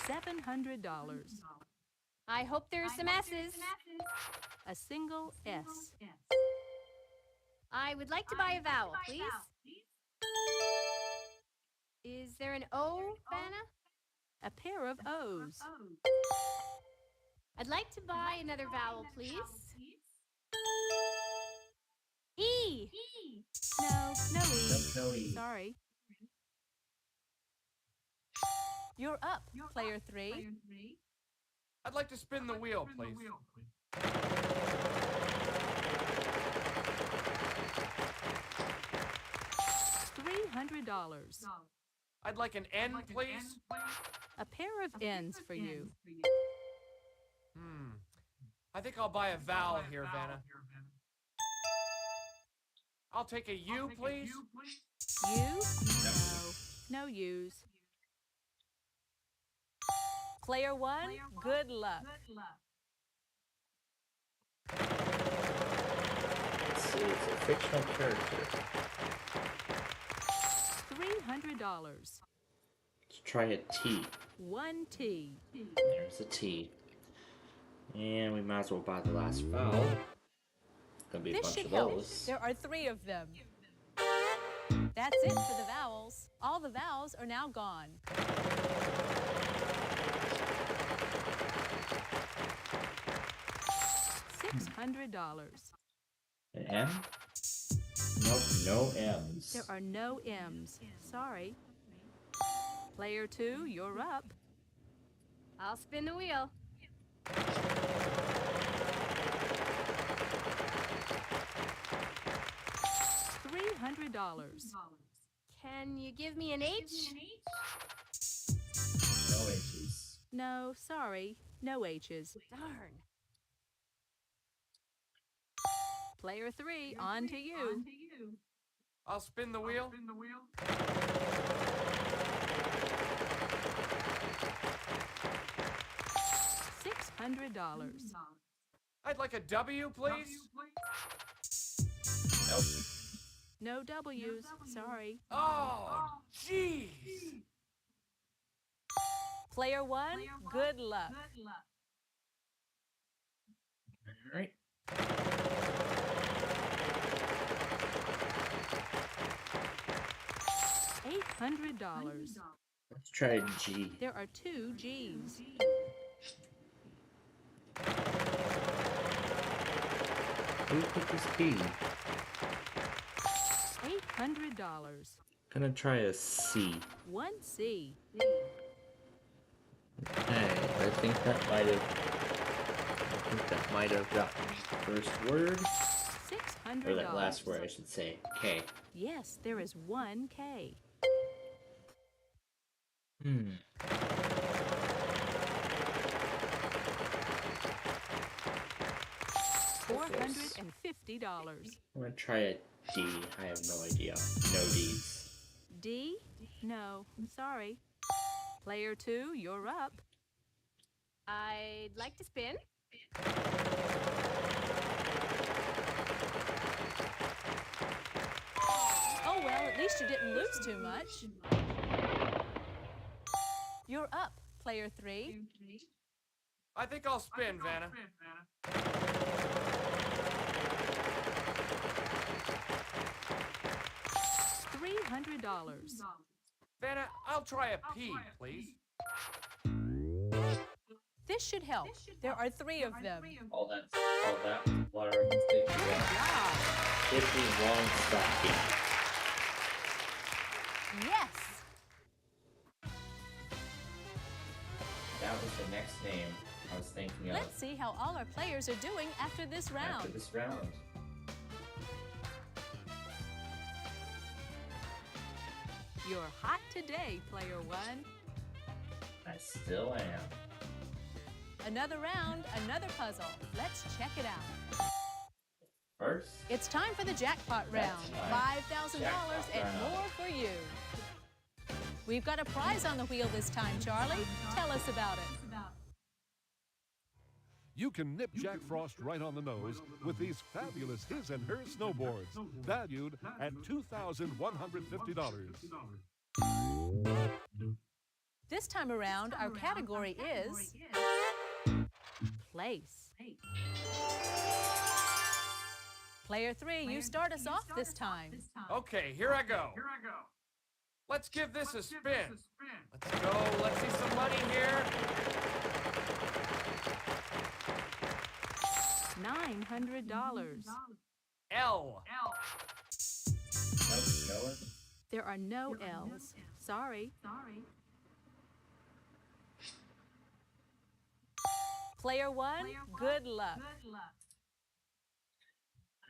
Speaker 8: $700.
Speaker 10: I hope there's some S's.
Speaker 8: A single S.
Speaker 10: I would like to buy a vowel, please. Is there an O, Vanna?
Speaker 8: A pair of O's.
Speaker 10: I'd like to buy another vowel, please. E.
Speaker 8: No E.
Speaker 1: No E.
Speaker 8: Sorry. You're up, player three.
Speaker 9: I'd like to spin the wheel, please.
Speaker 8: $300.
Speaker 9: I'd like an N, please.
Speaker 8: A pair of N's for you.
Speaker 9: I think I'll buy a vowel here, Vanna. I'll take a U, please.
Speaker 8: U? No U's. Player one, good luck.
Speaker 1: Let's see, it's a fictional character.
Speaker 8: $300.
Speaker 1: Let's try a T.
Speaker 8: One T.
Speaker 1: There's a T. And we might as well buy the last vowel. Gonna be a
Speaker 8: This
Speaker 1: bunch
Speaker 8: should
Speaker 1: of
Speaker 8: help.
Speaker 1: those.
Speaker 8: There are three of them. That's it for the vowels. All the vowels are now gone. $600.
Speaker 1: An M? Nope, no M's.
Speaker 8: There are no M's. Sorry. Player two, you're up.
Speaker 10: I'll spin the wheel.
Speaker 8: $300.
Speaker 10: Can you give me an H?
Speaker 1: No H's.
Speaker 8: No, sorry. No H's.
Speaker 10: Darn.
Speaker 8: Player three, on to you.
Speaker 9: I'll spin the wheel.
Speaker 8: $600.
Speaker 9: I'd like a W, please.
Speaker 1: Nope.
Speaker 8: No W's. Sorry.
Speaker 9: Oh, jeez.
Speaker 8: Player one, good luck.
Speaker 1: Alright.
Speaker 8: $800.
Speaker 1: Let's try a G.
Speaker 8: There are two G's.
Speaker 1: Who put this P?
Speaker 8: $800.
Speaker 1: Gonna try a C.
Speaker 8: 1C.
Speaker 1: Okay, I think that might have gotten me the first word.
Speaker 8: $600.
Speaker 1: Or that last word, I should say. K.
Speaker 8: Yes, there is 1K. $450.
Speaker 1: I'm gonna try a D. I have no idea. No D's.
Speaker 8: D? No, sorry. Player 2, you're up.
Speaker 10: I'd like to spin.
Speaker 8: Oh well, at least you didn't lose too much. You're up, player 3.
Speaker 9: I think I'll spin, Vanna.
Speaker 8: $300.
Speaker 9: Vanna, I'll try a P, please.
Speaker 8: This should help. There are 3 of them.
Speaker 1: All that water mistake.
Speaker 8: Good job.
Speaker 1: 51 stocking.
Speaker 8: Yes.
Speaker 1: That was the next name I was thinking of.
Speaker 8: Let's see how all our players are doing after this round.
Speaker 1: After this round.
Speaker 8: You're hot today, player 1.
Speaker 1: I still am.
Speaker 8: Another round, another puzzle. Let's check it out.
Speaker 1: First,
Speaker 8: It's time for the jackpot round. $5,000 and more for you. We've got a prize on the wheel this time, Charlie. Tell us about it.
Speaker 6: You can nip Jack Frost right on the nose with these fabulous his and her snowboards, valued at $2,150.
Speaker 8: This time around, our category is place. Player 3, you start us off this time.
Speaker 9: Okay, here I go. Let's give this a spin. Let's go. Let's see some money here.
Speaker 8: $900.
Speaker 9: L.
Speaker 1: no.
Speaker 8: There are no L's. Sorry. Player 1, good luck.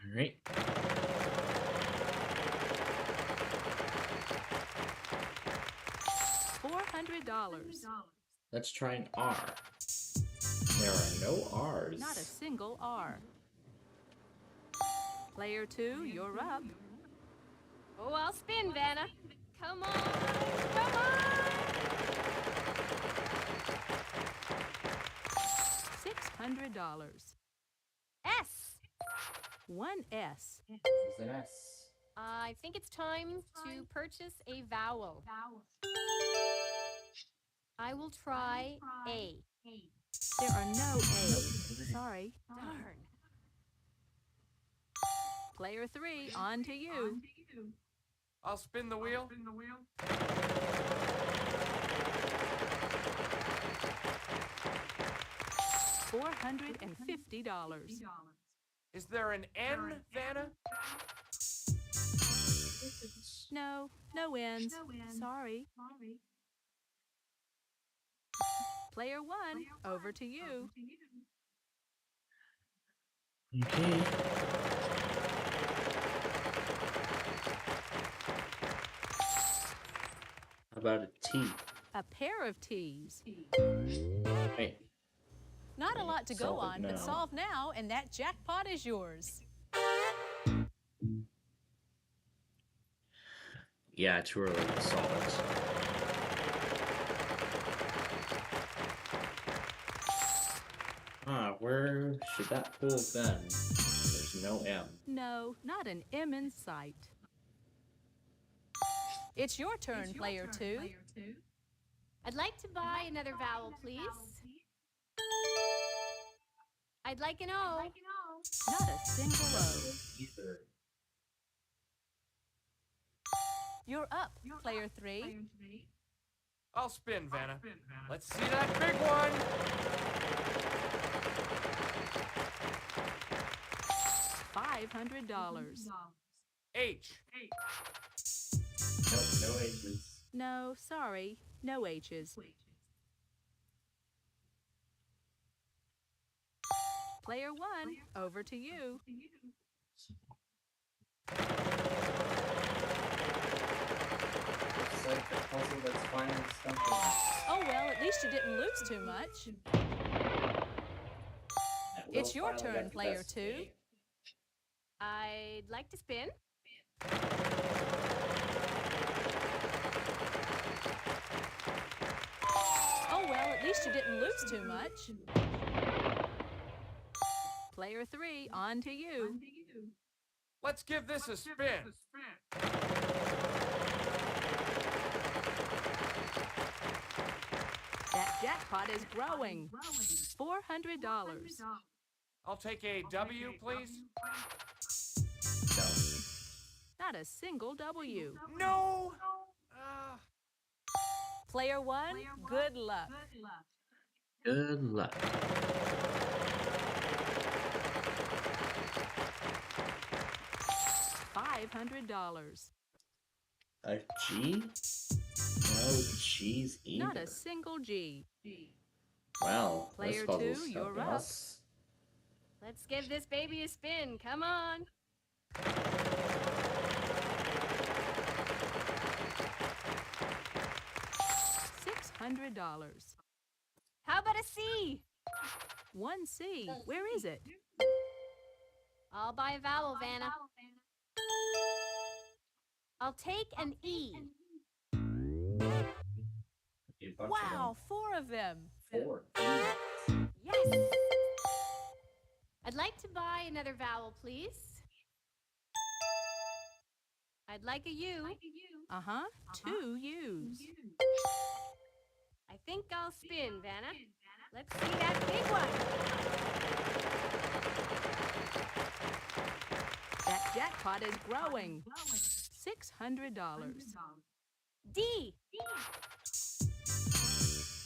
Speaker 1: All right.
Speaker 8: $400.
Speaker 1: Let's try an R. There are no R's.
Speaker 8: Not a single R. Player 2, you're up.
Speaker 10: Oh, I'll spin, Vanna. Come on, come on!
Speaker 8: $600.
Speaker 10: S.
Speaker 8: 1S.
Speaker 1: It's an S.
Speaker 10: I think it's time to purchase a vowel. I will try A.
Speaker 8: There are no A's. Sorry.
Speaker 10: Darn.
Speaker 8: Player 3, on to you.
Speaker 9: I'll spin the wheel.
Speaker 8: $450.
Speaker 9: Is there an N, Vanna?
Speaker 8: No, no N's. Sorry. Player 1, over to you.
Speaker 1: Okay. How about a T?
Speaker 8: A pair of T's.
Speaker 1: Hey,
Speaker 8: Not a lot to go
Speaker 1: Solve it
Speaker 8: on, but
Speaker 1: now.
Speaker 8: solve now, and that jackpot is yours.
Speaker 1: yeah, too early to solve it. Where should that hole have been? There's no M.
Speaker 8: No, not an M in sight. It's your turn, player 2.
Speaker 10: I'd like to buy another vowel, please. I'd like an O.
Speaker 8: Not a single O.
Speaker 1: Either.
Speaker 8: You're up, player 3.
Speaker 9: I'll spin, Vanna. Let's see that big one.
Speaker 8: $500.
Speaker 9: H.
Speaker 1: Nope, no H's.
Speaker 8: No, sorry, no H's. Player 1, over to you.
Speaker 1: Looks like a puzzle that's finally stumping us.
Speaker 8: Oh well, at least you didn't lose too much. It's your turn, player 2.
Speaker 10: I'd like to spin.
Speaker 8: Oh well, at least you didn't lose too much. Player 3, on to you.
Speaker 9: Let's give this a spin.
Speaker 8: That jackpot is growing. $400.
Speaker 9: I'll take a W, please.
Speaker 8: Not a single W.
Speaker 9: No!
Speaker 8: Player 1, good luck.
Speaker 1: Good luck.
Speaker 8: $500.
Speaker 1: A G? No G's either.
Speaker 8: Not a single G.
Speaker 1: Well,
Speaker 8: Player
Speaker 1: this puzzle's
Speaker 8: 2, you're
Speaker 1: helping
Speaker 8: up.
Speaker 1: us.
Speaker 10: Let's give this baby a spin. Come on.
Speaker 8: $600.
Speaker 10: How about a C?
Speaker 8: 1C. Where is it?
Speaker 10: I'll buy a vowel, Vanna. I'll take an E.
Speaker 8: Wow, 4 of them.
Speaker 1: 4
Speaker 10: Yes! I'd like to buy another vowel, please. I'd like a U.
Speaker 8: Uh-huh, 2 U's.
Speaker 10: I think I'll spin, Vanna. Let's see that big one.
Speaker 8: That jackpot is growing. $600.
Speaker 10: D.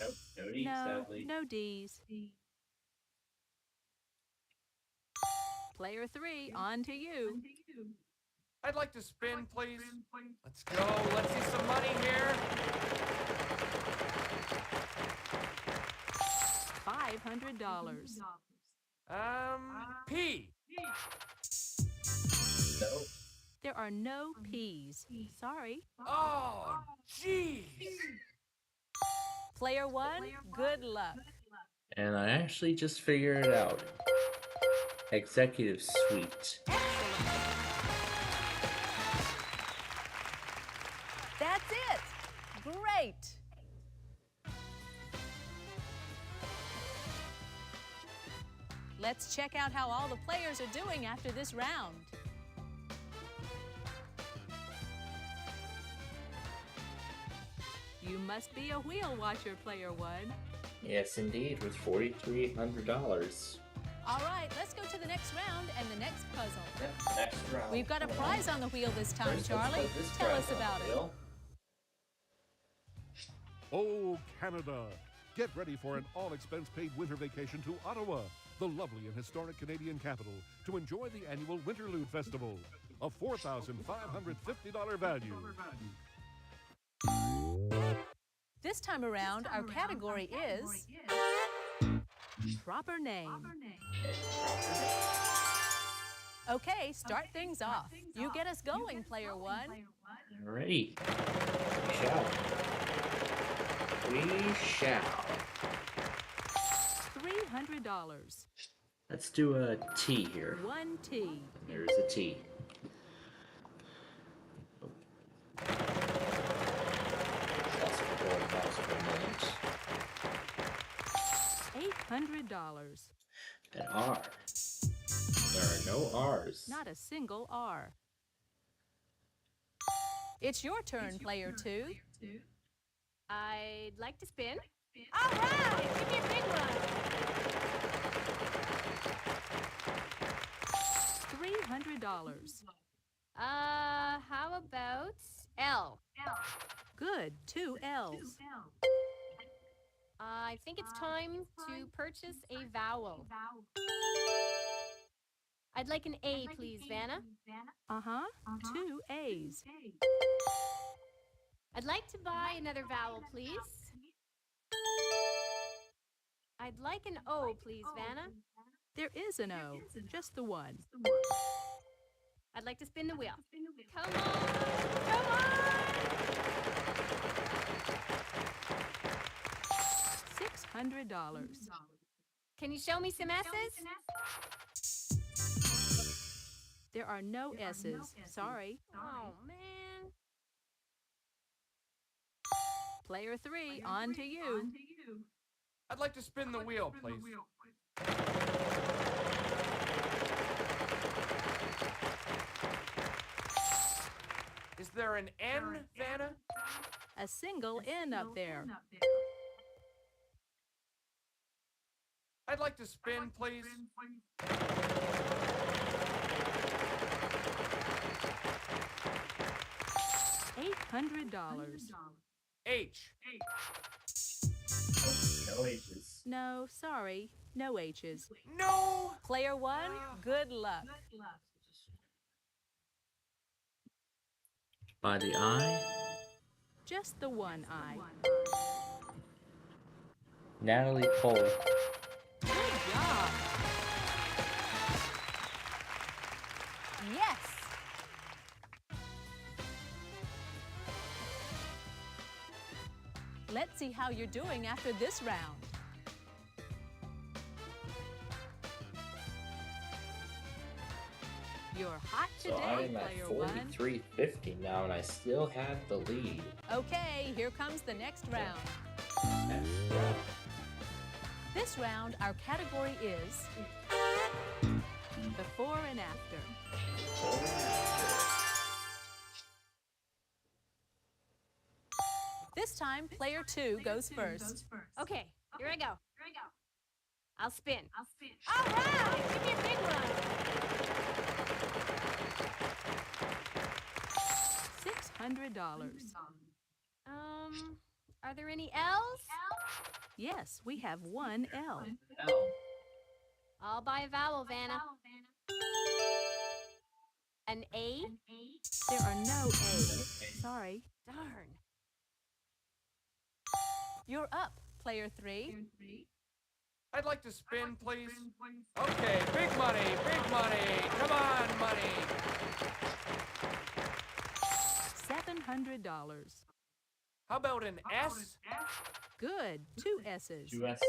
Speaker 1: Nope, no D's,
Speaker 8: No,
Speaker 1: sadly.
Speaker 8: no D's. Player 3, on to you.
Speaker 9: I'd like to spin, please. Let's go. Let's see some money here.
Speaker 8: $500.
Speaker 9: P.
Speaker 1: No.
Speaker 8: There are no P's. Sorry.
Speaker 9: Oh, jeez.
Speaker 8: Player 1, good luck.
Speaker 1: And I actually just figured it out. Executive Suite.
Speaker 8: That's it. Great. Let's check out how all the players are doing after this round. You must be a wheel watcher, player 1.
Speaker 1: Yes, indeed, with $4,300.
Speaker 8: All right, let's go to the next round and the next puzzle.
Speaker 1: Yep, next round.
Speaker 8: We've got a prize on the wheel this time,
Speaker 1: First, let's
Speaker 8: Charlie.
Speaker 1: put this
Speaker 8: Tell
Speaker 1: prize
Speaker 8: us
Speaker 1: on
Speaker 8: about
Speaker 1: the
Speaker 8: it.
Speaker 1: wheel.
Speaker 7: Oh, Canada! Get ready for an all-expense-paid winter vacation to Ottawa, the lovely and historic Canadian capital, to enjoy the annual Winterlude Festival, a $4,550 value.
Speaker 8: This time around, our category is proper name. Okay, start things off. You get us going, player 1.
Speaker 1: Alrighty. We shall.
Speaker 8: $300.
Speaker 1: Let's do a T here.
Speaker 8: 1 T.
Speaker 1: There's a T. Lost control of the mouse for a moment.
Speaker 8: $800.
Speaker 1: An R. There are no R's.
Speaker 8: Not a single R. It's your turn, player 2.
Speaker 10: I'd like to spin. All right, give me a big one.
Speaker 8: $300.
Speaker 10: How about L?
Speaker 8: Good, 2 L's.
Speaker 10: I think it's time to purchase a vowel. I'd like an A, please, Vanna.
Speaker 8: Uh-huh, 2 A's.
Speaker 10: I'd like to buy another vowel, please. I'd like an O, please, Vanna.
Speaker 8: There is an O, just the one.
Speaker 10: I'd like to spin the wheel. Come on! Come on!
Speaker 8: $600.
Speaker 10: Can you show me some S's?
Speaker 8: There are no S's. Sorry.
Speaker 10: Oh, man.
Speaker 8: Player 3, on to you.
Speaker 9: I'd like to spin the wheel, please. Is there an N, Vanna?
Speaker 8: A single N up there.
Speaker 9: I'd like to spin, please.
Speaker 8: $800.
Speaker 9: H.
Speaker 1: No H's.
Speaker 8: No, sorry. No H's.
Speaker 9: No!
Speaker 8: Player 1, good luck.
Speaker 1: By the eye,
Speaker 8: Just the one eye.
Speaker 1: Natalie Cole.
Speaker 8: Good job. Yes. Let's see how you're doing after this round. You're hot
Speaker 1: So I
Speaker 8: today,
Speaker 1: am at
Speaker 8: player 1.
Speaker 1: 43.50 now, and I still have the lead.
Speaker 8: Okay, here comes the next round. This round, our category is before and after. This time, player 2 goes first.
Speaker 10: Okay, here I go. I'll spin. All right! Give me a big one.
Speaker 8: $600.
Speaker 10: Are there any L's?
Speaker 8: Yes, we have one L.
Speaker 10: I'll buy a vowel, Vanna. An A?
Speaker 8: There are no A's. Sorry.
Speaker 10: Darn.
Speaker 8: You're up, player 3.
Speaker 9: I'd like to spin, please. Okay, big money, big money. Come on, money.
Speaker 8: $700.
Speaker 9: How about an S?
Speaker 8: Good, 2 S's.
Speaker 1: 2 S's.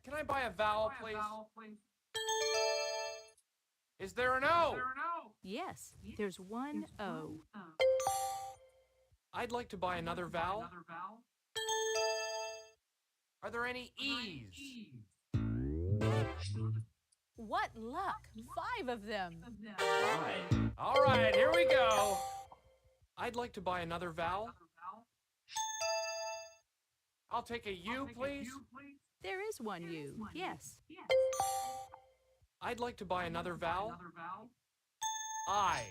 Speaker 9: Can I buy a vowel, please? Is there an O?
Speaker 8: Yes, there's one O.
Speaker 9: I'd like to buy another vowel. Are there any E's?
Speaker 8: What luck! 5 of them.
Speaker 1: Fine.
Speaker 9: All right, here we go. I'd like to buy another vowel. I'll take a U, please.
Speaker 8: There is one U, yes.
Speaker 9: I'd like to buy another vowel. I.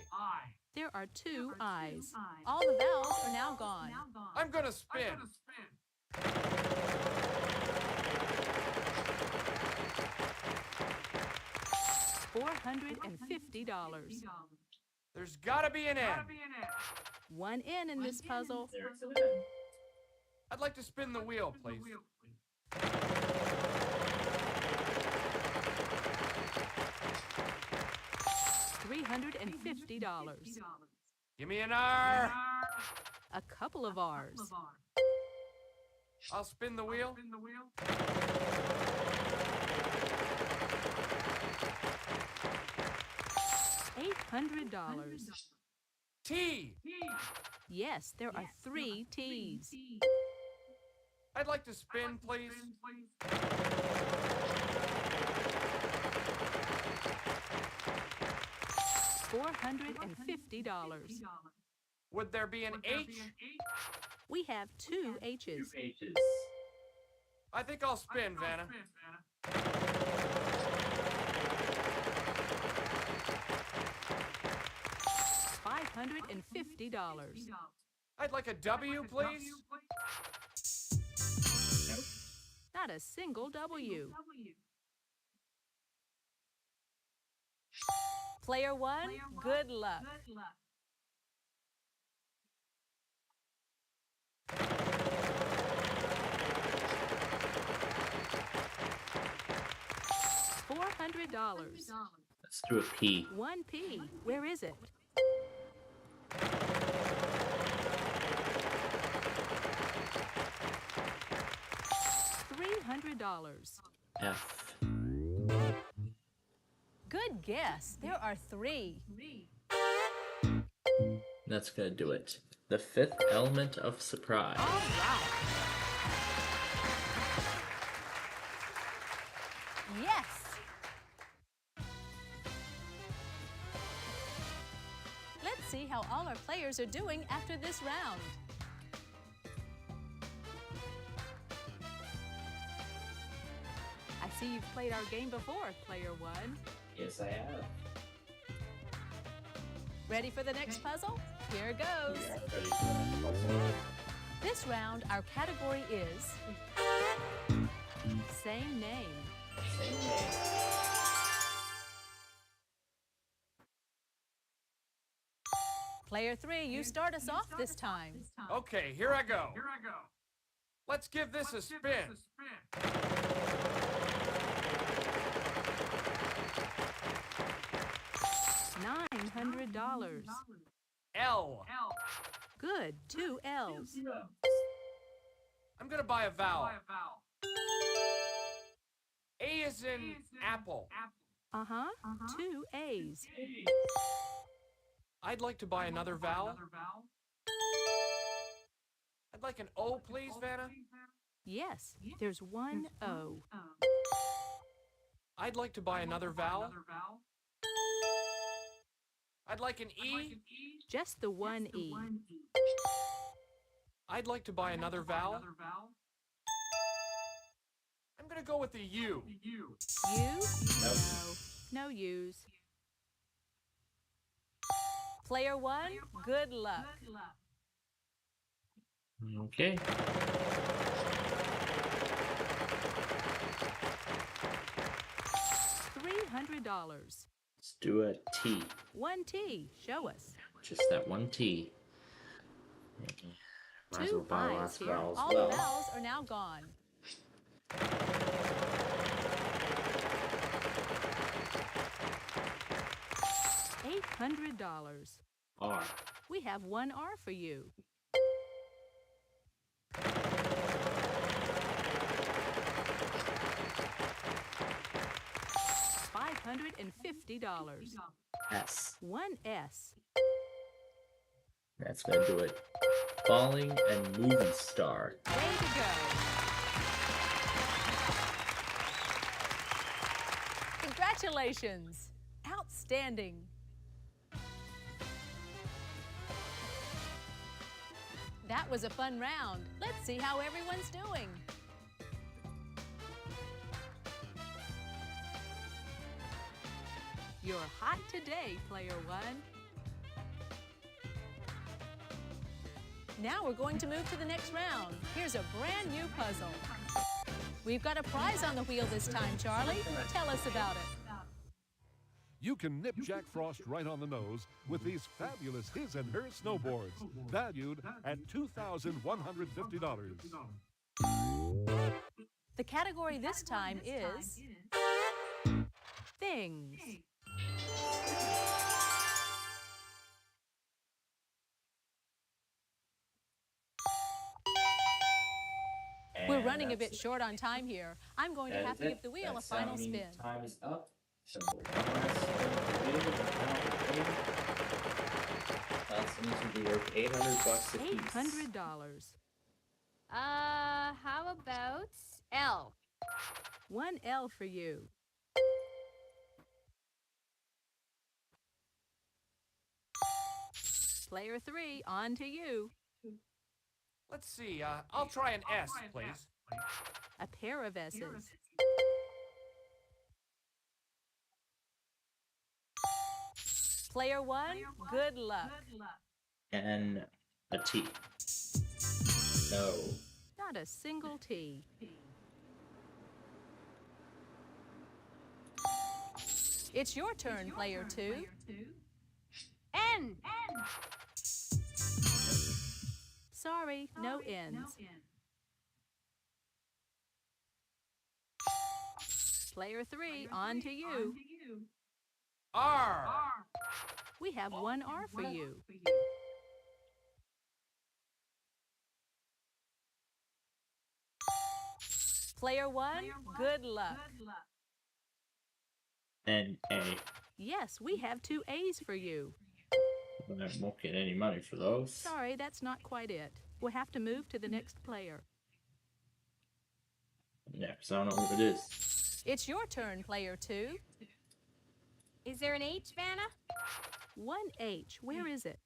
Speaker 8: There are 2 I's. All the vowels are now gone.
Speaker 9: I'm gonna spin.
Speaker 8: $450.
Speaker 9: There's gotta be an N.
Speaker 8: One N in this puzzle.
Speaker 1: There's an N.
Speaker 9: I'd like to spin the wheel, please.
Speaker 8: $350.
Speaker 9: Give me an R.
Speaker 8: A couple of R's.
Speaker 9: I'll spin the wheel.
Speaker 8: $800.
Speaker 9: T.
Speaker 8: Yes, there are 3 T's.
Speaker 9: I'd like to spin, please.
Speaker 8: $450.
Speaker 9: Would there be an H?
Speaker 8: We have 2 H's.
Speaker 1: 2 H's.
Speaker 9: I think I'll spin, Vanna.
Speaker 8: $550.
Speaker 9: I'd like a W, please.
Speaker 8: Not a single W. Player 1, good luck. $100.
Speaker 1: Let's do a P.
Speaker 8: 1P. Where is it? $300.
Speaker 1: F.
Speaker 8: Good guess. There are 3.
Speaker 1: That's gonna do it. The fifth element of surprise.
Speaker 8: All right. Yes. Let's see how all our players are doing after this round. I see you've played our game before, Player 1.
Speaker 1: Yes, I have.
Speaker 8: Ready for the next puzzle? Here goes.
Speaker 1: We are ready for the puzzle.
Speaker 8: This round, our category is same name.
Speaker 1: Same name.
Speaker 8: Player 3, you start us off this time.
Speaker 9: Okay, here I go. Let's give this a spin.
Speaker 8: $900.
Speaker 9: L.
Speaker 8: Good, 2 L's.
Speaker 9: I'm gonna buy a vowel. A is in apple.
Speaker 8: Uh-huh, 2 A's.
Speaker 9: I'd like to buy another vowel. I'd like an O, please, Vanna.
Speaker 8: Yes, there's 1 O.
Speaker 9: I'd like to buy another vowel. I'd like an E.
Speaker 8: Just the 1 E.
Speaker 9: I'd like to buy another vowel. I'm gonna go with the U.
Speaker 8: U?
Speaker 1: Nope.
Speaker 8: No U's. Player 1, good luck.
Speaker 1: Okay.
Speaker 8: $300.
Speaker 1: Let's do a T.
Speaker 8: 1 T, show us.
Speaker 1: Just that one T. Might as
Speaker 8: 2
Speaker 1: well buy
Speaker 8: I's
Speaker 1: lots of
Speaker 8: here.
Speaker 1: vowels.
Speaker 8: All
Speaker 1: Well,
Speaker 8: the vowels are now gone. $800.
Speaker 1: R.
Speaker 8: We have 1 R for you. $550.
Speaker 1: S.
Speaker 8: 1 S.
Speaker 1: That's gonna do it. Falling and movie star.
Speaker 8: Way to go. Congratulations. Outstanding. That was a fun round. Let's see how everyone's doing. You're hot today, Player 1. Now we're going to move to the next round. Here's a brand new puzzle. We've got a prize on the wheel this time, Charlie. Tell us about it.
Speaker 7: You can nip Jack Frost right on the nose with these fabulous his and her snowboards, valued at $2,150.
Speaker 8: The category this time is things. We're running a bit short on time here. I'm going to have to give the wheel a final spin.
Speaker 1: Time is up. So one last spin of the wheel and count the That's going to be worth $800 a piece.
Speaker 8: $800.
Speaker 10: How about L?
Speaker 8: 1 L for you. Player 3, on to you.
Speaker 9: Let's see, I'll try an S, please.
Speaker 8: A pair of S's. Player 1, good luck.
Speaker 1: And a T. No.
Speaker 8: Not a single T. It's your turn, Player 2.
Speaker 10: N.
Speaker 8: Sorry, no N's. Player 3, on to you.
Speaker 9: R.
Speaker 8: We have one R for you. Player 1, good luck.
Speaker 1: And A.
Speaker 8: Yes, we have 2 A's for you.
Speaker 1: I won't get any money for those.
Speaker 8: Sorry, that's not quite it. We'll have to move to the next player.
Speaker 1: Yeah, because I don't know who it is.
Speaker 8: It's your turn, Player 2.
Speaker 10: Is there an H, Vanna?
Speaker 8: 1 H. Where is it?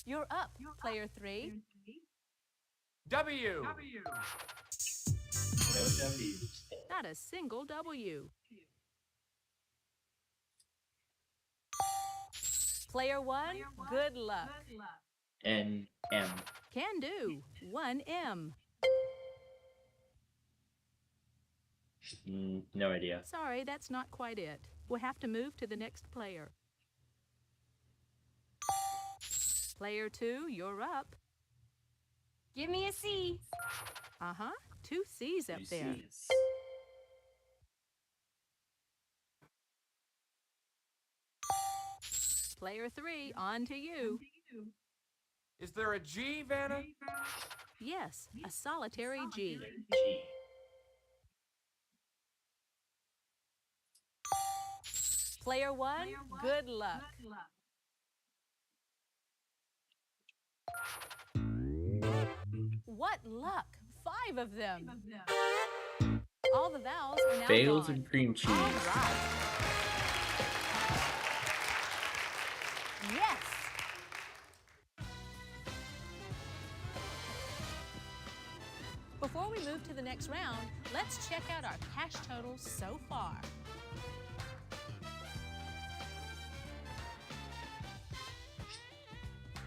Speaker 8: You're up, Player 3.
Speaker 9: W.
Speaker 1: No W.
Speaker 8: Not a single W. Player 1, good luck.
Speaker 1: N M.
Speaker 8: Can do. 1 M.
Speaker 1: No idea.
Speaker 8: Sorry, that's not quite it. We'll have to move to the next player. Player 2, you're up.
Speaker 10: Give me a C.
Speaker 8: Uh-huh. 2 C's up there.
Speaker 1: C's.
Speaker 8: Player 3, on to you.
Speaker 9: Is there a G, Vanna?
Speaker 8: Yes, a solitary G.
Speaker 1: G.
Speaker 8: Player 1, good luck. What luck! 5 of them. All the vowels are now
Speaker 1: Bagels
Speaker 8: gone.
Speaker 1: and cream cheese.
Speaker 8: All right. Yes! Before we move to the next round, let's check out our cash totals so far.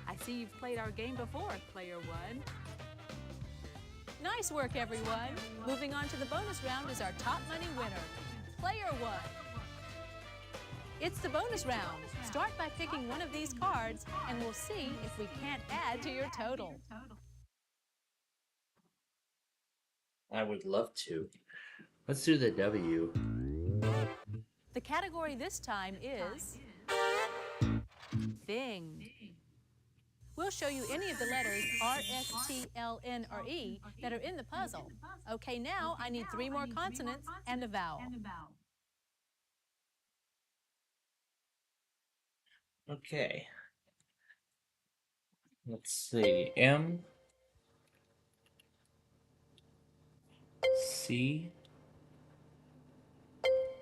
Speaker 8: I see you've played our game before, Player 1. Nice work, everyone. Moving on to the bonus round is our top money winner, Player 1. It's the bonus round. Start by picking one of these cards, and we'll see if we can't add to your total.
Speaker 1: I would love to. Let's do the W.
Speaker 8: The category this time is Thing. We'll show you any of the letters R, S, T, L, N, or E that are in the puzzle. Okay, now I need 3 more consonants and a vowel.
Speaker 1: Okay. Let's see. M. C.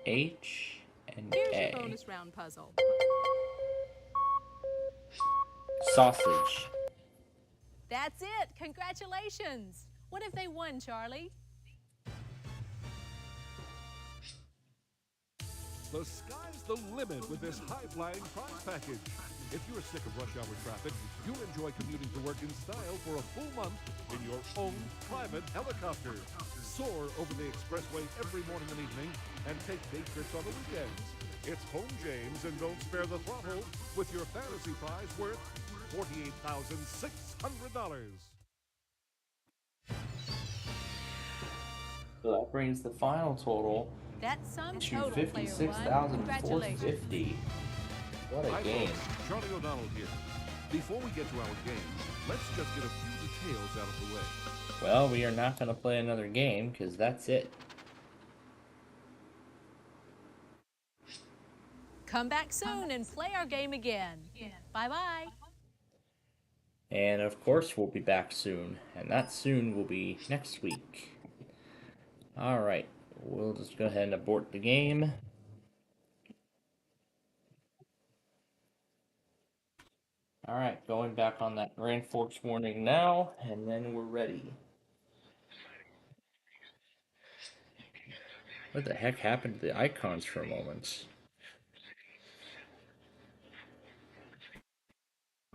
Speaker 1: H. And
Speaker 8: Here's
Speaker 1: A.
Speaker 8: your bonus round puzzle.
Speaker 1: Sausage.
Speaker 8: That's it! Congratulations! What have they won, Charlie?
Speaker 7: The sky's the limit with this high-flying prize package. If you're sick of rush hour traffic, you'll enjoy commuting to work in style for a full month in your own private helicopter. Soar over the expressway every morning and evening and take day trips on the weekends. It's home, James, and don't spare the throttle with your fantasy prize worth $48,600.
Speaker 1: So that brings the final total
Speaker 8: That's some
Speaker 1: to
Speaker 8: total, Player 1. Congratulations.
Speaker 1: $56,450. What a
Speaker 7: Hi,
Speaker 1: game.
Speaker 7: folks. Charlie O'Donnell here. Before we get to our game, let's just get a few details out of the way.
Speaker 1: Well, we are not going to play another game because that's it.
Speaker 8: Come back soon and play our game again. Bye-bye.
Speaker 1: And of course, we'll be back soon. And that soon will be next week. Alright, we'll just go ahead and abort the game. Alright, going back on that Grand Forks warning now, and then we're ready. What the heck happened to the icons for a moment?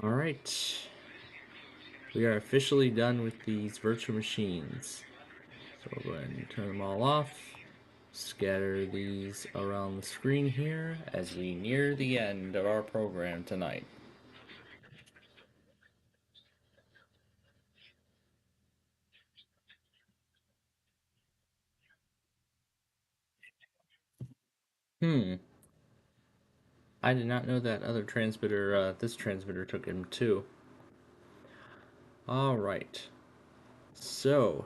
Speaker 1: Alright. We are officially done with these virtual machines. So we'll go ahead and turn them all off. Scatter these around the screen here as we near the end of our program tonight. Hmm. I did not know that other transmitter, this transmitter took him too. Alright. So,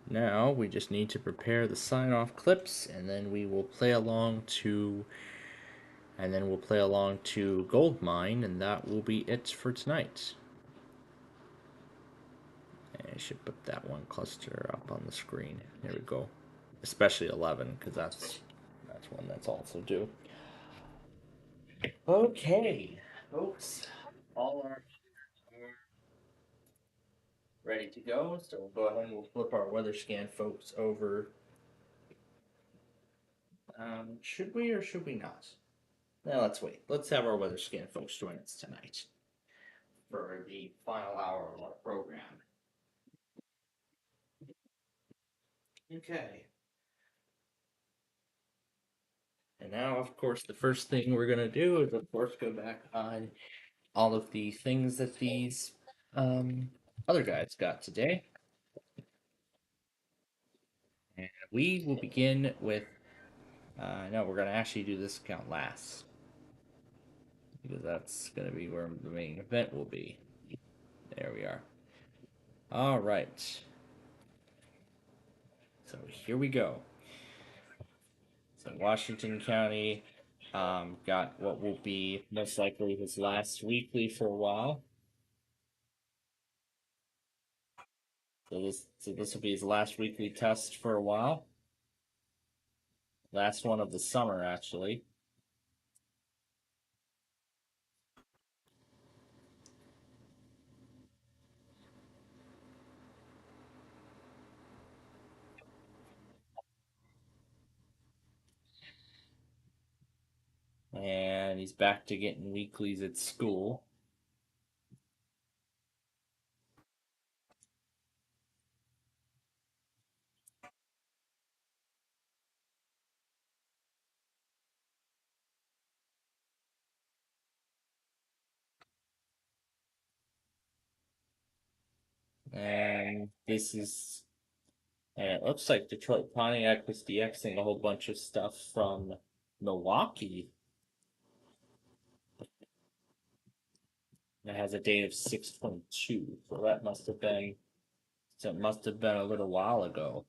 Speaker 1: now we just need to prepare the sign-off clips, and then we will play along to... And then we'll play along to Goldmine, and that will be it for tonight. And I should put that one cluster up on the screen. There we go. Especially 11, because that's one that's also due. Okay, folks. All are ready to go, so we'll go ahead and we'll flip our weather scan folks over. Should we or should we not? Now let's wait. Let's have our weather scan folks join us tonight for the final hour of our program. Okay. And now, of course, the first thing we're going to do is, of course, go back on all of the things that these other guys got today. And we will begin with. No, we're going to actually do this count last. Because that's going to be where the main event will be. There we are. All right. So here we go. So Washington County got what will be most likely his last weekly for a while. So this will be his last weekly test for a while. Last one of the summer, actually. And he's back to getting weeklies at school. And this is, and it looks like Detroit Pontiac was DXing a whole bunch of stuff from Milwaukee. It has a date of 6/22, so that must have been, so it must have been a little while ago.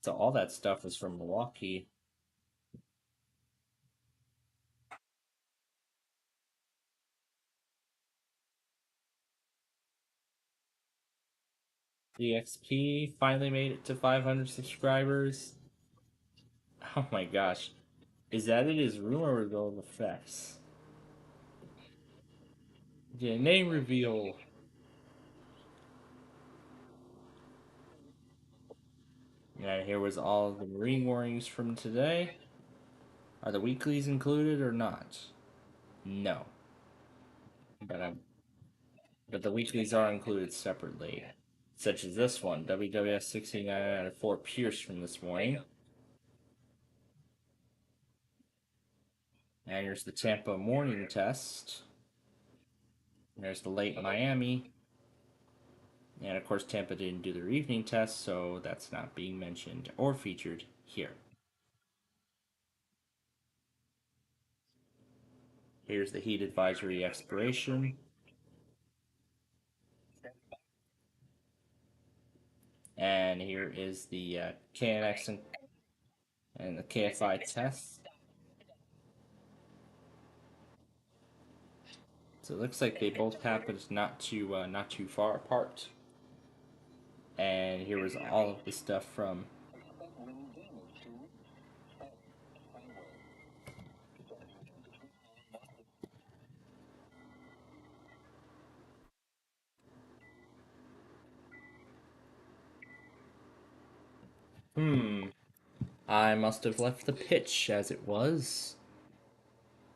Speaker 1: So all that stuff is from Milwaukee. DXP finally made it to 500 subscribers. Oh my gosh. Is that in his room or the effects? Yeah, name reveal. And here was all of the Marine warnings from today. Are the weeklies included or not? No. But the weeklies are included separately. Such as this one, WWS 69 out of Fort Pierce from this morning. And here's the Tampa morning test. There's the late Miami. And of course, Tampa didn't do their evening test, so that's not being mentioned or featured here. Here's the heat advisory expiration. And here is the KNX and the KFI test. So it looks like they both happened not too far apart. And here was all of the stuff from. I must have left the pitch as it was.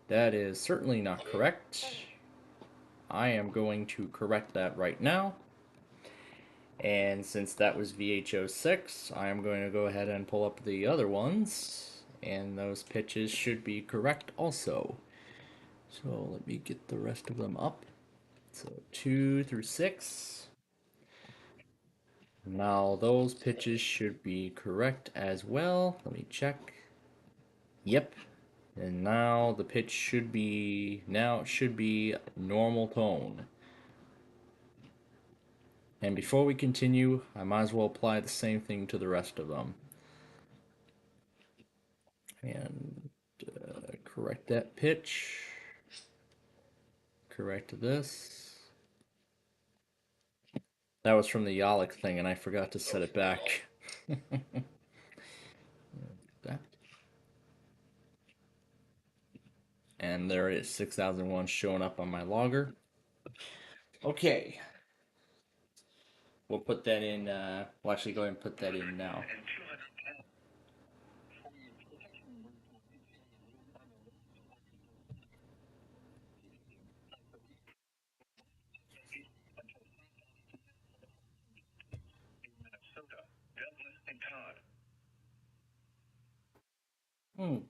Speaker 1: That is certainly not correct. I am going to correct that right now. And since that was VH06, I am going to go ahead and pull up the other ones. And those pitches should be correct also. So let me get the rest of them up. So 2 through 6. Now those pitches should be correct as well. Let me check. Yep. And now the pitch should be normal tone. And before we continue, I might as well apply the same thing to the rest of them. And correct that pitch. Correct this. That was from the Yalek thing, and I forgot to set it back. That. And there it is, 6001 showing up on my logger. Okay. We'll put that in, we'll actually go ahead and put that in now.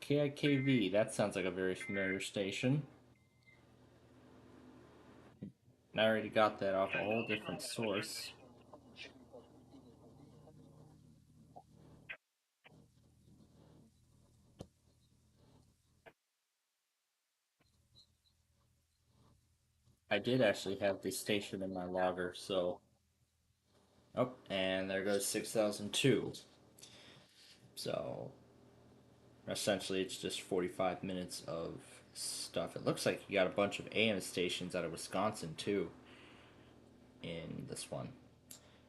Speaker 1: KIKV, that sounds like a very familiar station. And I already got that off a whole different source. I did actually have the station in my logger, so. Oh, and there goes 6002. So, essentially, it's just 45 minutes of stuff. It looks like you got a bunch of AM stations out of Wisconsin, too, in this one.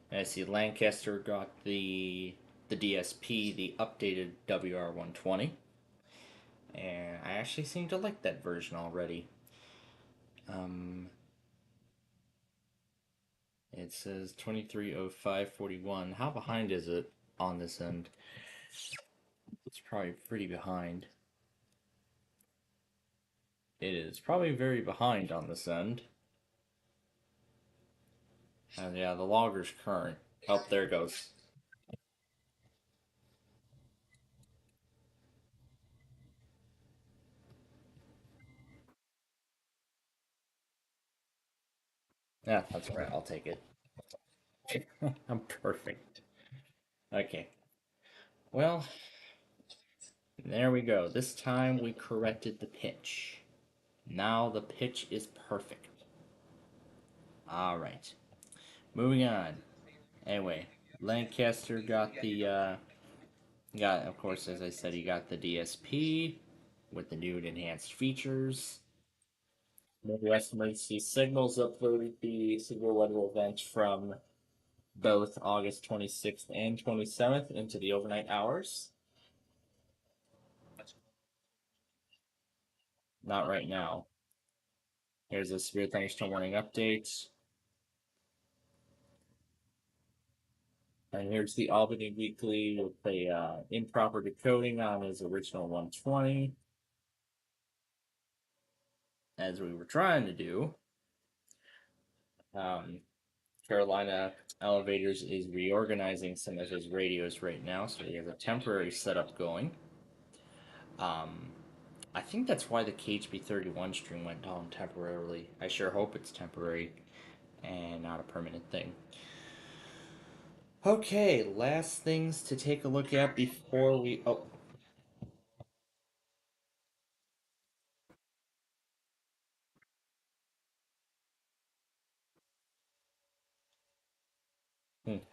Speaker 1: And I see Lancaster got the DSP, the updated WR120. And I actually seem to like that version already. It says 230541. How behind is it on this end? It's probably pretty behind. It is probably very behind on this end. And yeah, the logger's current. Oh, there it goes. Yeah, that's right. I'll take it. I'm perfect. Okay. Well, there we go. This time we corrected the pitch. Now the pitch is perfect. Alright. Moving on. Anyway, Lancaster got the, of course, as I said, he got the DSP with the new and enhanced features. Midwest Emergency Signals uploaded the severe weather event from both August 26th and 27th into the overnight hours. Not right now. Here's a severe thunderstorm warning update. And here's the Albany Weekly with the improper decoding on his original 120. As we were trying to do. Carolina Elevators is reorganizing some of his radios right now, so he has a temporary setup going. I think that's why the KHB31 stream went down temporarily. I sure hope it's temporary and not a permanent thing. Okay, last things to take a look at before we... Oh.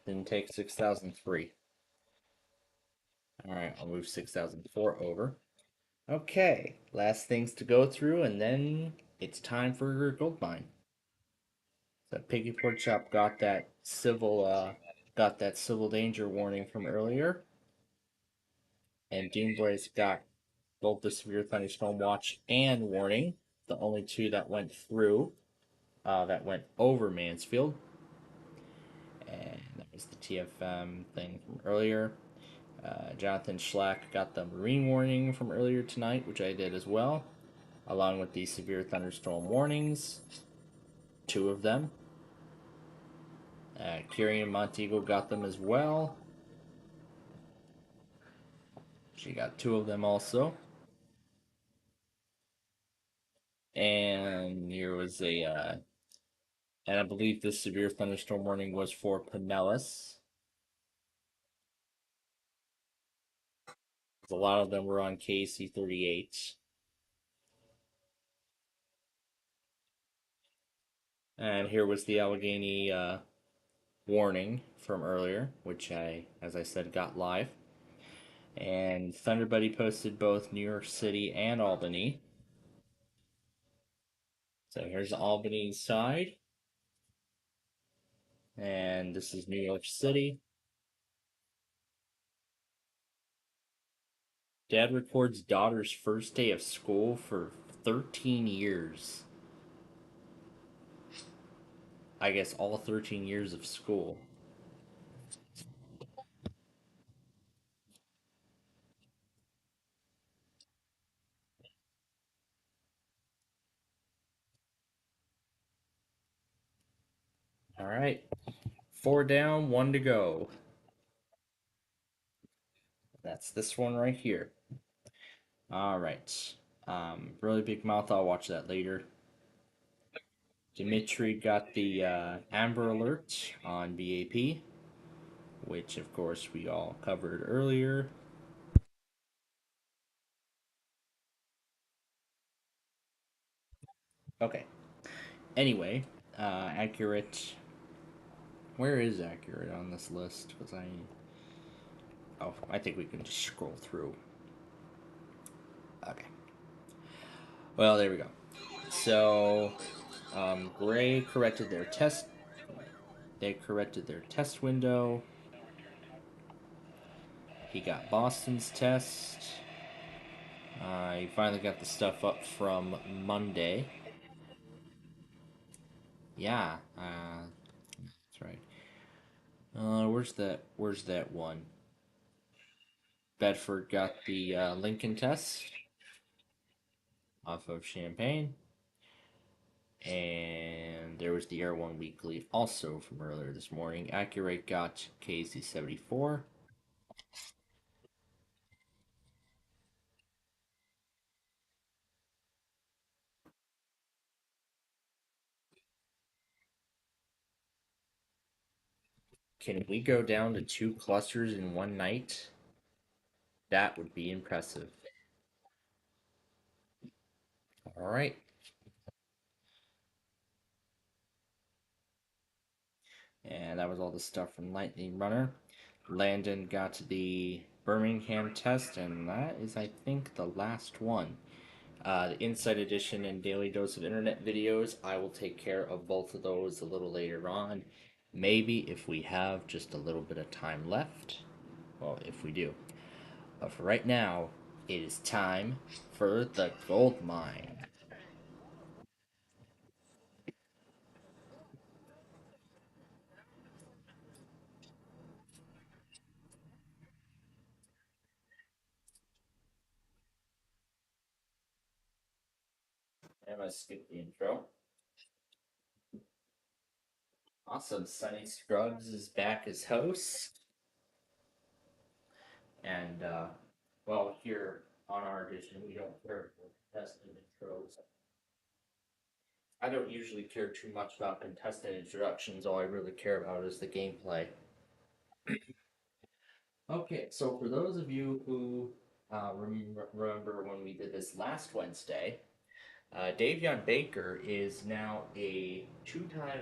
Speaker 1: Didn't take 6003. Alright, I'll move 6004 over. Okay, last things to go through, and then it's time for gold mine. So Piggy Pork Chop got that civil danger warning from earlier, and Dean Blaze got both the severe thunderstorm watch and warning, the only two that went through, that went over Mansfield, and that was the TFM thing from earlier. Jonathan Schlack got the marine warning from earlier tonight, which I did as well, along with the severe thunderstorm warnings, two of them. Kirian Monteagle got them as well. She got two of them also. And here was and I believe this severe thunderstorm warning was for Pinellas. A lot of them were on KC-38. And here was the Allegheny warning from earlier, which as I said, got live. And Thunder Buddy posted both New York City and Albany. So here's Albany's side. And this is New York City. Dad records daughter's first day of school for 13 years. I guess all 13 years of school. All right. 4 down, 1 to go. That's this one right here. All right. Really Big Mouth, I'll watch that later. Dimitri got the Amber Alert on BAP, which of course we all covered earlier. Okay. Anyway, Accurate. Where is Accurate on this list? Because I think we can just scroll through. Okay. Well, there we go. So, Gray corrected their test. They corrected their test window. He got Boston's test. He finally got the stuff up from Monday. Yeah, that's right. Where's that one? Bedford got the Lincoln test off of Champaign. And there was the Air One Weekly also from earlier this morning. Accurate got KC-74. Can we go down to 2 clusters in one night? That would be impressive. All right. And that was all the stuff from Lightning Runner. Landon got the Birmingham test, and that is, I think, the last one. The Inside Edition and Daily Dose of Internet videos, I will take care of both of those a little later on. Maybe if we have just a little bit of time left. Well, if we do. But for right now, it is time for the gold mine. I'm gonna skip the intro. Awesome, Sunny Scrubs is back as host. And, well, here on our edition, we don't care for contestant intros. I don't usually care too much about contestant introductions. All I really care about is the gameplay. Okay, so for those of you who remember when we did this last Wednesday, Davion Baker is now a two-time.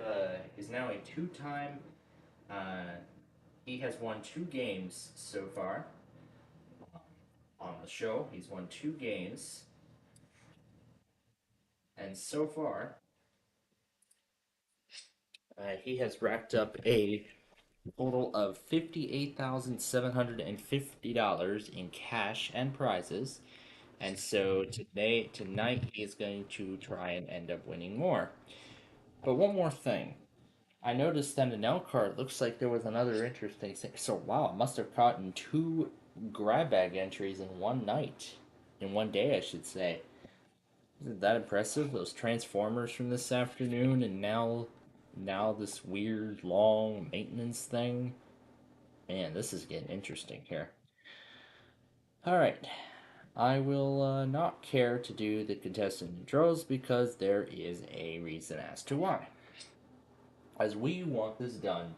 Speaker 1: He has won 2 games so far on the show. He's won 2 games, and so far, he has racked up a total of $58,750 in cash and prizes. And so tonight, he is going to try and end up winning more. But one more thing. I noticed that in L card, looks like there was another interesting thing. So, wow, I must have caught in 2 grab bag entries in one night. In one day, I should say. Isn't that impressive? Those Transformers from this afternoon, and now this weird, long maintenance thing. Man, this is getting interesting here. Alright. I will not care to do the contestant intros because there is a reason as to why. As we want this done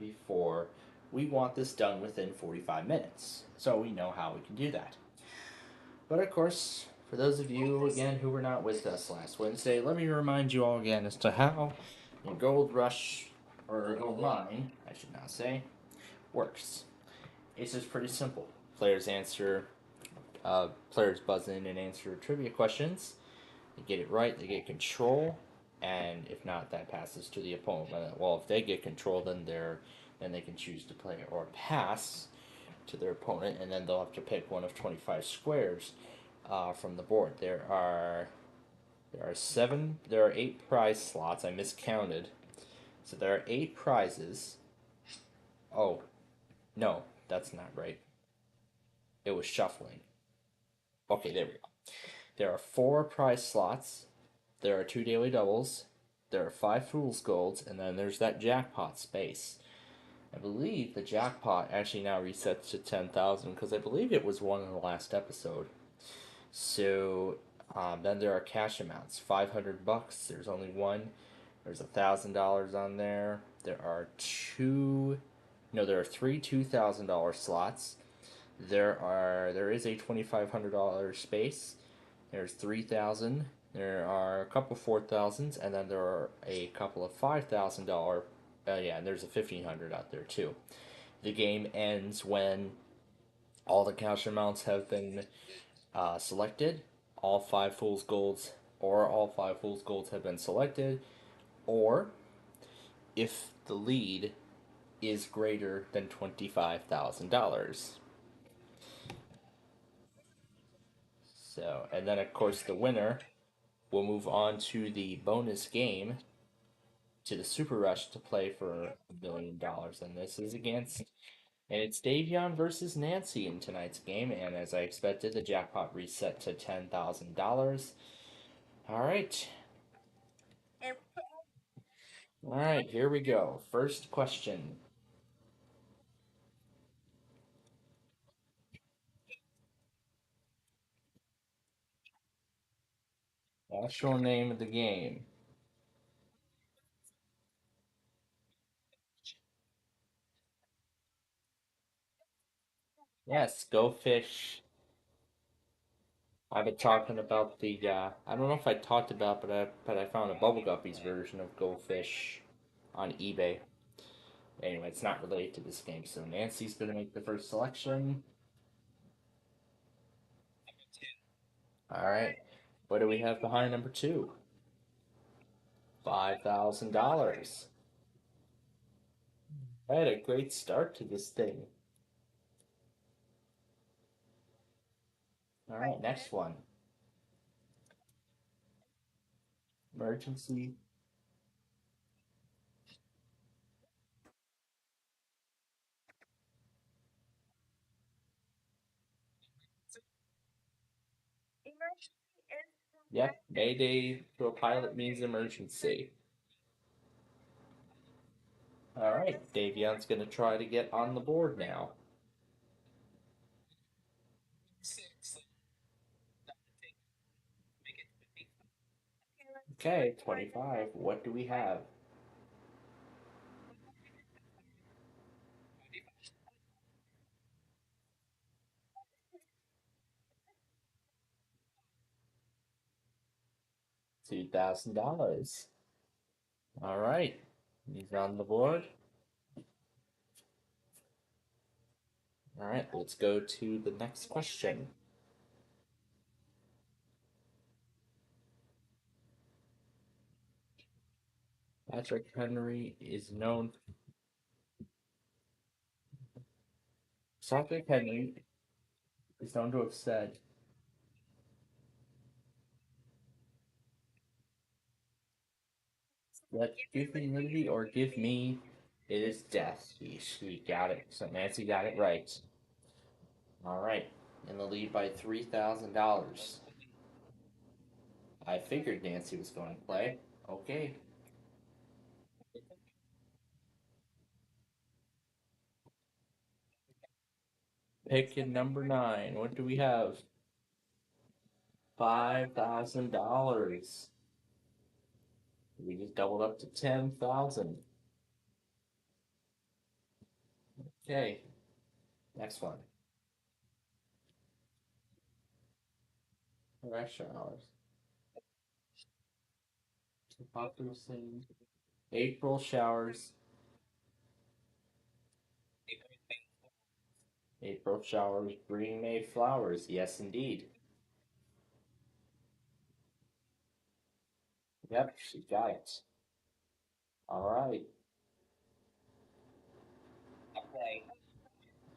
Speaker 1: within 45 minutes. So we know how we can do that. But of course, for those of you again who were not with us last Wednesday, let me remind you all again as to how a Gold Rush or Gold Mine, I should not say, works. It's just pretty simple. Players buzz in and answer trivia questions. They get it right, they get control, and if not, that passes to the opponent. Well, if they get control, then they can choose to play or pass to their opponent, and then they'll have to pick one of 25 squares from the board. There are 8 prize slots. I miscounted. So there are 8 prizes. Oh, no, that's not right. It was shuffling. Okay, there we go. There are 4 prize slots. There are 2 daily doubles. There are 5 fool's golds, and then there's that jackpot space. I believe the jackpot actually now resets to 10,000 because I believe it was won in the last episode. So then there are cash amounts. $500. There's only one. There's $1,000 on there. There are 3 $2,000 slots. There is a $2,500 space. There's 3,000. There are a couple 4,000s, and then there are a couple of $5,000. And there's a 1,500 out there too. The game ends when all the cash amounts have been selected. All 5 fool's golds have been selected, or if the lead is greater than $25,000. So, and then of course the winner will move on to the bonus game to the Super Rush to play for $1 million. And this is against, and it's Davion versus Nancy in tonight's game. And as I expected, the jackpot reset to $10,000. All right. All right, here we go. First question. Actual name of the game. Yes, Go Fish. I've been talking about the. I don't know if I talked about, but I found a Bubble Guppies version of Go Fish on eBay. Anyway, it's not related to this game, so Nancy's gonna make the first selection. All right. What do we have behind number two? $5,000. I had a great start to this thing. All right, next one. Emergency. Yep, Mayday to a pilot means emergency. All right, Davion's gonna try to get on the board now. Okay, 25. What do we have? $2,000. All right, he's on the board. All right, let's go to the next question. Patrick Henry is known. Patrick Henry is known to have said, "Let give me liberty or give me it is death." She got it. So Nancy got it right. All right, in the lead by $3,000. I figured Nancy was going to play. Okay, pick in number 9. What do we have? $5,000. We just doubled up to 10,000. Okay, next one. Rush showers. Popular scene. April showers. April showers bring May flowers. Yes, indeed. Yep, she got it. All right.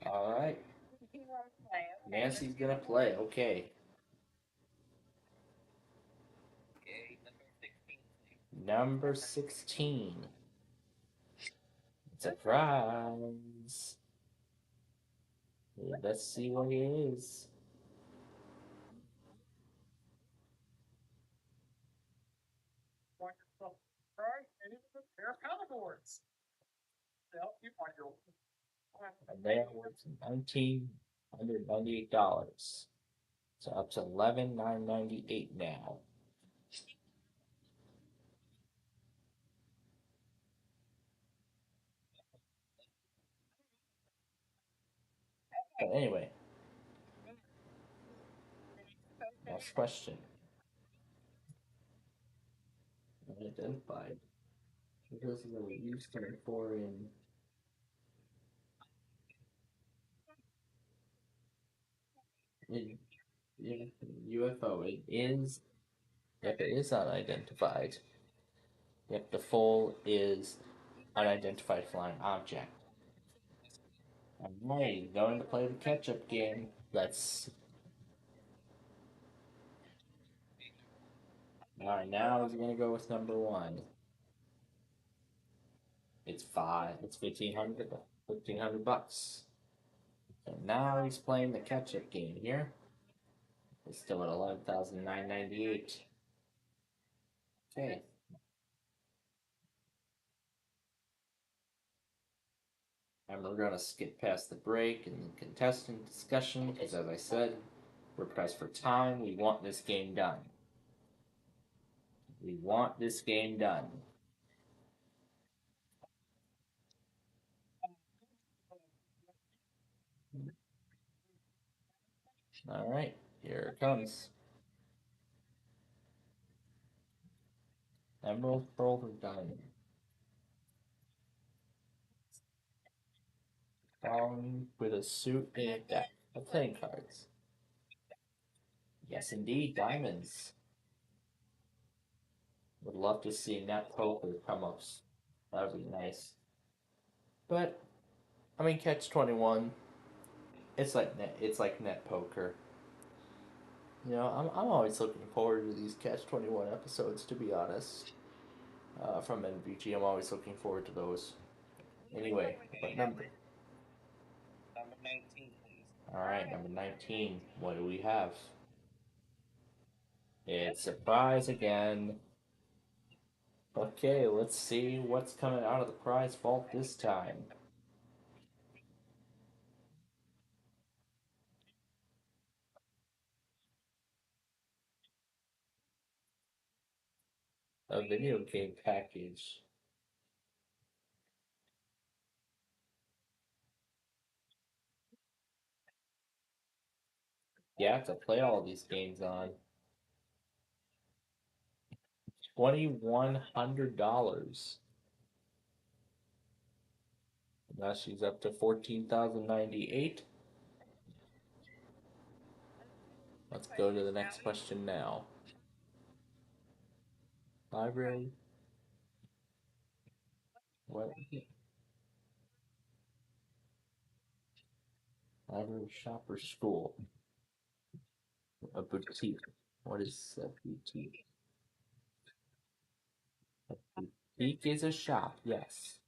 Speaker 1: All right. Nancy's gonna play. Okay. Number 16. Surprise. Let's see what it is. And there was $1,998. So up to $11,998 now. But anyway, next question. Unidentified. This is what we used for in UFO. It is, if it is unidentified, if the full is unidentified flying object. Alright, going to play the catch-up game. Alright, now he's gonna go with number one. It's 1,500 bucks. So now he's playing the catch-up game here. It's still at 11,998. Okay. And we're gonna skip past the break and the contestant discussion because, as I said, we're pressed for time. We want this game done. We want this game done. Alright, here it comes. Emerald, Pearl, or Diamond? Following with a suit and a deck of playing cards. Yes, indeed, diamonds. Would love to see net poker come up. That would be nice. But I mean, Catch 21. It's like net poker. You know, I'm always looking forward to these Catch 21 episodes. To be honest, from NVG, I'm always looking forward to those. Anyway, what number? Number 19, please. All right, number 19. What do we have? It's surprise again. Okay, let's see what's coming out of the prize vault this time. A video game package. You have to play all these games on. $2,100. Now she's up to 14,098. Let's go to the next question now. Library. What? Library, shop, or school? A boutique. What is a boutique? A boutique is a shop, yes.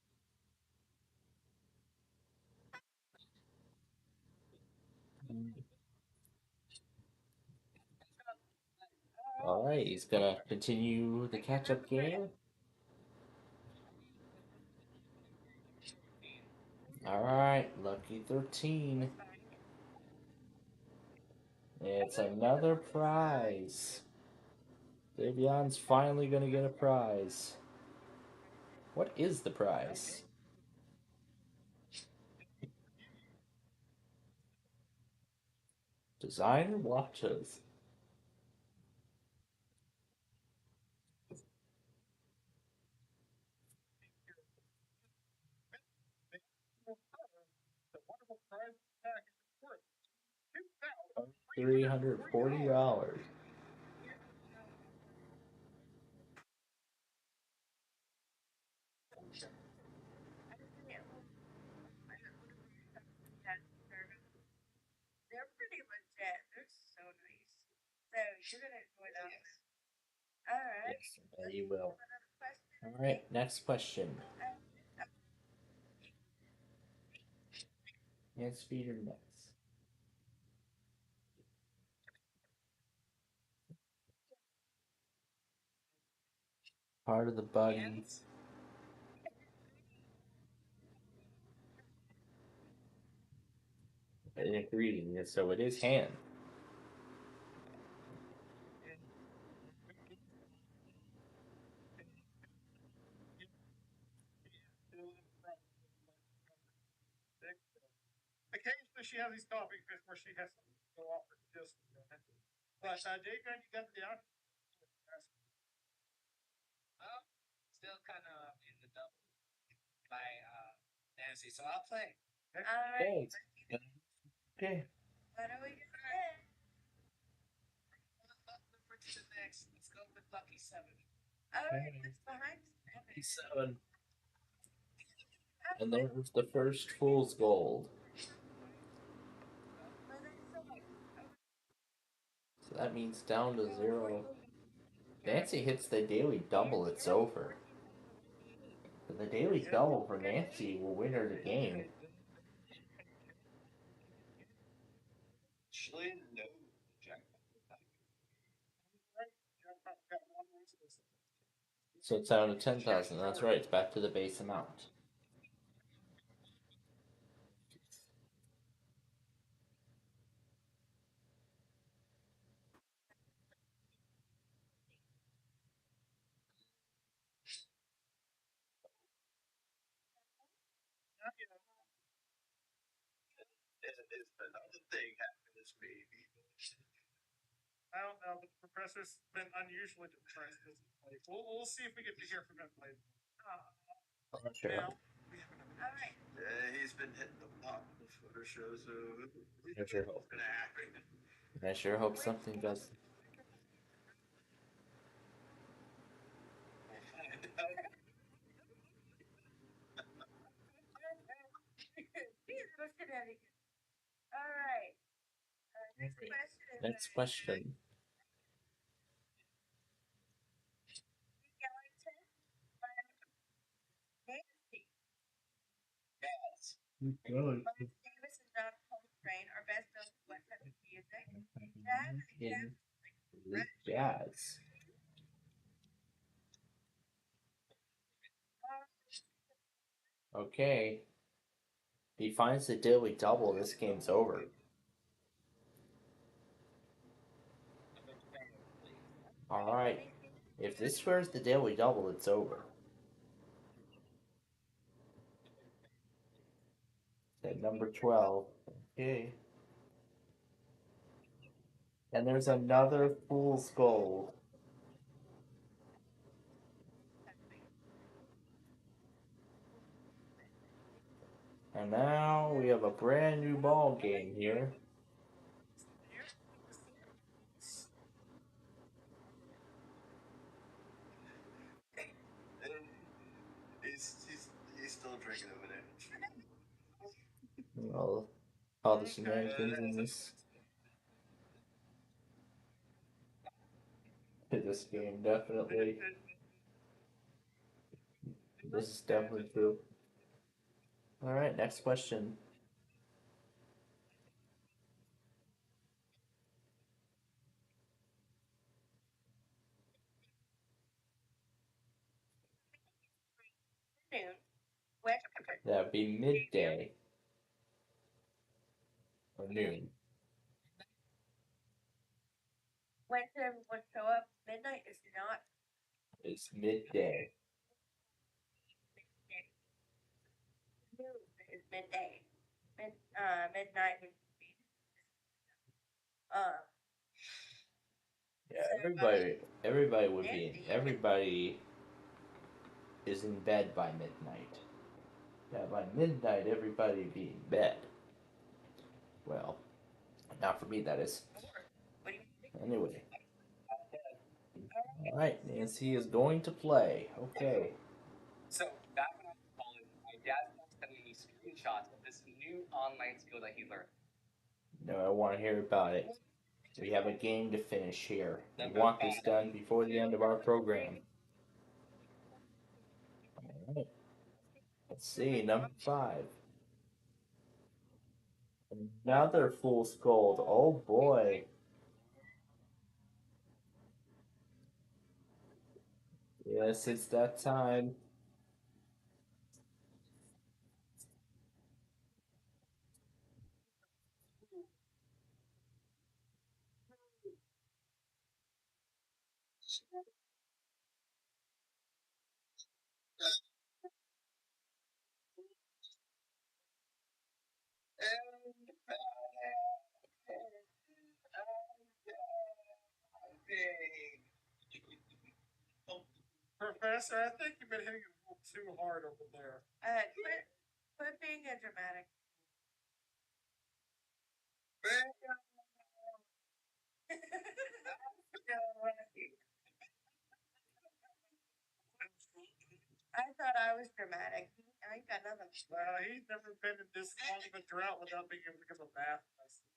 Speaker 1: Alright, he's gonna continue the catch-up game. Alright, lucky 13. It's another prize. Davion's finally gonna get a prize. What is the prize? Designer watches. $340.
Speaker 11: They're pretty legit. They're so nice. So you're gonna enjoy that. All right.
Speaker 1: Yes, I bet you will. All right, next question. Yes, feeder next. Part of the body. An ingredient, so it is hand.
Speaker 11: Occasionally she has these coughing fits where she has to go off her just a minute. But Jake, you got the down. Still kind of in the double by Nancy, so I'll play. All right.
Speaker 1: Okay.
Speaker 11: What are we gonna get? Next, let's go with Lucky 7. All right, what's behind?
Speaker 1: Lucky 7. And there's the first fool's gold. So that means down to 0. Nancy hits the daily double, it's over. But the daily double for Nancy will win her the game.
Speaker 11: No.
Speaker 1: So it's down to 10,000. That's right, it's back to the base amount.
Speaker 11: Another thing happened this baby. I don't know, but the professor's been unusually depressed. We'll see if we get to hear from him later.
Speaker 1: I'm not sure.
Speaker 11: All right. Yeah, he's been hitting the pop in the photo show, so
Speaker 1: I sure hope.
Speaker 11: gonna happen.
Speaker 1: I sure hope something does.
Speaker 11: All right.
Speaker 1: Next question.
Speaker 11: Nancy. Yes.
Speaker 1: Good.
Speaker 11: Davis and John Coltrane are best known for what type of music? Jazz.
Speaker 1: In the jazz. Okay. He finds the daily double, this game's over. Alright. If this squares the daily double, it's over. At number 12. Okay. And there's another fool's gold. And now we have a brand new ball game here.
Speaker 11: He's still drinking over there.
Speaker 1: All the shenanigans in this game, definitely. This is definitely true. Alright, next question. That would be midday. Or noon.
Speaker 11: When should everyone show up? Midnight is not.
Speaker 1: It's midday.
Speaker 11: Noon is midday. Midnight would be.
Speaker 1: Yeah, everybody would be everybody is in bed by midnight. Yeah, by midnight everybody would be in bed. Well, Not for me, that is. Anyway. Alright, Nancy is going to play. Okay.
Speaker 12: So back when I was in college, my dad started sending me screenshots of this new online skill that he learned.
Speaker 1: No, I want to hear about it. We have a game to finish here. We want this done before the end of our program. Alright. Let's see, number 5. Another fool's gold. Oh boy. Yes, it's that time.
Speaker 11: Professor, I think you've been hitting it a little too hard over there.
Speaker 10: Quit being a dramatic. I thought I was dramatic. I ain't got nothing.
Speaker 11: Well, he's never been in this long of a drought without being able to give a math lesson.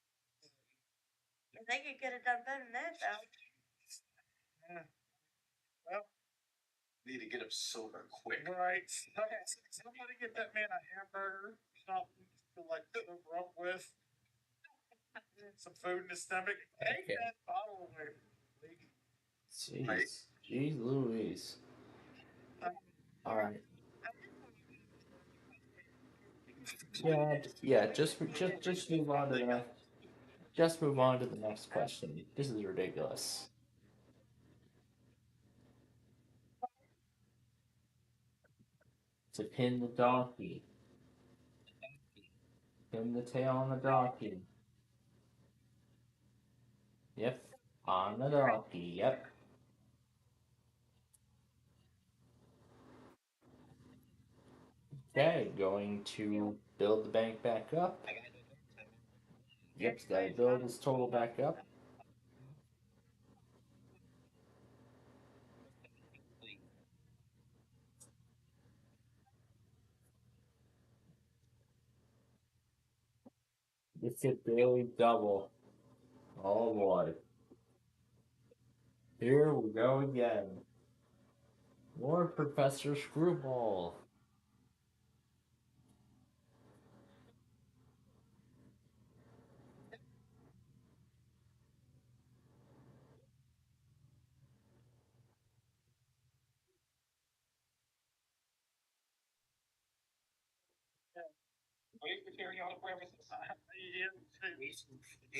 Speaker 10: They could get it done better than that, though.
Speaker 11: Yeah. Well,
Speaker 13: Need to get him sober quick.
Speaker 11: right. Somebody get that man a hamburger, something to like sober up with. Some food in his stomach. Take
Speaker 1: Okay.
Speaker 11: that bottle away from me.
Speaker 1: Jeez. Jeez Louise. Alright. Yeah, just move on to the next. Just move on to the next question. This is ridiculous. To pin the donkey. Pin the tail on the donkey. Yep. On the donkey. Yep. Okay, going to build the bank back up. Yep, gotta build his total back up. It's a daily double. Oh boy. Here we go again. More Professor Screwball.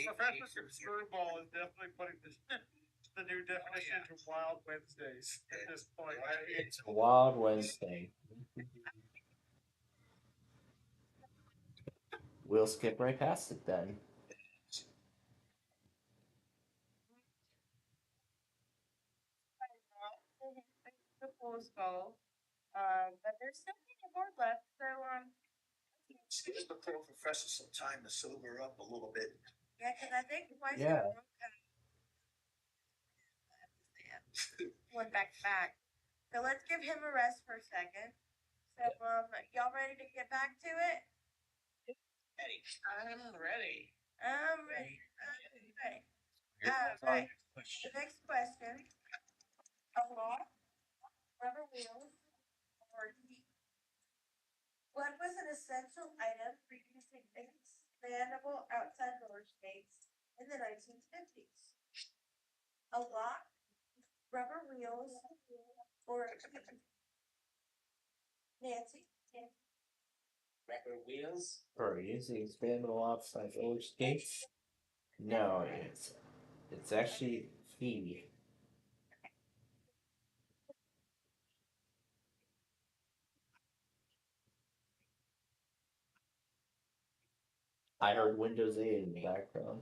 Speaker 11: Professor Screwball is definitely putting the new definition to Wild Wednesdays at this point.
Speaker 1: It's a Wild Wednesday. We'll skip right past it then.
Speaker 10: The fool's gold. But there's still plenty more left, so
Speaker 13: Just the poor professor some time to sober up a little bit.
Speaker 10: yeah, because I think twice
Speaker 1: Yeah.
Speaker 10: went back to back. So let's give him a rest for a second. So y'all ready to get back to it?
Speaker 12: I'm ready.
Speaker 10: I'm ready. Ready. All right. The next question. A lot, rubber wheels, or heat. What was an essential item for using expandable outside roller skates in the 1950s? A lock, rubber wheels, or Nancy?
Speaker 12: Rubber wheels.
Speaker 1: For using expandable outside roller skates? No, it's actually he. I heard Windows 8 in the background.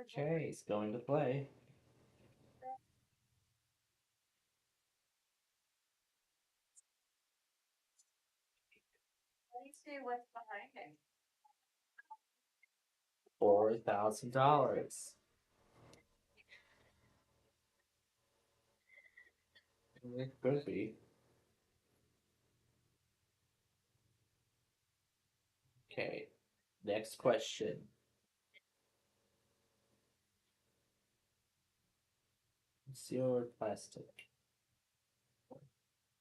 Speaker 1: Okay, he's going to play.
Speaker 10: me see what's behind it.
Speaker 1: $4,000. It could be. Okay. Next question. Steel or plastic?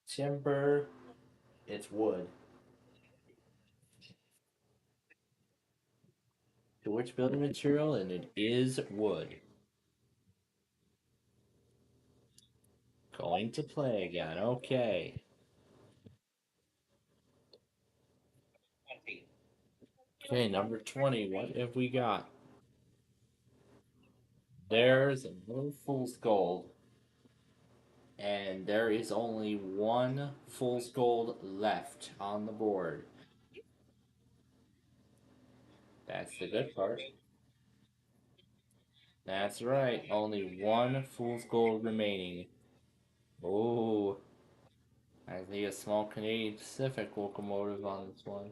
Speaker 1: Timber. It's wood. To which building material? And it is wood. Going to play again. Okay. Okay, number 20. What have we got? There's a little fool's gold. And there is only one fool's gold left on the board. That's the good part. That's right. Only one fool's gold remaining. Oh, I think a small Canadian Pacific locomotive on this one.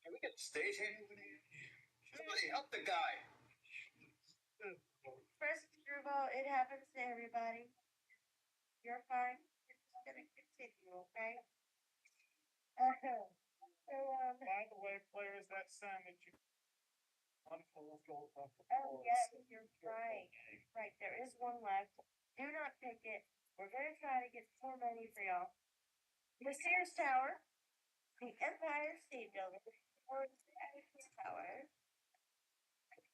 Speaker 13: Can we get the stagehand? Somebody help the guy.
Speaker 10: First screwball, it happens to everybody. You're fine. We're just gonna continue, okay?
Speaker 11: By the way, players, that sound that you on full gold off the
Speaker 10: Oh yes, you're right. Right, there is one left. Do not pick it. We're gonna try to get some more money for y'all. The Sears Tower, the Empire State Building, or the Eiffel Tower.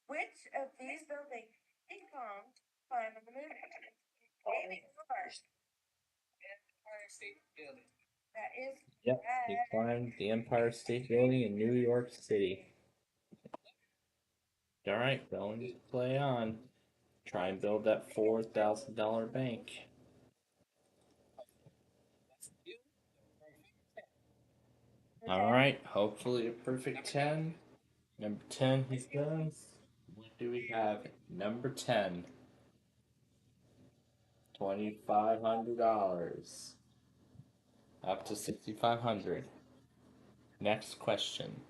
Speaker 10: Which of these buildings King Kong climbed on the moon? Maybe first.
Speaker 12: Empire State Building.
Speaker 10: That is
Speaker 1: Yep, he
Speaker 10: correct.
Speaker 1: climbed the Empire State Building in New York City. Alright, going to play on. Try and build that $4,000 bank. Alright, hopefully a perfect 10. Number 10 he's done. What do we have? Number 10. $2,500. Up to 6,500. Next question.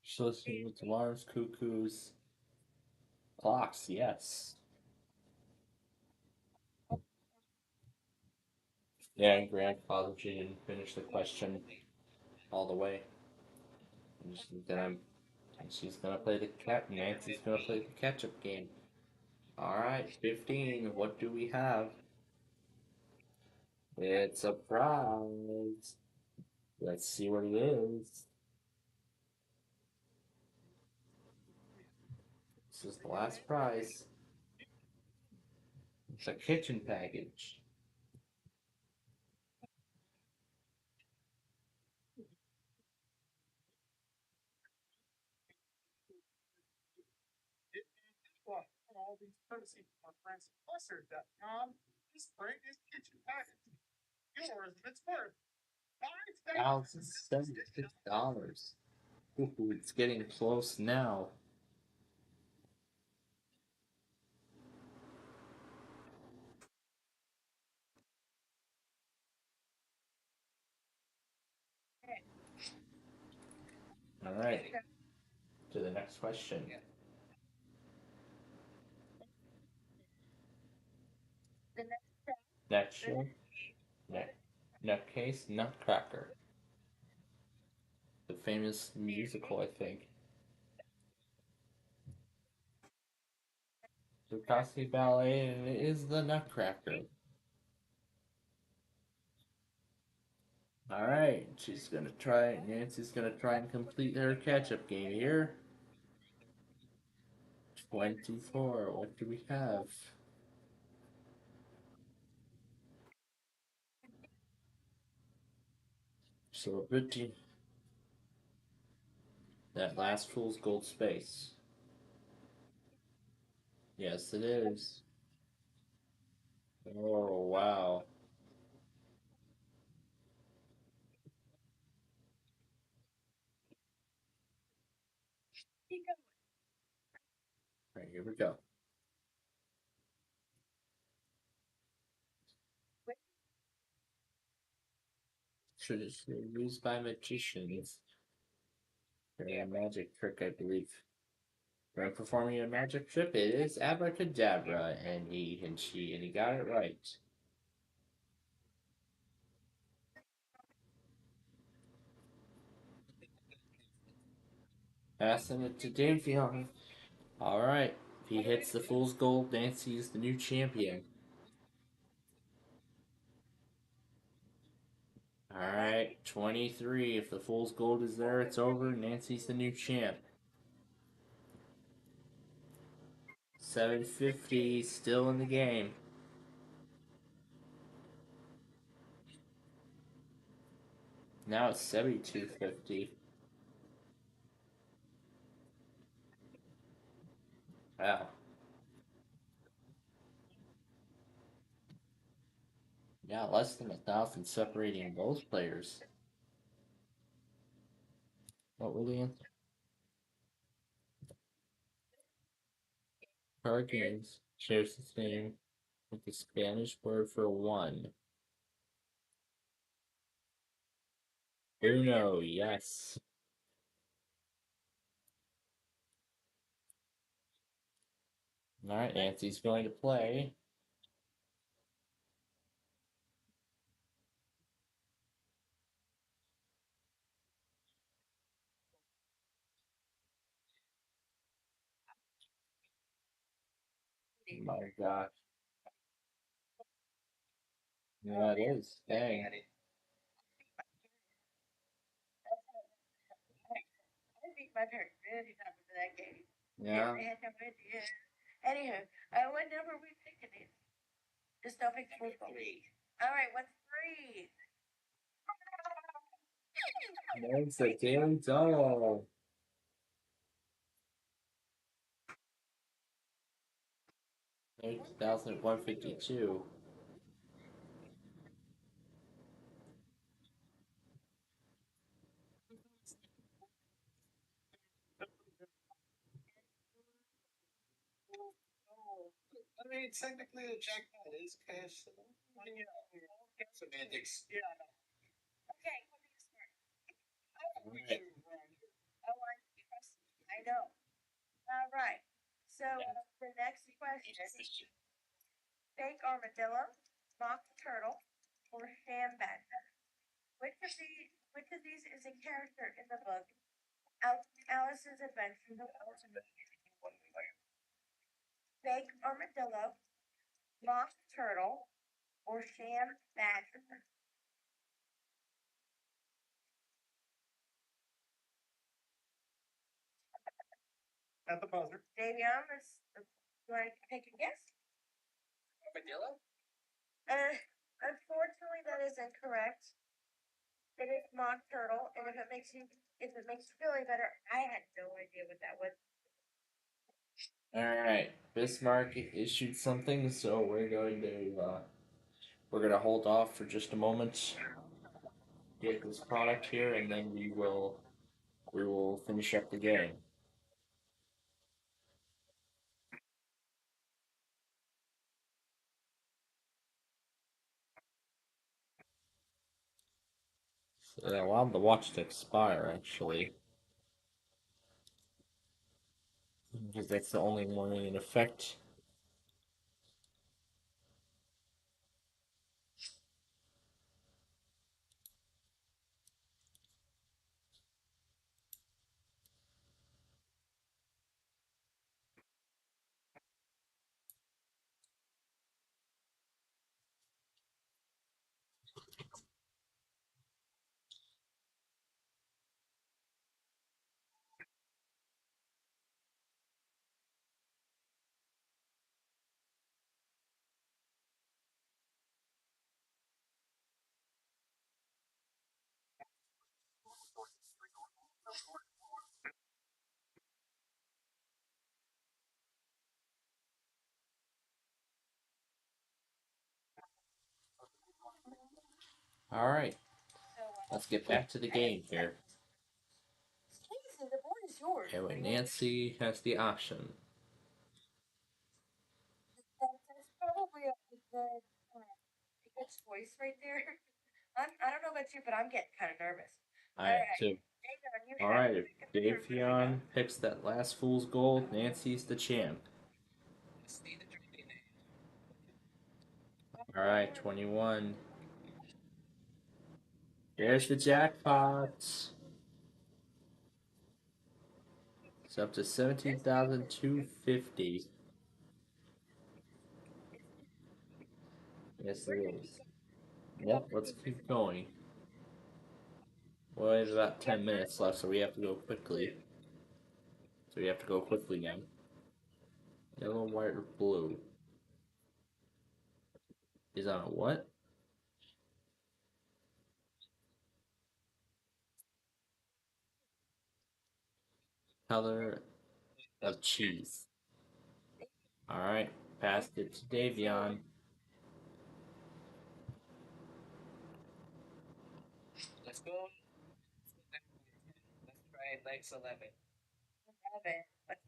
Speaker 1: Just listening with alarms, cuckoos, clocks, yes. Yeah, and grandfather didn't finish the question all the way. And she's gonna play the cat. Nancy's gonna play the catch-up game. All right, 15. What do we have? It's a prize. Let's see what it is. This is the last prize. It's a kitchen package.
Speaker 11: Well, all these courtesy from our friends at Cluster.com. Just bring this kitchen package. Yours, it's worth
Speaker 1: $1,076. Ooh, it's getting close now. All right. To the next question. Next show. Nutcase Nutcracker. The famous musical, I think. Tchaikovsky Ballet, and it is the Nutcracker. All right, she's gonna try. Nancy's gonna try and complete her catch-up game here. 24. What do we have? So 15. That last fool's gold space. Yes, it is. Oh, wow. Alright, here we go. Traditionally used by magicians for a magic trick, I believe. When performing a magic trick, it is abracadabra, and he got it right. Passing it to Davion. Alright. If he hits the fool's gold, Nancy is the new champion. Alright, 23. If the fool's gold is there, it's over. Nancy's the new champ. 750, still in the game. Now it's 7250. Wow. Yeah, less than 1,000 separating both players. What were the answers? Card games shares the same with the Spanish word for one. Uno, yes. Alright, Nancy's going to play. Oh my gosh. Yeah, it is. Dang.
Speaker 10: I beat my parents many times for that game.
Speaker 1: Yeah.
Speaker 10: They had no idea. Anywho, what number are we picking it? Just don't pick the first one. All right, what's three?
Speaker 1: That's a daily double. 8,152.
Speaker 13: I mean, technically, the jackpot is cash. So, you know, semantics. Yeah, I know.
Speaker 10: Okay, what do you start?
Speaker 1: Alright.
Speaker 10: Oh, I know. All right. So the next question: fake armadillo, mock turtle, or sham badger? Which of these is a character in the book Alice's Adventures of Ultimate? Fake armadillo, mock turtle, or sham badger?
Speaker 11: At the buzzer.
Speaker 10: Davion, you want to take a guess?
Speaker 12: Armadillo?
Speaker 10: Unfortunately, that is incorrect. It is mock turtle, and if it makes you feel any better, I had no idea what that was.
Speaker 1: Alright. Bismarck issued something, so we're gonna hold off for just a moment. Get this product here, and then we will finish up the game. So, yeah, we'll have to watch it expire actually, because that's the only one in effect. All right, let's get back to the game here.
Speaker 10: Casey, the board is yours.
Speaker 1: Anyway, Nancy has the option.
Speaker 10: That's probably a good choice right there. I don't know about you, but I'm getting kind of nervous.
Speaker 1: I am too.
Speaker 10: Dagon, you
Speaker 1: All
Speaker 10: have
Speaker 1: right, if Davion picks that last fool's gold, Nancy's the champ. All right, 21. There's the jackpot. It's up to 17,250. Yes, it is. Yep, let's keep going. Well, we have about 10 minutes left, so we have to go quickly. So we have to go quickly now. Yellow, white, or blue? Is on a what? Color of cheese. Alright, passed it to Davion.
Speaker 12: Let's go. Let's try legs 11.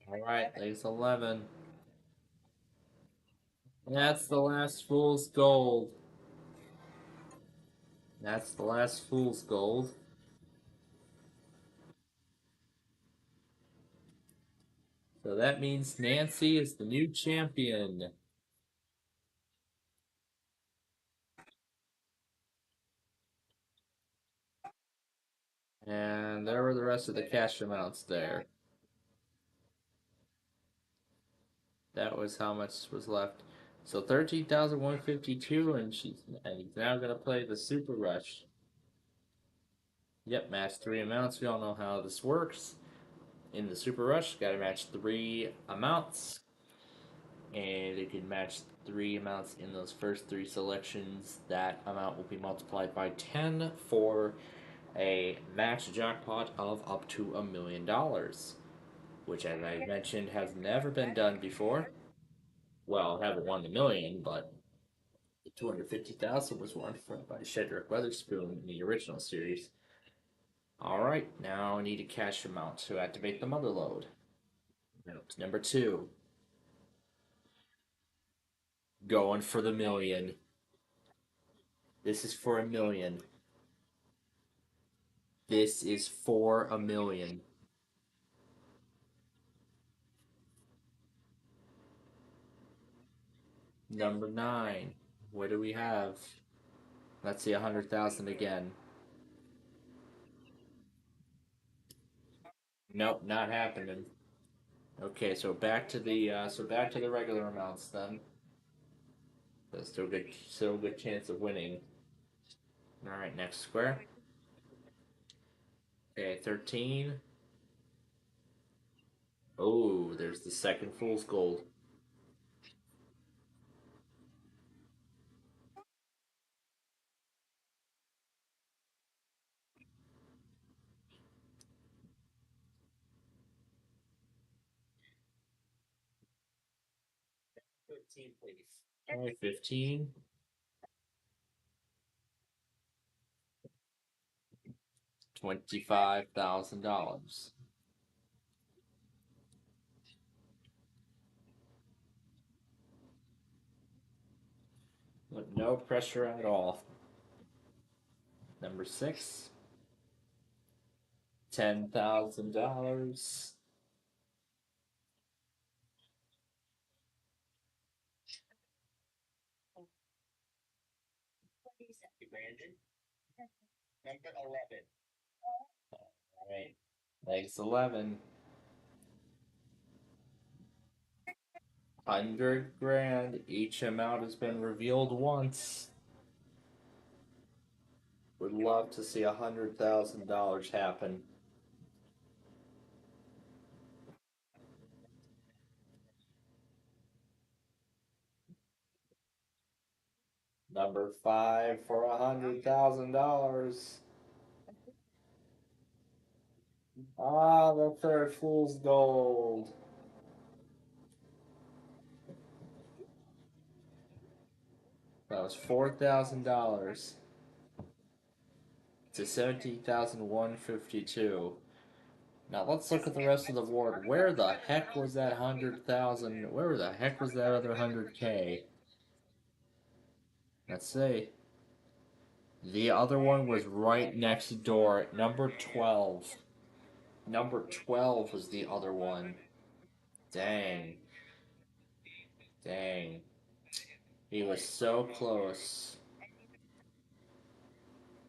Speaker 10: 11.
Speaker 1: Alright, legs 11. That's the last fool's gold. That's the last fool's gold. So that means Nancy is the new champion. And there were the rest of the cash amounts there. That was how much was left. So 13,152, and he's now gonna play the Super Rush. Yep, match three amounts. We all know how this works. In the Super Rush, gotta match three amounts, and it can match three amounts in those first three selections. That amount will be multiplied by 10 for a max jackpot of up to $1 million, which, as I mentioned, has never been done before. Well, I haven't won the million, but the 250,000 was won by Shedrick Weatherspoon in the original series. Alright, now I need a cash amount to activate the mother load. Note number 2. Going for the million. This is for $1 million. This is for $1 million. Number 9. What do we have? Let's see, 100,000 again. Nope, not happening. Okay, so back to the regular amounts then. There's still good chance of winning. All right, next square. Okay, 13. Oh, there's the second fool's gold. All right, 15. $25,000. With no pressure at all. Number 6. $10,000.
Speaker 12: Brandon. Number 11.
Speaker 1: All right, legs 11. 100 grand. Each amount has been revealed once. Would love to see $100,000 happen. Number 5 for $100,000. Ah, the third fool's gold. That was $4,000. to 17,152. Now let's look at the rest of the board. Where the heck was that 100,000? Where the heck was that other 100K? Let's see. The other one was right next door, number 12. Number 12 was the other one. Dang. Dang. He was so close.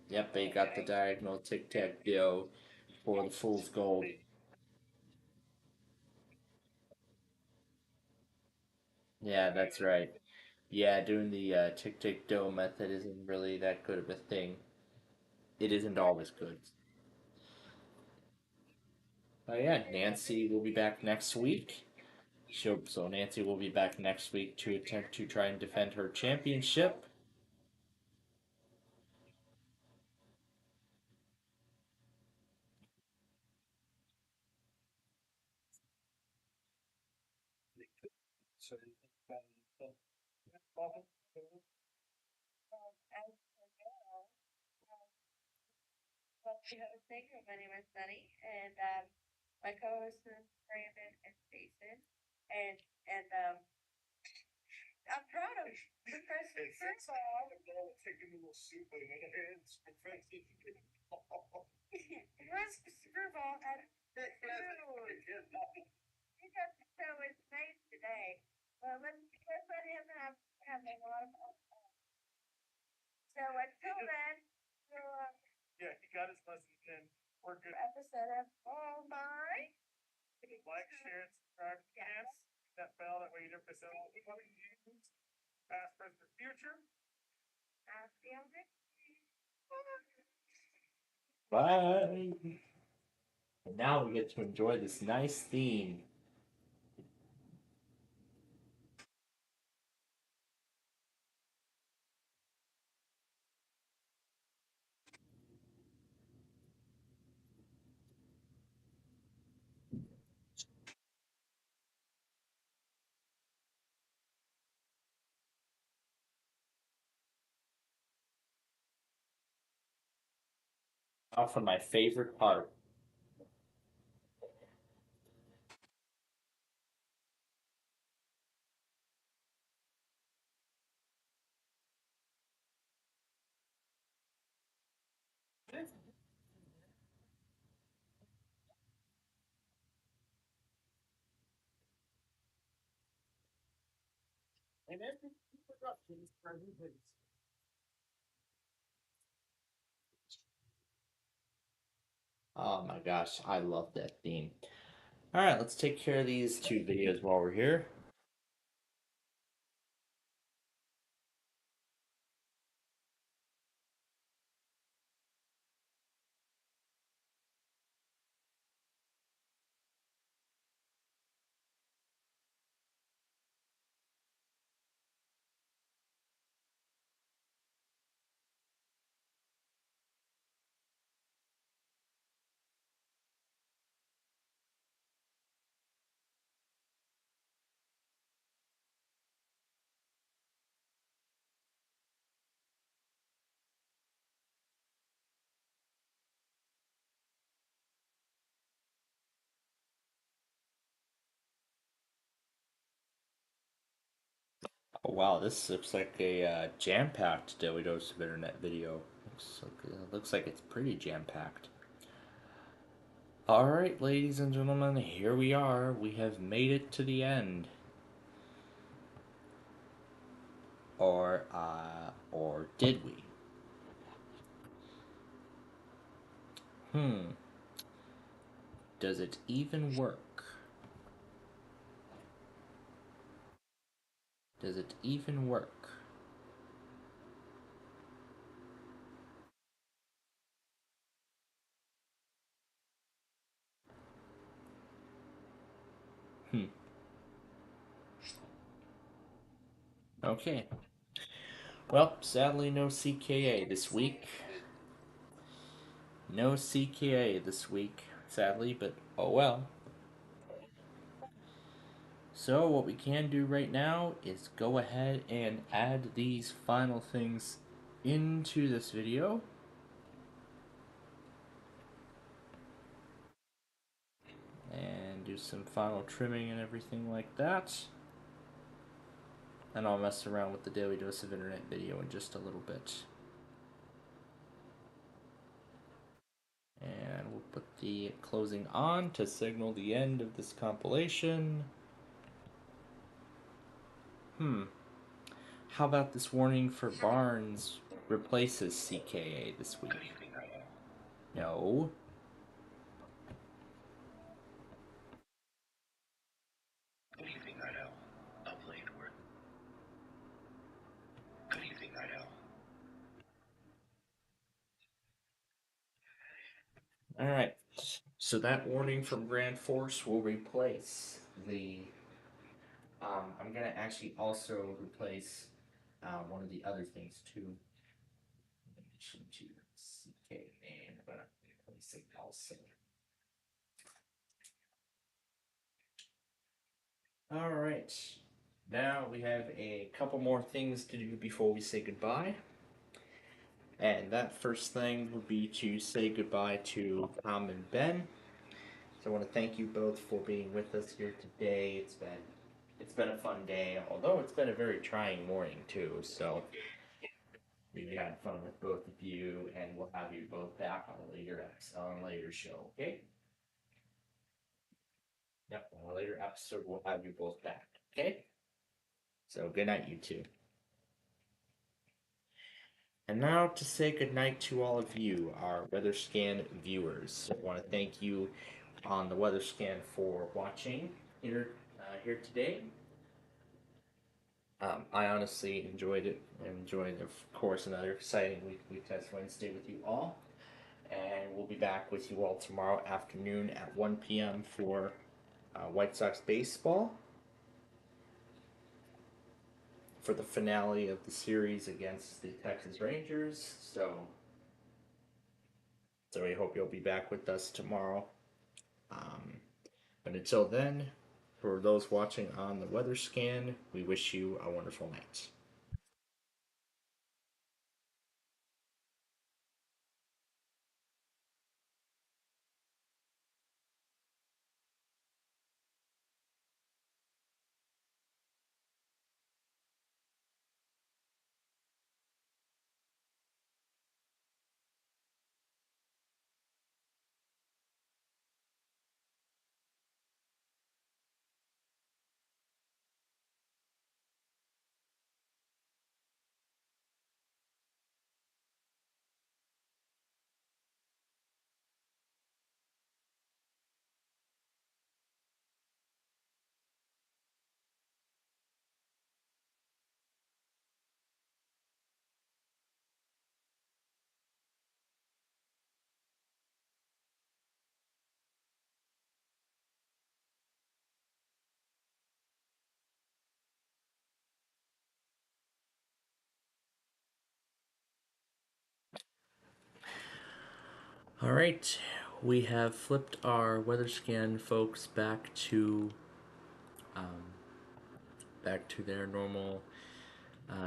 Speaker 1: Yep, they got the diagonal tic-tac-toe for the fool's gold. Yeah, that's right. Yeah, doing the tic-tac-toe method isn't really that good of a thing. It isn't always good. Oh yeah, Nancy will be back next week. So Nancy will be back next week to attempt to try and defend her championship.
Speaker 10: As for now, well, we hosting. My name is Sunny, and my co-hosts is Brandon and Jason, and and I'm proud of Professor. First of all, taking a little soup in my hands, Professor. First of all, and he got to show his face today. Well, let's let him have a lot of fun. So until then, we'll
Speaker 11: Yeah, he got his lesson in. We're good.
Speaker 10: episode of All Mine.
Speaker 11: Like, share, and subscribe. Yes. That bell, that way you never miss out on upcoming news, past, present, or future.
Speaker 10: I'll see you next week.
Speaker 1: Bye. And now we get to enjoy this nice theme. Now for my favorite part. Oh my gosh, I love that theme. Alright, let's take care of these two videos while we're here. Oh wow, this looks like a jam-packed Daily Dose of Internet video. Looks like it's pretty jam-packed. Alright, ladies and gentlemen, here we are. We have made it to the end. Or did we? Does it even work? Does it even work? Okay. Well, sadly, no CKA this week. No CKA this week, sadly, but oh well. So, what we can do right now is go ahead and add these final things into this video. do some final trimming and everything like that. And I'll mess around with the Daily Dose of Internet video in just a little bit. And we'll put the closing on to signal the end of this compilation. How about this warning for Barnes replaces CKA this week? No.
Speaker 14: Good evening, Night Owl. Of late, we're... Good evening, Night Owl.
Speaker 1: Alright, so that warning from Grand Force will replace the... I'm gonna actually also replace one of the other things too. In addition to CKA, I'm gonna replace it also. Alright, now we have a couple more things to do before we say goodbye. And that first thing would be to say goodbye to Tom and Ben. So I want to thank you both for being with us here today. It's been a fun day, although it's been a very trying morning too. So we had fun with both of you, and we'll have you both back on a later show. Okay? Yep, on a later episode we'll have you both back. Okay? So good night, you two. And now to say goodnight to all of you, our Weather Scan viewers. I want to thank you on the Weather Scan for watching here today. I honestly enjoyed it. Enjoyed, of course, another exciting Weekly Test Wednesday with you all. And we'll be back with you all tomorrow afternoon at 1 p.m. for White Sox baseball, for the finale of the series against the Texas Rangers. So we hope you'll be back with us tomorrow. But until then, for those watching on the Weather Scan, we wish you a wonderful night. All right, we have flipped our Weather Scan folks back to their normal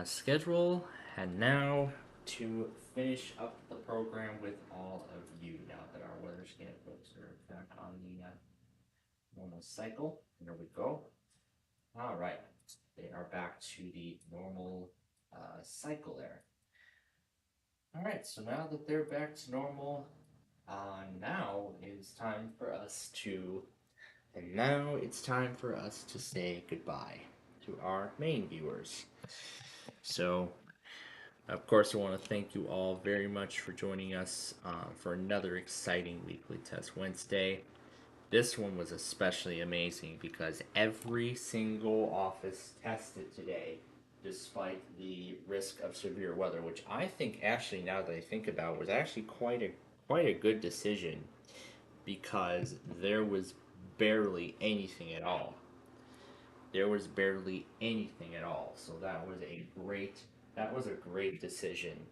Speaker 1: schedule, and now to finish up the program with all of you. Now that our Weather Scan folks are back on the normal cycle, there we go. All right, they are back to the normal cycle there. All right, so now that they're back to normal, now it's time for us to say goodbye to our main viewers. So, of course, I want to thank you all very much for joining us for another exciting Weekly Test Wednesday. This one was especially amazing because every single office tested today, despite the risk of severe weather, which I think actually, now that I think about it, was actually quite a good decision, because there was barely anything at all. So that was a great decision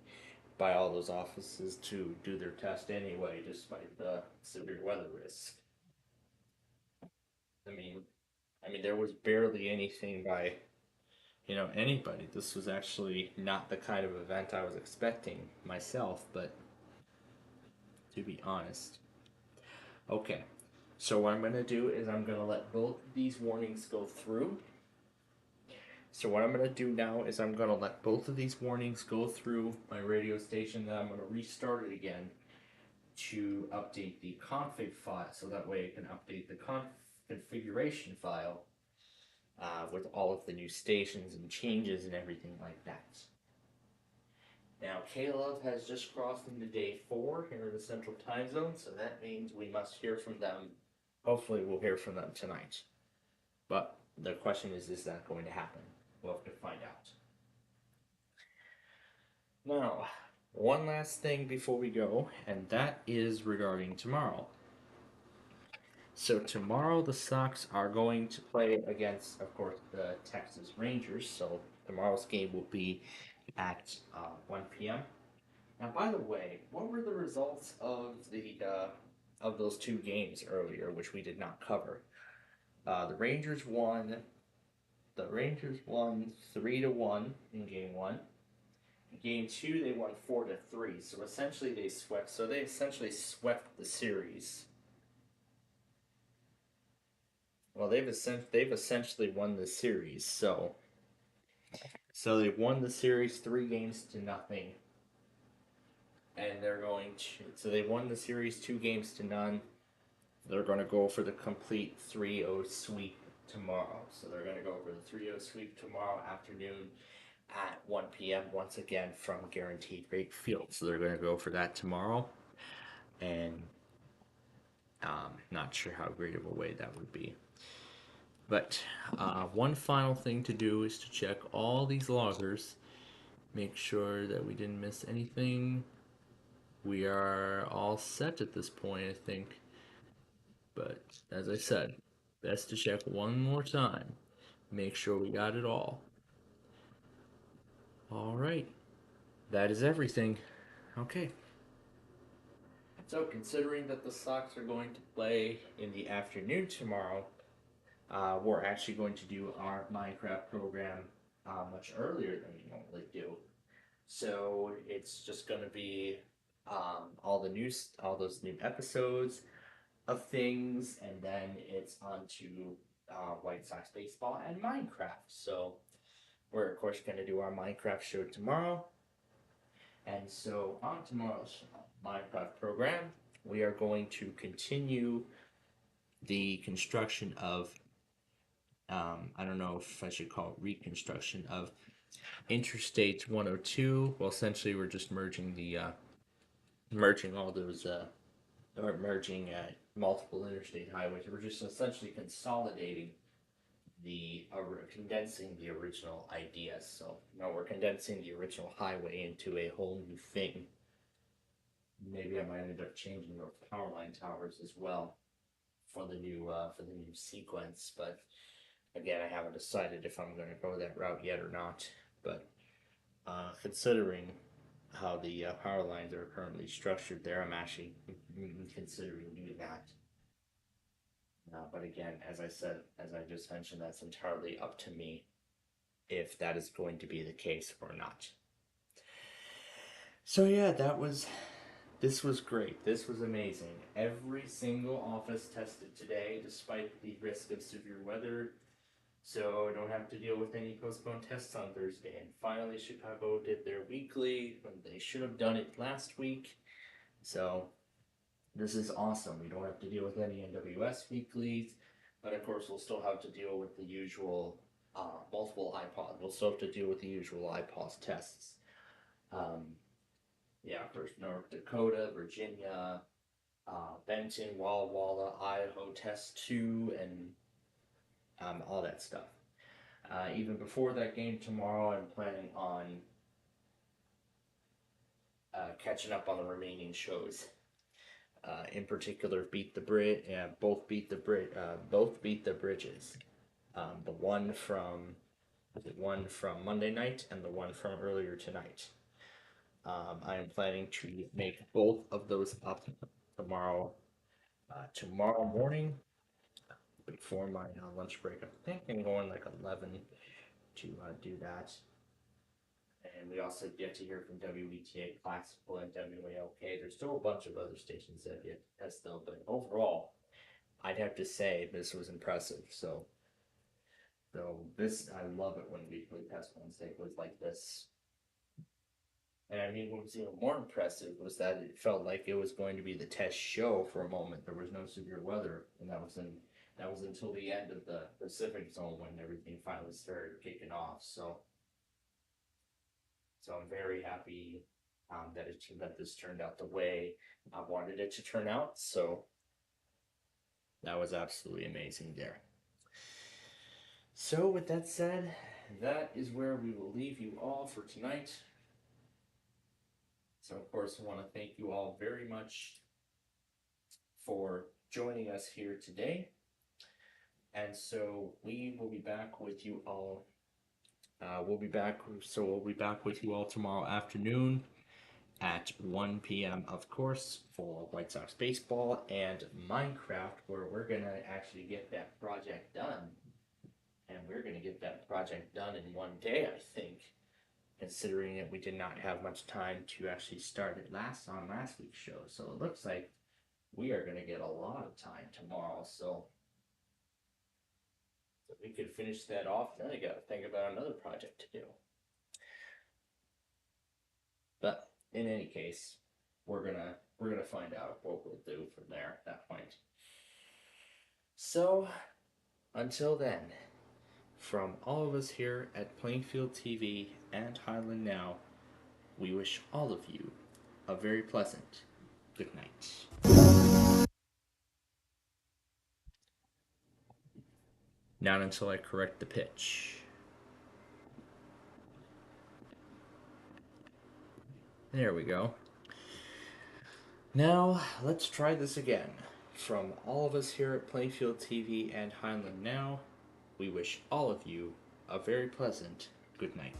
Speaker 1: by all those offices to do their test anyway, despite the severe weather risk. I mean, there was barely anything by, anybody. This was actually not the kind of event I was expecting myself, but to be honest. Okay, So what I'm going to do is I'm going to let both of these warnings go through. So what I'm going to do now is I'm going to let both of these warnings go through my radio station, then I'm going to restart it again to update the config file, so that way it can update the configuration file with all of the new stations and changes and everything like that. Now, Caleb has just crossed into day 4 here in the Central Time Zone, so that means we must hear from them. Hopefully, we'll hear from them tonight. But the question is that going to happen? We'll have to find out. Now, one last thing before we go, and that is regarding tomorrow. So tomorrow the Sox are going to play against, of course, the Texas Rangers. So tomorrow's game will be at 1 p.m. Now, by the way, what were the results of those 2 games earlier, which we did not cover? The Rangers won. The Rangers won 3-1 in Game 1. In Game 2, they won 4-3. So essentially, they swept. So they essentially swept the series. Well, they've essentially won the series. So they won the series 3-0, and they're going to. So they won the series 2-0. They're going to go for the complete 3-0 sweep tomorrow. So they're going to go for the 3-0 sweep tomorrow afternoon at 1 p.m. once again from Guaranteed Rate Field. So they're going to go for that tomorrow, and not sure how great of a way that would be. But one final thing to do is to check all these loggers, make sure that we didn't miss anything. We are all set at this point, I think. But as I said, best to check one more time. Make sure we got it all. All right. That is everything. Okay. So considering that the Sox are going to play in the afternoon tomorrow, we're actually going to do our Minecraft program much earlier than we normally do. So it's just going to be all those new episodes of things, and then it's on to White Sox baseball and Minecraft. So we're of course going to do our Minecraft show tomorrow. And so on tomorrow's Minecraft program, we are going to continue the construction of I don't know if I should call it reconstruction of Interstate 102. Well, essentially, we're just merging merging all those or merging multiple interstate highways. We're just essentially consolidating condensing the original ideas. So now we're condensing the original highway into a whole new thing. Maybe I might end up changing those power line towers as well for the new sequence, but again, I haven't decided if I'm going to go that route yet or not. But considering how the power lines are currently structured there, I'm actually considering doing that. But again, as I said, as I just mentioned, that's entirely up to me if that is going to be the case or not. So yeah, this was great. This was amazing. Every single office tested today, despite the risk of severe weather. So I don't have to deal with any postponed tests on Thursday. And finally, Chicago did their weekly when they should have done it last week. So this is awesome. We don't have to deal with any NWS weeklies. But of course, we'll still have to deal with the usual multiple iPod. We'll still have to deal with the usual iPOS tests. First North Dakota, Virginia, Benton, Walla Walla, Idaho, Test 2, and all that stuff. Even before that game tomorrow, I'm planning on catching up on the remaining shows. In particular, both beat the bridges. The one from Monday night and the one from earlier tonight. I am planning to make both of those up tomorrow morning before my lunch break. I think I'm going like 11 to do that. And we also get to hear from WETA Classical and WALK. There's still a bunch of other stations that get test though, but overall, I'd have to say this was impressive. So this, I love it when we play Test Wednesday was like this. And I mean, what was even more impressive was that it felt like it was going to be the test show for a moment. There was no severe weather, and that was until the end of the Pacific zone when everything finally started kicking off. So I'm very happy that this turned out the way I wanted it to turn out. So that was absolutely amazing there. So with that said, that is where we will leave you all for tonight. So of course, I want to thank you all very much for joining us here today. And so we will be back with you all. We'll be back with you all tomorrow afternoon at 1 p.m. of course for White Sox baseball and Minecraft, where we're gonna actually get that project done. And we're gonna get that project done in one day, I think, considering that we did not have much time to actually start it last week's show. So it looks like we are gonna get a lot of time tomorrow. So we could finish that off. Then I gotta think about another project to do. But in any case, we're gonna find out what we'll do from there at that point. So until then, from all of us here at Plainfield TV and Highland Now, we wish all of you a very pleasant good night. Not until I correct the pitch. There we go. Now, let's try this again. From all of us here at Plainfield TV and Highland Now, we wish all of you a very pleasant good night.